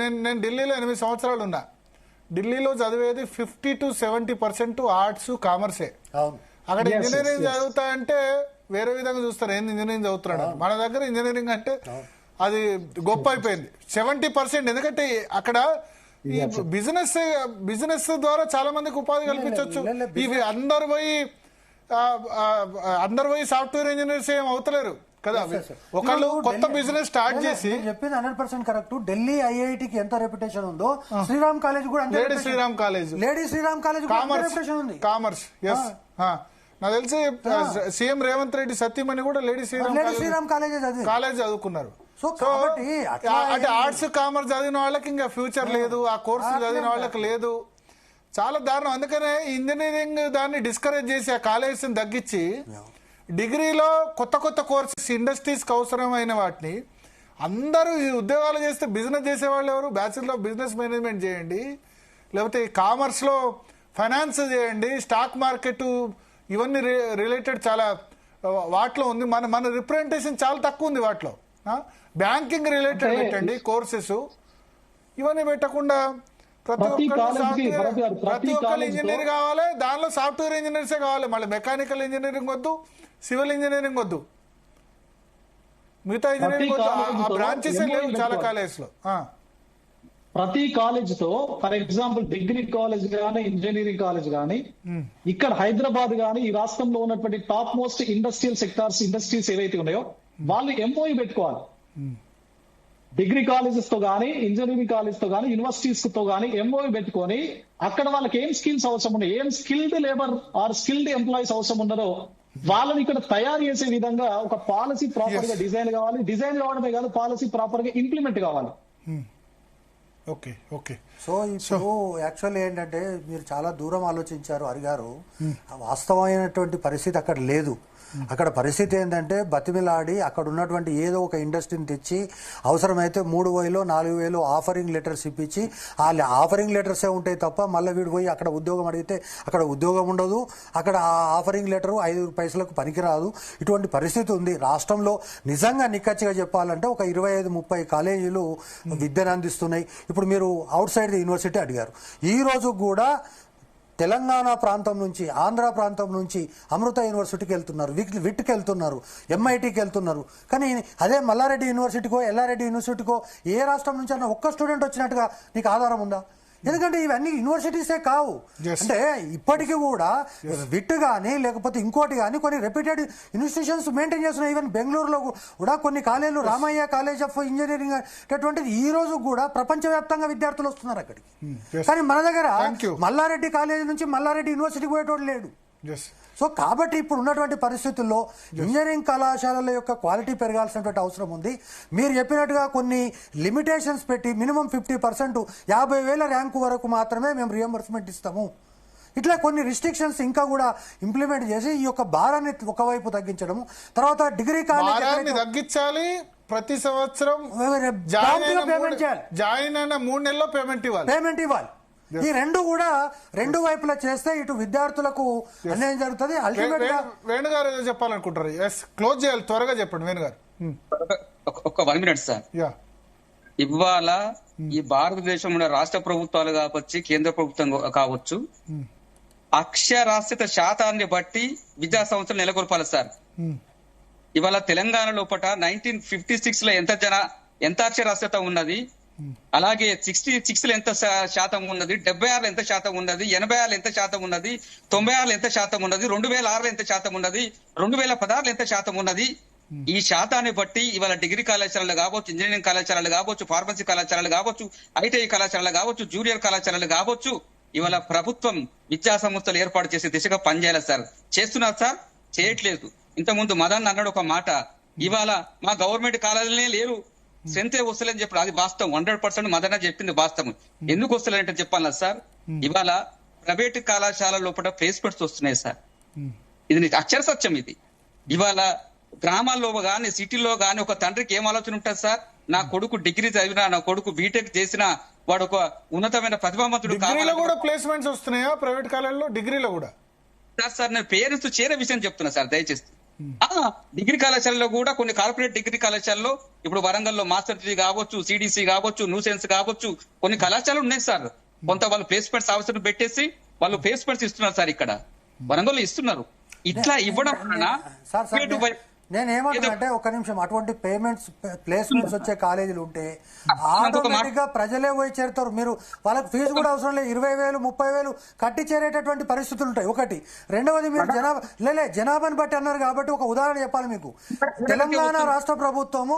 నేను ఢిల్లీలో 8 సంవత్సరాలు ఉన్నా. ఢిల్లీలో చదివేది 50 to 70% ఆర్ట్స్, కామర్సే. అక్కడ ఇంజనీరింగ్ చదువుతా అంటే వేరే విధంగా చూస్తారు, ఏంది ఇంజనీరింగ్ చదువుతున్నాడు. మన దగ్గర ఇంజనీరింగ్ అంటే అది గొప్ప అయిపోయింది. 70%, ఎందుకంటే అక్కడ ఈ బిజినెస్ ద్వారా చాలా మందికి ఉపాధి కల్పించవచ్చు. ఇవి అందరు పోయి సాఫ్ట్వేర్ ఇంజనీర్స్ ఏం అవుతలేరు కదా. ఒకళ్ళు కొత్త బిజినెస్ స్టార్ట్ చేసి చెప్పింది 100% కరెక్ట్. ఢిల్లీ ఐఐటికి ఎంత రెప్యుటేషన్ ఉందో శ్రీరామ్ కాలేజ్ కూడా, lady Shriram college commerce. Yes, నాకు తెలిసి సీఎం రేవంత్ రెడ్డి సత్యమణి కూడా లేడీ శ్రీరామ్ కాలేజ్ చదువుకున్నారు. సో కాబట్టి అంటే ఆర్ట్స్, కామర్స్ చదివిన వాళ్ళకి ఇంకా ఫ్యూచర్ లేదు, ఆ కోర్సు చదివిన వాళ్ళకి లేదు. చాలా దారుణం. అందుకనే ఇంజనీరింగ్ దాన్ని డిస్కరేజ్ చేసి ఆ కాలేజెస్ తగ్గించి డిగ్రీలో కొత్త కోర్సెస్, ఇండస్ట్రీస్ కి అవసరమైన వాటిని అందరూ ఈ ఉద్యోగాలు చేస్తే బిజినెస్ చేసేవాళ్ళు ఎవరు? బ్యాచిలర్ ఆఫ్ బిజినెస్ మేనేజ్మెంట్ చేయండి, లేకపోతే కామర్స్లో ఫైనాన్స్ చేయండి, స్టాక్ మార్కెట్ ఇవన్నీ రిలేటెడ్ చాలా వాటిలో ఉంది. మన రిప్రజెంటేషన్ చాలా తక్కువ ఉంది వాటిలో. బ్యాంకింగ్ రిలేటెడ్ పెట్టండి కోర్సెస్, ఇవన్నీ పెట్టకుండా ప్రతి ఒక్కరు ఇంజనీర్ కావాలి, దానిలో సాఫ్ట్వేర్ ఇంజనీర్సే కావాలి, మళ్ళీ మెకానికల్ ఇంజనీరింగ్ వద్దు, సివిల్ ఇంజనీరింగ్ వద్దు, మిగతా ఇంజనీరింగ్ వద్దు. ఆ బ్రాంచెస్ లేవు చాలా కాలేజ్ లో. ప్రతి కాలేజ్ తో ఫర్ ఎగ్జాంపుల్ డిగ్రీ కాలేజ్ గానీ ఇంజనీరింగ్ కాలేజ్ గానీ ఇక్కడ హైదరాబాద్ గానీ ఈ రాష్ట్రంలో ఉన్నటువంటి top most industrial sectors industries ఏవైతే ఉన్నాయో వాళ్ళు ఎంఓఈ పెట్టుకోవాలి. డిగ్రీ కాలేజెస్ తో గానీ ఇంజనీరింగ్ కాలేజ్ తో గానీ యూనివర్సిటీస్ తో గానీ ఎంఓఈ పెట్టుకొని అక్కడ వాళ్ళకి ఏం స్కిల్స్ అవసరం ఉన్నాయి, ఏం skilled labour or skilled employees అవసరం ఉన్నదో వాళ్ళని ఇక్కడ తయారు చేసే విధంగా ఒక పాలసీ ప్రాపర్ గా డిజైన్ కావాలి. డిజైన్ కావడమే కాదు, పాలసీ ప్రాపర్ గా ఇంప్లిమెంట్ కావాలి. Okay okay. సో ఇప్పుడు యాక్చువల్లీ ఏంటంటే మీరు చాలా దూరం ఆలోచించారు హరిగారు. వాస్తవమైనటువంటి పరిస్థితి అక్కడ లేదు. అక్కడ పరిస్థితి ఏంటంటే బతిమిలాడి అక్కడ ఉన్నటువంటి ఏదో ఒక ఇండస్ట్రీని తెచ్చి అవసరమైతే 3,000 4,000 ఆఫరింగ్ లెటర్స్ ఇప్పించి ఆ ఆఫరింగ్ లెటర్సే ఉంటాయి తప్ప మళ్ళీ వీడు పోయి అక్కడ ఉద్యోగం అడిగితే అక్కడ ఉద్యోగం ఉండదు, అక్కడ ఆ ఆఫరింగ్ లెటర్ 5 పైసలకు పనికిరాదు. ఇటువంటి పరిస్థితి ఉంది రాష్ట్రంలో. నిజంగా నిక్కచ్చిగా చెప్పాలంటే ఒక 25-30 కాలేజీలు విద్యను అందిస్తున్నాయి. ఇప్పుడు మీరు అవుట్ సైడ్ ది యూనివర్సిటీ అడిగారు. ఈ రోజు కూడా తెలంగాణ ప్రాంతం నుంచి ఆంధ్ర ప్రాంతం నుంచి అమృత యూనివర్సిటీకి వెళ్తున్నారు, విట్కి వెళ్తున్నారు, ఎంఐటీకి వెళ్తున్నారు. కానీ అదే మల్లారెడ్డి యూనివర్సిటీకో ఎల్లారెడ్డి యూనివర్సిటీకో ఏ రాష్ట్రం నుంచి అన్న ఒక్క స్టూడెంట్ వచ్చినట్టుగా నీకు ఆధారం ఉందా? ఎందుకంటే ఇవన్నీ యూనివర్సిటీసే కావు. అంటే ఇప్పటికీ కూడా విట్ కానీ లేకపోతే ఇంకోటి కానీ కొన్ని రెప్యూటెడ్ ఇన్స్టిట్యూషన్స్ మెయింటైన్ చేస్తున్నాయి. ఈవెన్ బెంగళూరులో కూడా కొన్ని కాలేజీలు, రామయ్య కాలేజ్ ఆఫ్ ఇంజనీరింగ్ అటువంటిది ఈ రోజు కూడా ప్రపంచవ్యాప్తంగా విద్యార్థులు వస్తున్నారు అక్కడికి. కానీ మన దగ్గర మల్లారెడ్డి కాలేజీ నుంచి మల్లారెడ్డి యూనివర్సిటీకి పోయేటోడు లేడు. సో కాబట్టి ఇప్పుడు ఉన్నటువంటి పరిస్థితుల్లో ఇంజనీరింగ్ కళాశాలల యొక్క క్వాలిటీ పెరగాల్సినటువంటి అవసరం ఉంది. మీరు చెప్పినట్టుగా కొన్ని లిమిటేషన్స్ పెట్టి మినిమం 50% 50,000 ర్యాంకు వరకు మాత్రమే మేము రియంబర్స్మెంట్ ఇస్తాము, ఇట్లా కొన్ని రిస్ట్రిక్షన్స్ ఇంకా కూడా ఇంప్లిమెంట్ చేసి ఈ యొక్క భారాన్ని ఒకవైపు తగ్గించడము. తర్వాత డిగ్రీ కాలేజ్ తగ్గించాలి, ప్రతి సంవత్సరం పేమెంట్ చేయాలి, జాయిన్ అయిన 3 నెలల్లో పేమెంట్ ఇవ్వాలి. ఈ రెండు వైపులా చేస్తే ఇటు విద్యార్థులకు అన్యాయం జరుగుతుంది. అల్టిమేట్ గా వేణుగారు ఏదో చెప్పాలనుకుంటారు. క్లోజ్ చేయాలి, త్వరగా చెప్పండి వేణుగారు. ఒక 1 minute సార్. ఇవాళ ఈ భారతదేశంలో రాష్ట్ర ప్రభుత్వాలు కావచ్చు, కేంద్ర ప్రభుత్వం కావచ్చు, అక్షరాస్యత శాతాన్ని బట్టి విద్యా సంస్థలు నెలకొల్పాలి సార్. ఇవాళ తెలంగాణ లోపల 1956 లో ఎంత అక్షరాస్యత ఉన్నది, అలాగే 66 ఎంత శాతం ఉన్నది, 76 ఎంత శాతం ఉన్నది, 86 ఎంత శాతం ఉన్నది, 96 ఎంత శాతం ఉన్నది, 2006 ఎంత శాతం ఉన్నది, 2016 ఎంత శాతం ఉన్నది. ఈ శాతాన్ని బట్టి ఇవాళ డిగ్రీ కళాశాలలు కావచ్చు, ఇంజనీరింగ్ కళాశాలలు కావచ్చు, ఫార్మసీ కళాశాలలు కావచ్చు, ఐటీఐ కళాశాలలు కావచ్చు, జూనియర్ కళాశాలలు కావచ్చు, ఇవాళ ప్రభుత్వం విద్యా సంస్థలు ఏర్పాటు చేసే దిశగా పనిచేయాలి సార్. చేస్తున్నారు సార్? చేయట్లేదు. ఇంతకుముందు మదన్ అన్నాడు ఒక మాట, ఇవాళ మా గవర్నమెంట్ కాలేజీలనే లేరు, స్ట్రెంతే వస్తలేని చెప్పారు. అది వాస్తవం, 100% మదన చెప్పింది వాస్తవం. ఎందుకు వస్తలేనంటే చెప్పాలా సార్, ఇవాళ ప్రైవేట్ కళాశాల లోపల ప్లేస్మెంట్స్ వస్తున్నాయి సార్. ఇది అక్షర సత్యం. ఇది ఇవాళ గ్రామాల్లో గానీ సిటీలో గానీ ఒక తండ్రికి ఏం ఆలోచన ఉంటుంది సార్, నా కొడుకు డిగ్రీ చదివినా, నా కొడుకు బీటెక్ చేసినా వాడు ఒక ఉన్నతమైన ప్రతిభావంతుడు కూడా ప్లేస్మెంట్స్ వస్తున్నాయా ప్రైవేట్ కాలేజీలో? డిగ్రీలో కూడా సార్ నేను పేరెంట్స్ చేరే విషయం చెప్తున్నా సార్ దయచేసి. డిగ్రీ కళాశాలలో కూడా కొన్ని కార్పొరేట్ డిగ్రీ కళాశాలలో ఇప్పుడు వరంగల్లో మాస్టర్ డిగ్రీ కావచ్చు, సిడిసి కావచ్చు, న్యూసెన్స్ కావచ్చు, కొన్ని కళాశాలలు ఉన్నాయి సార్. కొంత వాళ్ళు ప్లేస్మెంట్స్ అవసరం పెట్టేసి వాళ్ళు ప్లేస్మెంట్స్ ఇస్తున్నారు సార్. ఇక్కడ వరంగల్లో ఇస్తున్నారు. ఇట్లా ఇవ్వడం వలన నేనేమంటున్నా ఒక నిమిషం, అటువంటి ప్లేస్మెంట్స్ వచ్చే కాలేజీలు ఉంటే ఆటోమేటిక్ గా ప్రజలే పోయి చేరుతారు. మీరు వాళ్ళకి ఫీజు కూడా అవసరం లేదు, 20,000 30,000 కట్టి చేరేటటువంటి పరిస్థితులు ఉంటాయి. ఒకటి. రెండవది, మీరు జనాభాని బట్టి అన్నారు కాబట్టి ఒక ఉదాహరణ చెప్పాలి మీకు. తెలంగాణ రాష్ట్ర ప్రభుత్వము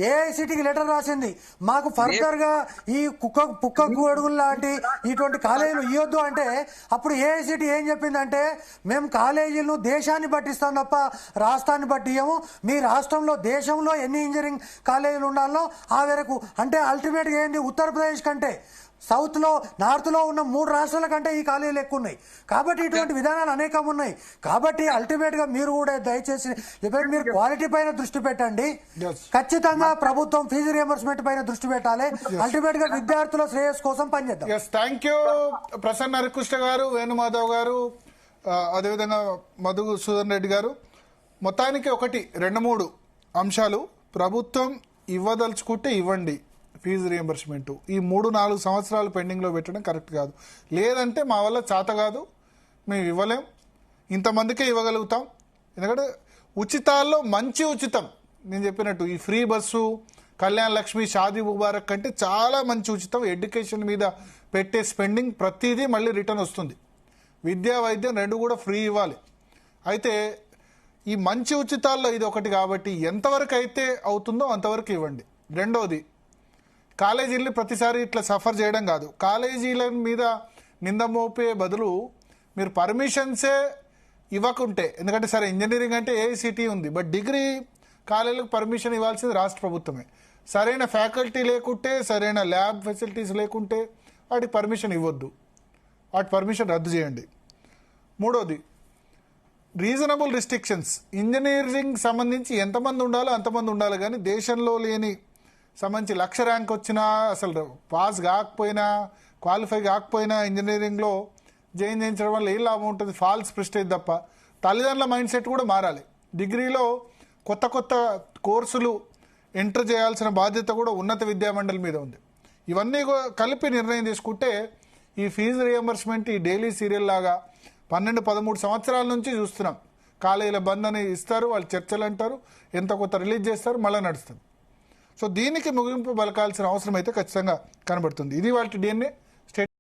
ఏఐసిటికి లెటర్ రాసింది, మాకు ఫర్దర్ గా ఈ కుక్క గొడుగులు లాంటి ఇటువంటి కాలేజీలు ఇవ్వద్దు అంటే, అప్పుడు ఏఐసిటి ఏం చెప్పిందంటే, మేము కాలేజీలను దేశాన్ని బట్టిస్తాం తప్ప రాష్ట్రాన్ని బట్టి ఇవ్వము, ప్రకారము మీ రాష్ట్రంలో దేశంలో ఎన్ని ఇంజనీరింగ్ కాలేజీలు ఉండాలో ఆ మేరకు, అంటే అల్టిమేట్గా ఏంది, ఉత్తరప్రదేశ్ కంటే సౌత్ లో నార్త్ లో ఉన్న 3 రాష్ట్రాల కంటే ఈ కాలేజీలు ఎక్కువ ఉన్నాయి. కాబట్టి ఇటువంటి విధానాలు అనేకం ఉన్నాయి. కాబట్టి అల్టిమేట్ గా మీరు కూడా దయచేసి మీరు క్వాలిటీ పైన దృష్టి పెట్టండి. ఖచ్చితంగా ప్రభుత్వం ఫీజు రియంబర్స్మెంట్ పైన దృష్టి పెట్టాలి. అల్టిమేట్ గా విద్యార్థుల శ్రేయస్ కోసం పనిచేద్దాం. థ్యాంక్ యూ ప్రసన్న హరికృష్ణ గారు, వేణుమాధవ్ గారు, అదేవిధంగా మధుసూదన్ రెడ్డి గారు. మొత్తానికి 1, 2, 3 అంశాలు. ప్రభుత్వం ఇవ్వదలుచుకుంటే ఇవ్వండి ఫీజు రియంబర్స్మెంట్. ఈ 3-4 సంవత్సరాలు పెండింగ్లో పెట్టడం కరెక్ట్ కాదు. లేదంటే మా వల్ల చేత కాదు, మేము ఇవ్వలేం, ఇంతమందికే ఇవ్వగలుగుతాం. ఎందుకంటే ఉచితాల్లో మంచి ఉచితం, నేను చెప్పినట్టు ఈ ఫ్రీ బస్సు, కళ్యాణ్ లక్ష్మి, షాదీ ముబారక్ కంటే చాలా మంచి ఉచితం. ఎడ్యుకేషన్ మీద పెట్టే స్పెండింగ్ ప్రతిదీ మళ్ళీ రిటర్న్ వస్తుంది. విద్యా వైద్యం 2 కూడా ఫ్రీ ఇవ్వాలి. అయితే ఈ మంచి ఉచితాల్లో ఇది ఒకటి కాబట్టి ఎంతవరకు అయితే అవుతుందో అంతవరకు ఇవ్వండి. రెండోది, కాలేజీల్ని ప్రతిసారి ఇట్లా సఫర్ చేయడం కాదు. కాలేజీల మీద నింద మోపే బదులు మీరు పర్మిషన్సే ఇవ్వకుంటే, ఎందుకంటే సరే ఇంజనీరింగ్ అంటే ఏఐసిటీ ఉంది, బట్ డిగ్రీ కాలేజీలకు పర్మిషన్ ఇవ్వాల్సింది రాష్ట్ర ప్రభుత్వమే. సరైన ఫ్యాకల్టీ లేకుంటే, సరైన ల్యాబ్ ఫెసిలిటీస్ లేకుంటే వాటికి పర్మిషన్ ఇవ్వద్దు, వాటి పర్మిషన్ రద్దు చేయండి. మూడోది, రీజనబుల్ రిస్ట్రిక్షన్స్. ఇంజనీరింగ్ సంబంధించి ఎంతమంది ఉండాలో అంతమంది ఉండాలి, కానీ దేశంలో లేని సంబంధించి 1,00,000 ర్యాంక్ వచ్చినా, అసలు పాస్ కాకపోయినా, క్వాలిఫై కాకపోయినా ఇంజనీరింగ్లో జాయిన్ చేయించడం వల్ల ఏం లాభం ఉంటుంది? ఫాల్స్ ప్రెస్టేజ్ తప్ప. తల్లిదండ్రుల మైండ్ సెట్ కూడా మారాలి. డిగ్రీలో కొత్త కొత్త కోర్సులు ఎంటర్ చేయాల్సిన బాధ్యత కూడా ఉన్నత విద్యామండలి మీద ఉంది. ఇవన్నీ కలిపి నిర్ణయం తీసుకుంటే ఈ ఫీజు రియంబర్స్మెంట్ ఈ డైలీ సీరియల్ లాగా 12-13 సంవత్సరాల నుంచి చూస్తున్నాం. కాలేజీల బంద్ అని ఇస్తారు, వాళ్ళు చర్చలు అంటారు, ఎంత కొత్త రిలీజ్ చేస్తారు, మళ్ళీ నడుస్తుంది. సో దీనికి ముగింపు పలకాల్సిన అవసరం అయితే ఖచ్చితంగా కనబడుతుంది. ఇది వాళ్ళ డిఎన్ఏ.